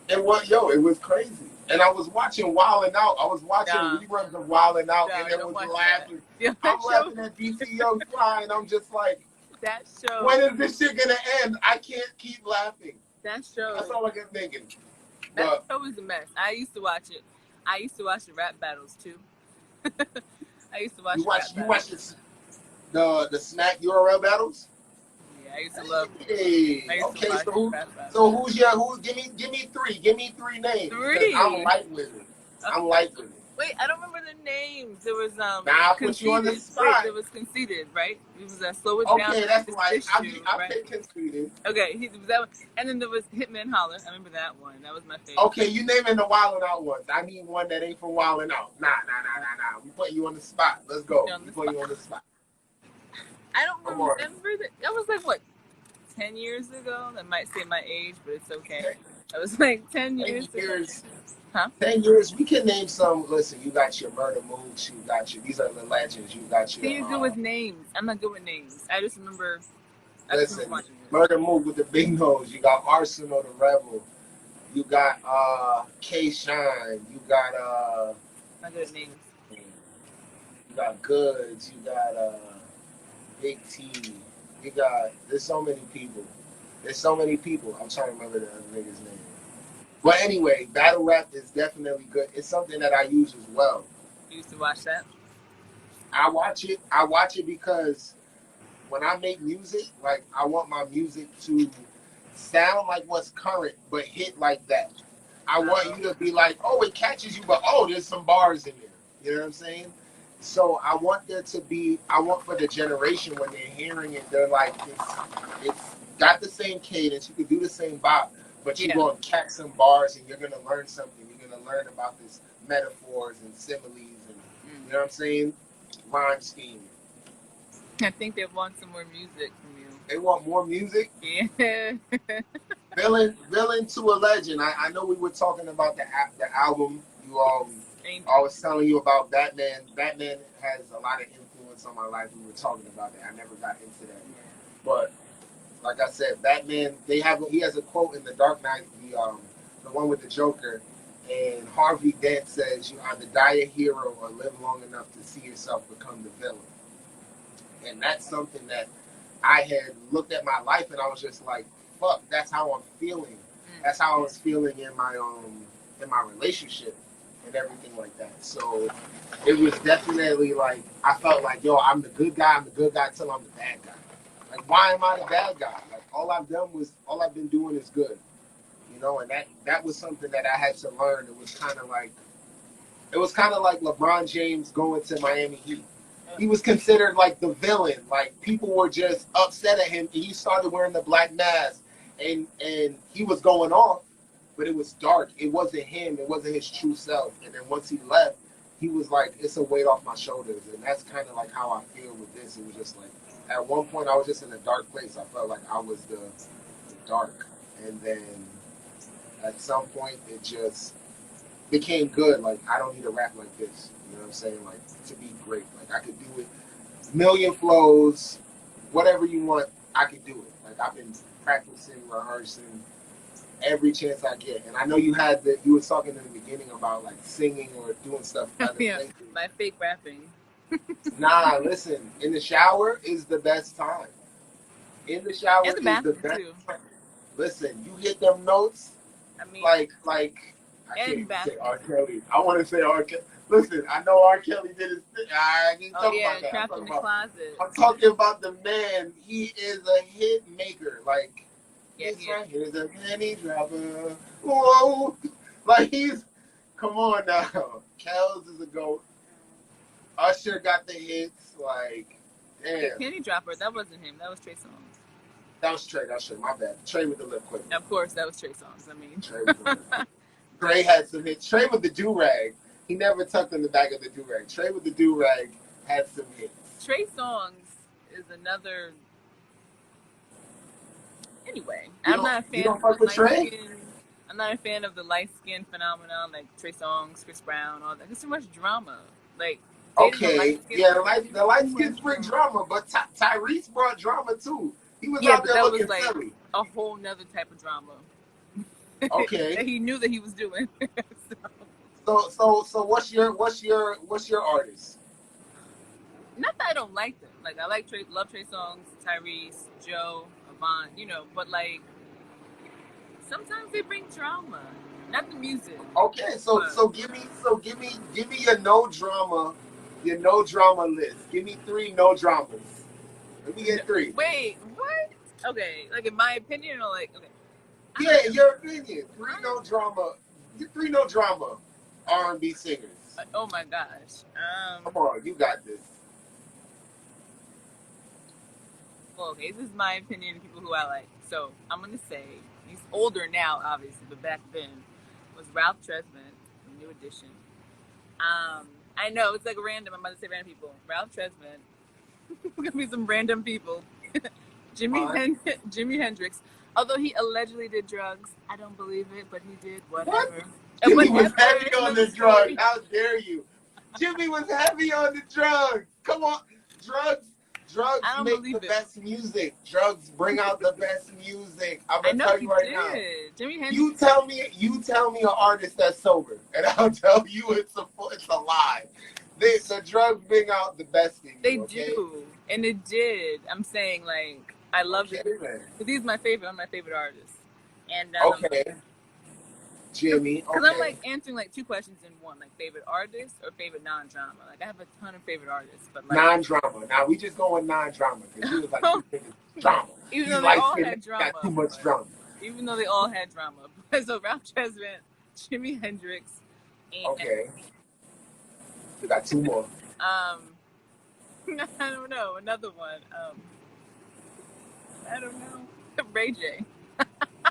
And it was crazy. And I was watching Wildin' Out. I was watching reruns of Wildin' Out, and it was laughing. Yeah, I'm laughing at DCO flying. I'm just like, that show. when is this shit gonna end? I can't keep laughing. That show. That's all I kept thinking. That show was a mess. I used to watch it. I used to watch the rap battles too. I used to watch. You watch the Smack URL battles? Yeah, I used to love. Hey, okay, so give me three. Give me 3 names. 3. I'm light with it. Wait, I don't remember the names. There was Now I put you on the spot. Wait, there was Conceited, right? It was Slow It Down. Okay, that's right. I right? picked Conceited. Okay, he was that one. And then there was Hitman Holler. I remember that one. That was my favorite. Okay, you naming the Wildin' Out ones. I need one that ain't from Wildin' Out. Nah. We putting you on the spot. Let's go. We put you on the spot. I don't remember that. That was like, what, 10 years ago? That might say my age, but it's okay. That was like 10 years ago. Huh? 10 years. We can name some. Listen, you got your 𝗏𝗏 𝗏𝗏. You got your. These are the legends. You got your. You're good with names. I'm not good with names. I just remember. Listen, 𝗏𝗏 𝗏𝗏 with the big nose. You got Arsenal the Rebel. You got K Shine. You got Not good at names. you got Goods. You got Big T. You got there's so many people. There's so many people. I'm trying to remember the other nigga's name. But anyway, battle rap is definitely good. It's something that I use as well. You used to watch that? I watch it. I watch it because when I make music, like I want my music to sound like what's current, but hit like that. I want you to be like, oh, it catches you, but oh, there's some bars in there. You know what I'm saying? So I want there to be. I want for the generation when they're hearing it, they're like, it's got the same cadence. You could do the same bop, but you're gonna catch some bars and you're gonna learn something. You're gonna learn about this metaphors and similes and you know what I'm saying? Rhyme scheme. I think they want some more music from you. They want more music? Yeah. Villain to a Legend. I know we were talking about the album. I was telling you about Batman. Batman has a lot of influence on my life. We were talking about that. I never got into that. But like I said, Batman, he has a quote in The Dark Knight, the one with the Joker, and Harvey Dent says, you either die a hero or live long enough to see yourself become the villain. And that's something that I had looked at my life and I was just like, fuck, that's how I'm feeling. That's how I was feeling in my relationship and everything like that. So it was definitely like, I felt like, yo, I'm the good guy till I'm the bad guy. Like, why am I the bad guy? Like, all I've been doing is good. You know, and that was something that I had to learn. It was kind of like LeBron James going to Miami Heat. He was considered like the villain. Like, people were just upset at him. And he started wearing the black mask, and he was going off, but it was dark. It wasn't him. It wasn't his true self. And then once he left, he was like, it's a weight off my shoulders. And that's kind of like how I feel with this. It was just like, at one point, I was just in a dark place. I felt like I was the dark. And then at some point, it just became good. Like, I don't need to rap like this. You know what I'm saying? Like, to be great. Like, I could do it. Million flows, whatever you want, I could do it. Like, I've been practicing, rehearsing every chance I get. And I know you were talking in the beginning about, like, singing or doing stuff. Yeah, my fake rapping. Nah, listen. In the shower is the best time. In the shower is the best time. Listen, you hit them notes. I mean, like I can't say R. Kelly. I want to say R. Kelly. Listen, I know R. Kelly did his thing. I didn't talk about that. Trapped in the closet. I'm talking about the man. He is a hit maker. Like, this right here is a penny dropper. Whoa. Like, come on now. Kells is a GOAT. Usher got the hits. Like, damn. Penny dropper, that wasn't him. That was Trey Songz. That was Trey. My bad. Trey with the lip quick. Of course, that was Trey Songz. I mean, Trey with the lip quick. Trey had some hits. Trey with the do-rag. He never tucked in the back of the do-rag. Trey with the do-rag had some hits. Trey Songz is another. Anyway, I'm not a fan of the light skin. I'm not a fan of the light skin phenomenon, like Trey Songz, Chris Brown, all that. There's too much drama. Like, okay, the light skins bring drama, but Tyrese brought drama too. He was out there looking like silly. A whole nother type of drama. Okay. That he knew that he was doing. So what's your artist? Not that I don't like them. Like, I love Trey Songz, Tyrese, Joe, Avant, you know, but like sometimes they bring drama. Not the music. Okay, so give me your no drama list. Give me 3 no dramas. Let me get 3. Wait, what? Okay, like in my opinion, or like, okay. Yeah, in your opinion. 3 no drama R&B singers. Oh my gosh. Come on, you got this. Well, okay, this is my opinion of people who I like. So I'm gonna say he's older now, obviously, but back then was Ralph Tresvant from New Edition. I know it's like random. I'm about to say random people. Ralph Tresvant. Gonna be some random people. Jimi Hendrix. Although he allegedly did drugs, I don't believe it, but he did. Whatever. Jimmy was heavy on the drugs. How dare you? Jimmy was heavy on the drugs. Come on, Drugs I don't make believe the it. best music. Drugs bring out the best music. I'm I gonna know tell he you right did. now. Jimi Hendrix. You tell me an artist that's sober, and I'll tell you it's a lie. The drugs bring out the best in you. They Okay? do, and it did. I'm saying, like, I love it. He's my favorite. One of my favorite artists. And okay, Jimmy. Because Okay. I'm like answering like two questions in one, like favorite artist or favorite non-drama. Like I have a ton of favorite artists, but like non-drama. Now we just going non-drama because he was like drama. Even He's though they like all had drama, got too much drama. Even though they all had drama. So Ralph Tresvant, Jimi Hendrix, and okay. We got two more. I don't know. Another one. I don't know. Ray J.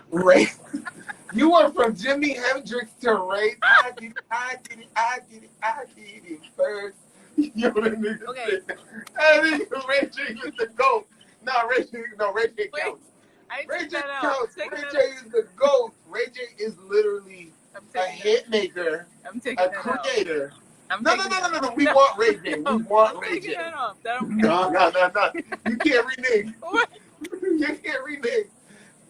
Ray. You went from Jimi Hendrix to Ray. I did it first. You know what I mean? Okay. I think Ray J is the GOAT. No, Ray J counts. Ray J counts. Ray J is the GOAT. Ray J is literally a hit maker, a creator. No. We want Ray J. We want Ray J. No. You can't renege. You can't renege.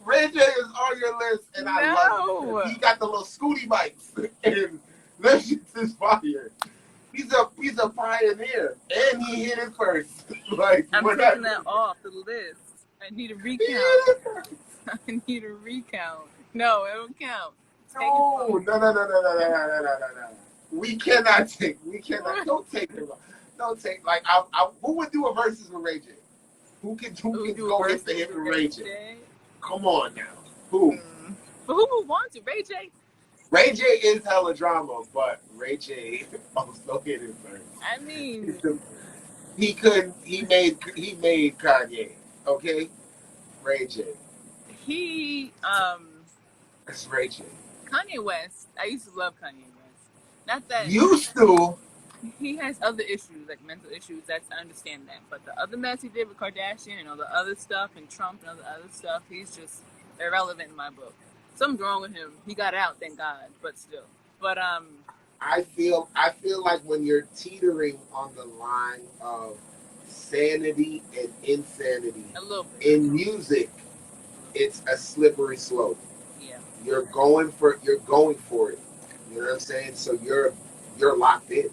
Ray J is on your list, and I love it. He got the little scooty bikes, and that shit is fire. He's a pioneer, and he hit it first. Like I'm taking that off the list. I need a recount. I need a recount. No, it don't count. No. We cannot. Don't take it. Don't take. Like, who would do a versus with Ray J? Who can go hit the hit with Ray J? Come on now. Who? But who would want to? Ray J? Ray J is hella drama, but Ray J also hit it first. I mean, he made Kanye. Okay? Ray J. That's Ray J. Kanye West. I used to love Kanye West. Not that used to. He has other issues, like mental issues. I understand that. But the other mess he did with Kardashian and all the other stuff and Trump and all the other stuff, he's just irrelevant in my book. Something's wrong with him. He got out, thank God. But still. But I feel like when you're teetering on the line of sanity and insanity a little bit. In music, it's a slippery slope. Yeah. You're going for it. You know what I'm saying? So you're locked in.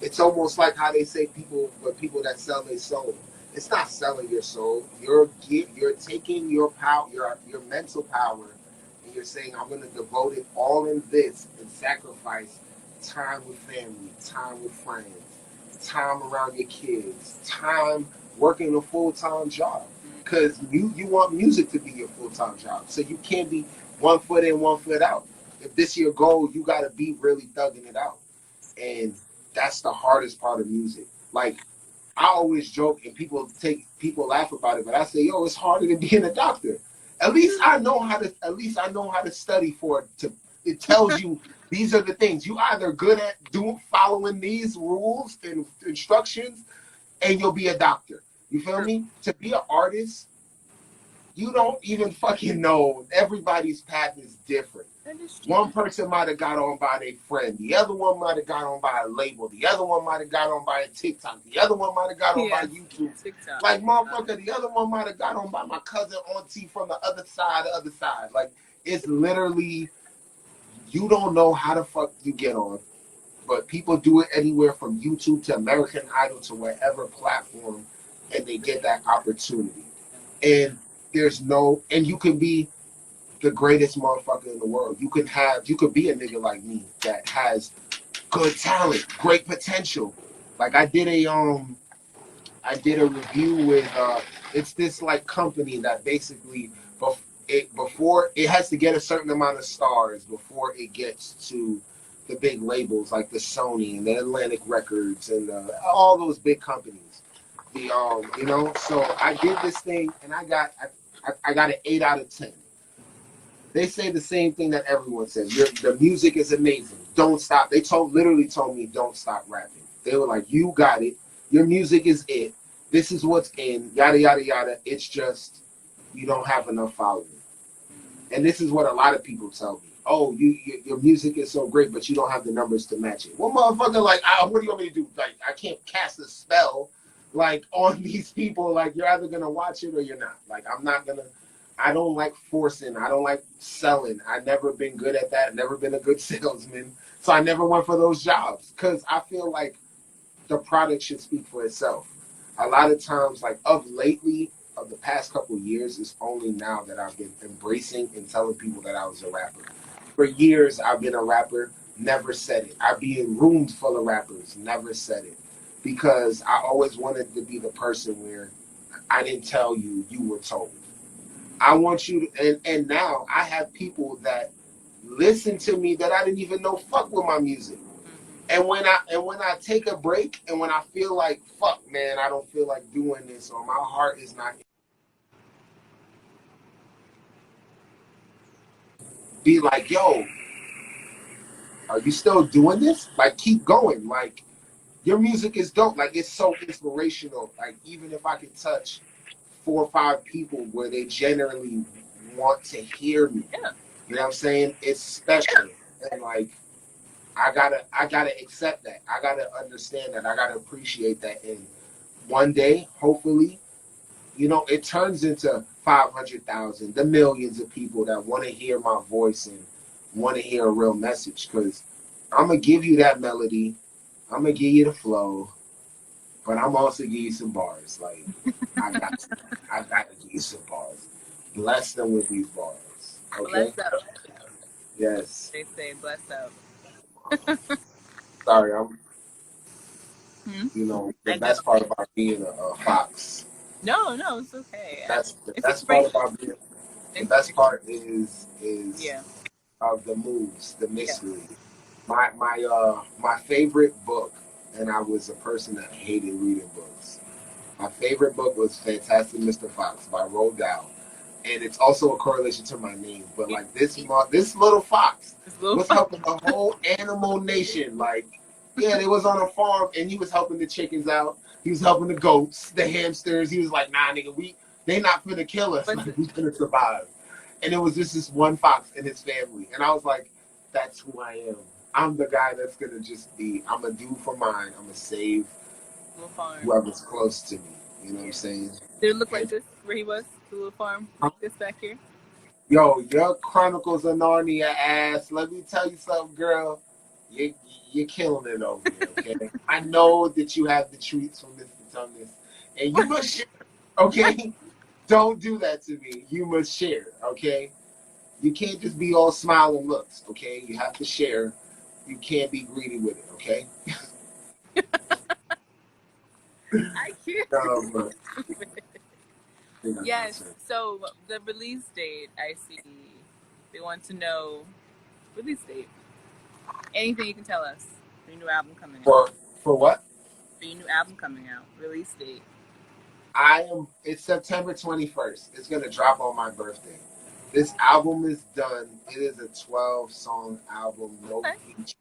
It's almost like how they say people that sell their soul. It's not selling your soul. You're taking your power, your mental power, and you're saying, I'm going to devote it all in this and sacrifice time with family, time with friends, time around your kids, time working a full-time job. Because you want music to be your full-time job. So you can't be 1 foot in, 1 foot out. If this is your goal, you got to be really thugging it out. And that's the hardest part of music. Like, I always joke and people laugh about it, but I say, yo, it's harder than being a doctor. At least I know how to study for it. It tells you these are the things. You either good at following these rules and instructions, and you'll be a doctor. You feel me? To be an artist, you don't even fucking know. Everybody's path is different. One person might have got on by their friend. The other one might have got on by a label. The other one might have got on by a TikTok. The other one might have got on by YouTube. TikTok. Like, motherfucker, the other one might have got on by my cousin auntie from the other side. Like, it's literally, you don't know how the fuck you get on. But people do it anywhere from YouTube to American Idol to wherever platform, and they get that opportunity. And and you can be the greatest motherfucker in the world. You could be a nigga like me that has good talent, great potential. Like I did a review with it's this like company that basically before it has to get a certain amount of stars before it gets to the big labels like the Sony and the Atlantic Records and all those big companies. So I did this thing and I got an 8 out of 10. They say the same thing that everyone says. The music is amazing. Don't stop. They literally told me don't stop rapping. They were like, you got it. Your music is it. This is what's in. Yada, yada, yada. It's just you don't have enough following. And this is what a lot of people tell me. Oh, your music is so great, but you don't have the numbers to match it. Well, motherfucker, like, what do you want me to do? Like, I can't cast a spell like on these people. Like you're either gonna watch it or you're not. Like I'm not gonna. I don't like forcing. I don't like selling. I've never been good at that. Never been a good salesman. So I never went for those jobs because I feel like the product should speak for itself. A lot of times, like of lately, of the past couple of years, it's only now that I've been embracing and telling people that I was a rapper. For years, I've been a rapper, never said it. I'd be in rooms full of rappers, never said it. Because I always wanted to be the person where I didn't tell you, you were told. I want you to, and now I have people that listen to me that I didn't even know fuck with my music. And when I take a break and when I feel like fuck man, I don't feel like doing this or my heart is not, be like, yo, are you still doing this? Like keep going. Like your music is dope. Like it's so inspirational. Like even if I could touch 4 or 5 people where they generally want to hear me. Yeah. You know what I'm saying? It's special. And like I gotta accept that. I gotta understand that. I gotta appreciate that. And one day, hopefully, you know, it turns into 500,000, the millions of people that want to hear my voice and want to hear a real message. Because I'm gonna give you that melody, I'm gonna give you the flow, but I'm also give you some bars. Like I gotta give you some bars. Bless them with these bars. Okay. Bless up. Yes. They say bless up. Sorry, I'm. Hmm? You know, the I know. best part about being a fox. No, it's okay. That's the It's best part inspirational. about being. The best part is Yeah. the moves, the Yeah. mystery. My favorite book, and I was a person that hated reading books. My favorite book was Fantastic Mr. Fox by Roald Dahl, and it's also a correlation to my name. But like this little fox It's a little was fun. helping the whole animal nation. Like, yeah, they was on a farm, and he was helping the chickens out. He was helping the goats, the hamsters. He was like, nah, nigga, they not finna kill us. Like, we finna survive. And it was just this one fox and his family. And I was like, that's who I am. I'm the guy that's gonna just be, I'm gonna do for mine. I'm gonna save Little farm. whoever's close to me. You know what I'm saying? Did it look like this where he was? The little farm like this back here? Yo, your Chronicles of Narnia ass. Let me tell you something, girl. You're killing it over here, okay? I know that you have the treats from Mr. Tumnus, and you must share, okay? Don't do that to me. You must share, okay? You can't just be all smile and looks, okay? You have to share. You can't be greedy with it, okay? I can't. Um, Yes. So the release date, I see. They want to know release date. Anything you can tell us for your new album coming out. For what? For your new album coming out. Release date. It's September 21st. It's going to drop on my birthday. This album is done. It is a 12-song album, no feature.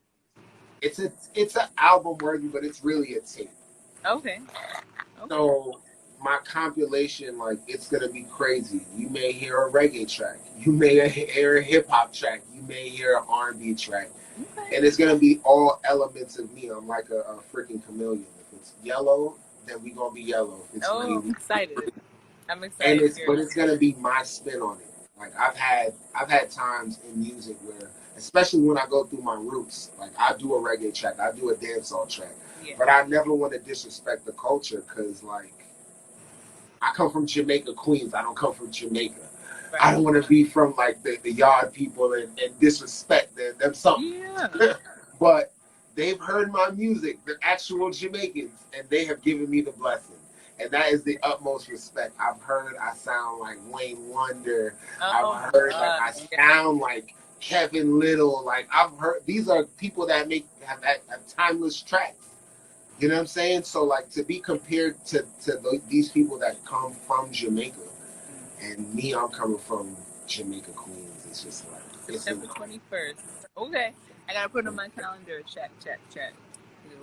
It's an album worthy, but it's really a tape. Okay. So my compilation, like, it's gonna be crazy. You may hear a reggae track, you may hear a hip hop track, you may hear an R&B track, and it's gonna be all elements of me. I'm like a freaking chameleon. If it's yellow, then we gonna be yellow. If it's green, I'm excited. I'm excited. But it's gonna be my spin on it. Like I've had times in music where, especially when I go through my roots, like I do a reggae track, I do a dancehall track, but I never want to disrespect the culture because like I come from Jamaica, Queens. I don't come from Jamaica. Right. I don't want to be from like the yard people and disrespect them something. Yeah. But they've heard my music, the actual Jamaicans, and they have given me the blessing. And that is the utmost respect. I've heard I sound like Wayne Wonder. I've heard like I sound like Kevin Little. Like I've heard these are people that have timeless tracks. You know what I'm saying? So like to be compared to these people that come from Jamaica, and me, I'm coming from Jamaica, Queens. It's just like September 21st. Okay, I gotta put it on my calendar. Check.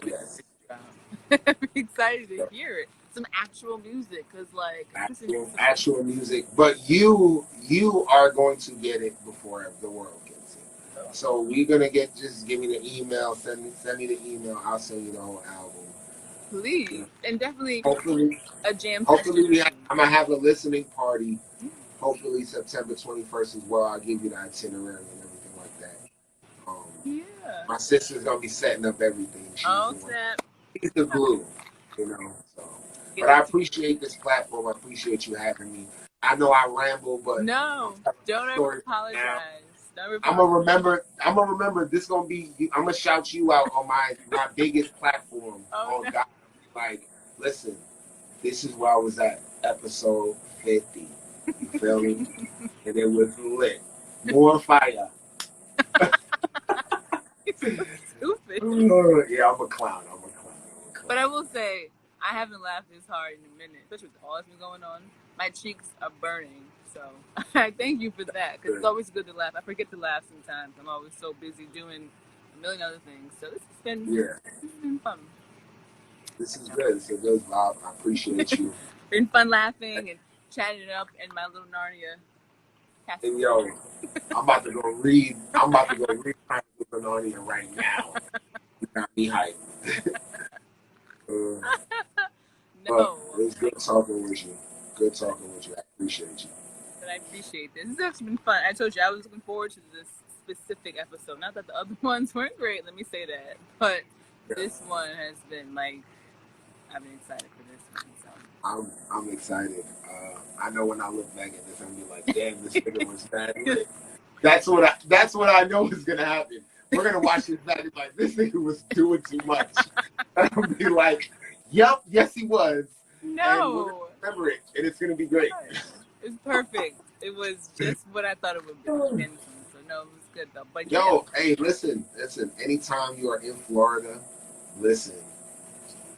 Yes. I'm excited to hear it. Some actual music, cause like actual music. But you are going to get it before the world gets it. So we're gonna just give me the email. Send me the email. I'll send you the whole album. Please. And definitely Hopefully, a jam hopefully session. I'm gonna have a listening party. Hopefully September 21st as well. I'll give you the itinerary and everything like that. Um, Yeah. my sister's gonna be setting up everything. Oh, snap. She's the glue, you know. So, Get but I it together. appreciate this platform. I appreciate you having me. I know I ramble, but I'm No, telling don't the ever story now. apologize. Never I'm apologize. gonna remember. I'm gonna remember. This gonna be. I'm gonna shout you out on my biggest platform Oh, on no. God. Like, listen, this is where I was at, episode 50. You feel me? And it was lit. More fire. Stupid. Yeah, I'm a clown. But I will say, I haven't laughed this hard in a minute, especially with all that's been going on. My cheeks are burning. So I thank you for that, because it's always good to laugh. I forget to laugh sometimes. I'm always so busy doing a million other things. So this has been fun. This is good. It's a good vibe. I appreciate you. Been fun laughing and chatting it up in my little Narnia castle. And yo, I'm about to go read Narnia right now. You got me hyped. No. It was good talking with you. I appreciate you. But I appreciate this. This has actually been fun. I told you I was looking forward to this specific episode. Not that the other ones weren't great, let me say that. But this one has been like, I've been excited for this one. So. I'm excited. I know when I look back at this, I'm gonna be like, damn, this nigga was bad. That's what I know is gonna happen. We're gonna watch this back and be like, this nigga was doing too much. I'll be like, yep, yes he was. No. And we're gonna remember it, and it's gonna be great. It's perfect. It was just what I thought it would be. So no, it was good though. But yo, hey, listen. Anytime you are in Florida, listen.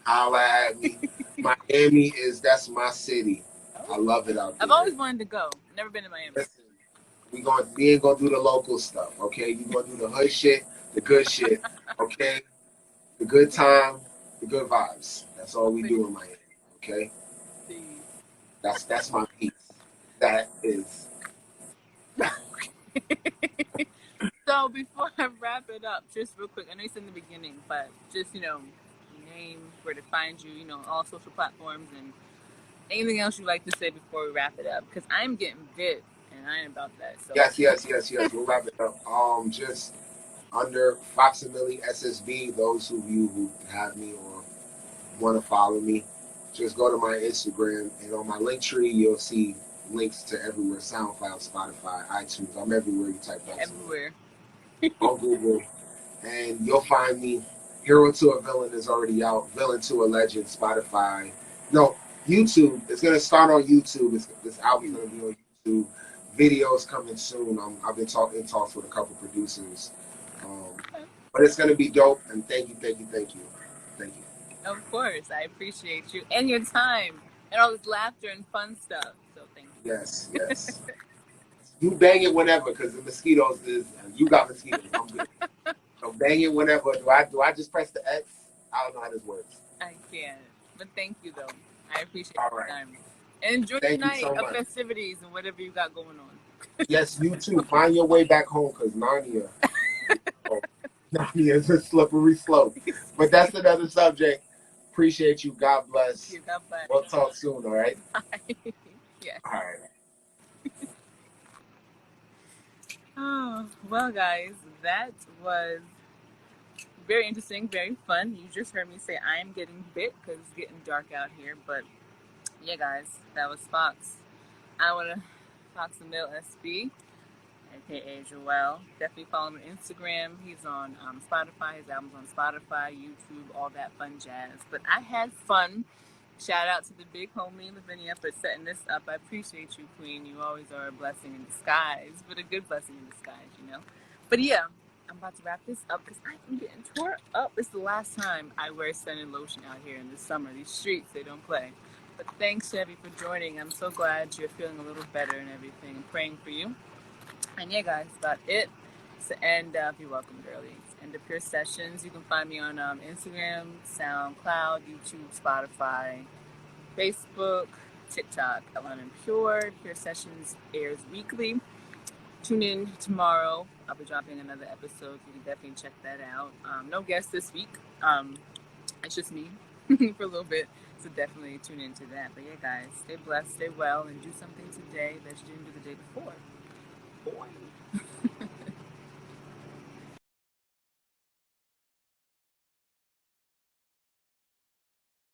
Holla at me. Miami that's my city. I love it out there. I've always wanted to go. Never been to Miami. Listen, we ain't gonna do the local stuff, okay? You gonna do the hood shit, the good shit, okay? The good time, the good vibes. That's all we do in Miami, okay? That's my piece. That is. So before I wrap it up, just real quick, I know you said in the beginning, but just, name, where to find you, all social platforms, and anything else you'd like to say before we wrap it up, because I'm getting bit and I ain't about that. So. Yes. We'll wrap it up. Just under 𝗲𝗂𝗍 SSB, those of you who have me or want to follow me, just go to my Instagram, and on my link tree, you'll see links to everywhere: SoundCloud, Spotify, iTunes. I'm everywhere. You type that. Everywhere. On Google, and you'll find me. Hero to a Villain is already out. Villain to a Legend, Spotify. No, YouTube. It's gonna start on YouTube. This album's gonna be on YouTube. Videos coming soon. I've been in talks with a couple producers. But it's gonna be dope. And thank you. Of course, I appreciate you and your time and all this laughter and fun stuff. So thank you. Yes. You bang it whenever, because the mosquitoes you got mosquitoes. I'm good. So bang it whenever. Do I just press the X? I don't know how this works. I can't. But thank you though. I appreciate your time. And enjoy the night so of festivities and whatever you got going on. Yes, you too. Find your way back home, because Narnia. Narnia is a slippery slope. But that's another subject. Appreciate you. God bless. God bless. We'll talk soon, all right? Bye. Yes. All right. Oh, well, guys, that was very interesting, very fun. You just heard me say I'm getting bit because it's getting dark out here. But yeah, guys, that was Fox. I want to 𝗲𝗂𝗍, aka Joel. Definitely follow him on Instagram. He's on Spotify. His album's on Spotify, YouTube, all that fun jazz. But I had fun. Shout out to the big homie Lavinia for setting this up. I appreciate you, Queen. You always are a blessing in disguise, but a good blessing in disguise, But yeah, I'm about to wrap this up because I am getting tore up. It's the last time I wear sun and lotion out here in the summer. These streets, they don't play. But thanks, Chevy, for joining. I'm so glad you're feeling a little better and everything. I'm praying for you. And yeah, guys, about it. It's the end of You're Welcome, Girlie. It's the end of Pure Sessions. You can find me on Instagram, SoundCloud, YouTube, Spotify, Facebook, TikTok, @Pure. Pure Sessions airs weekly. Tune in tomorrow. I'll be dropping another episode. You can definitely check that out. No guests this week. It's just me for a little bit. So definitely tune into that. But yeah, guys, stay blessed, stay well, and do something today that you didn't do the day before. Boy.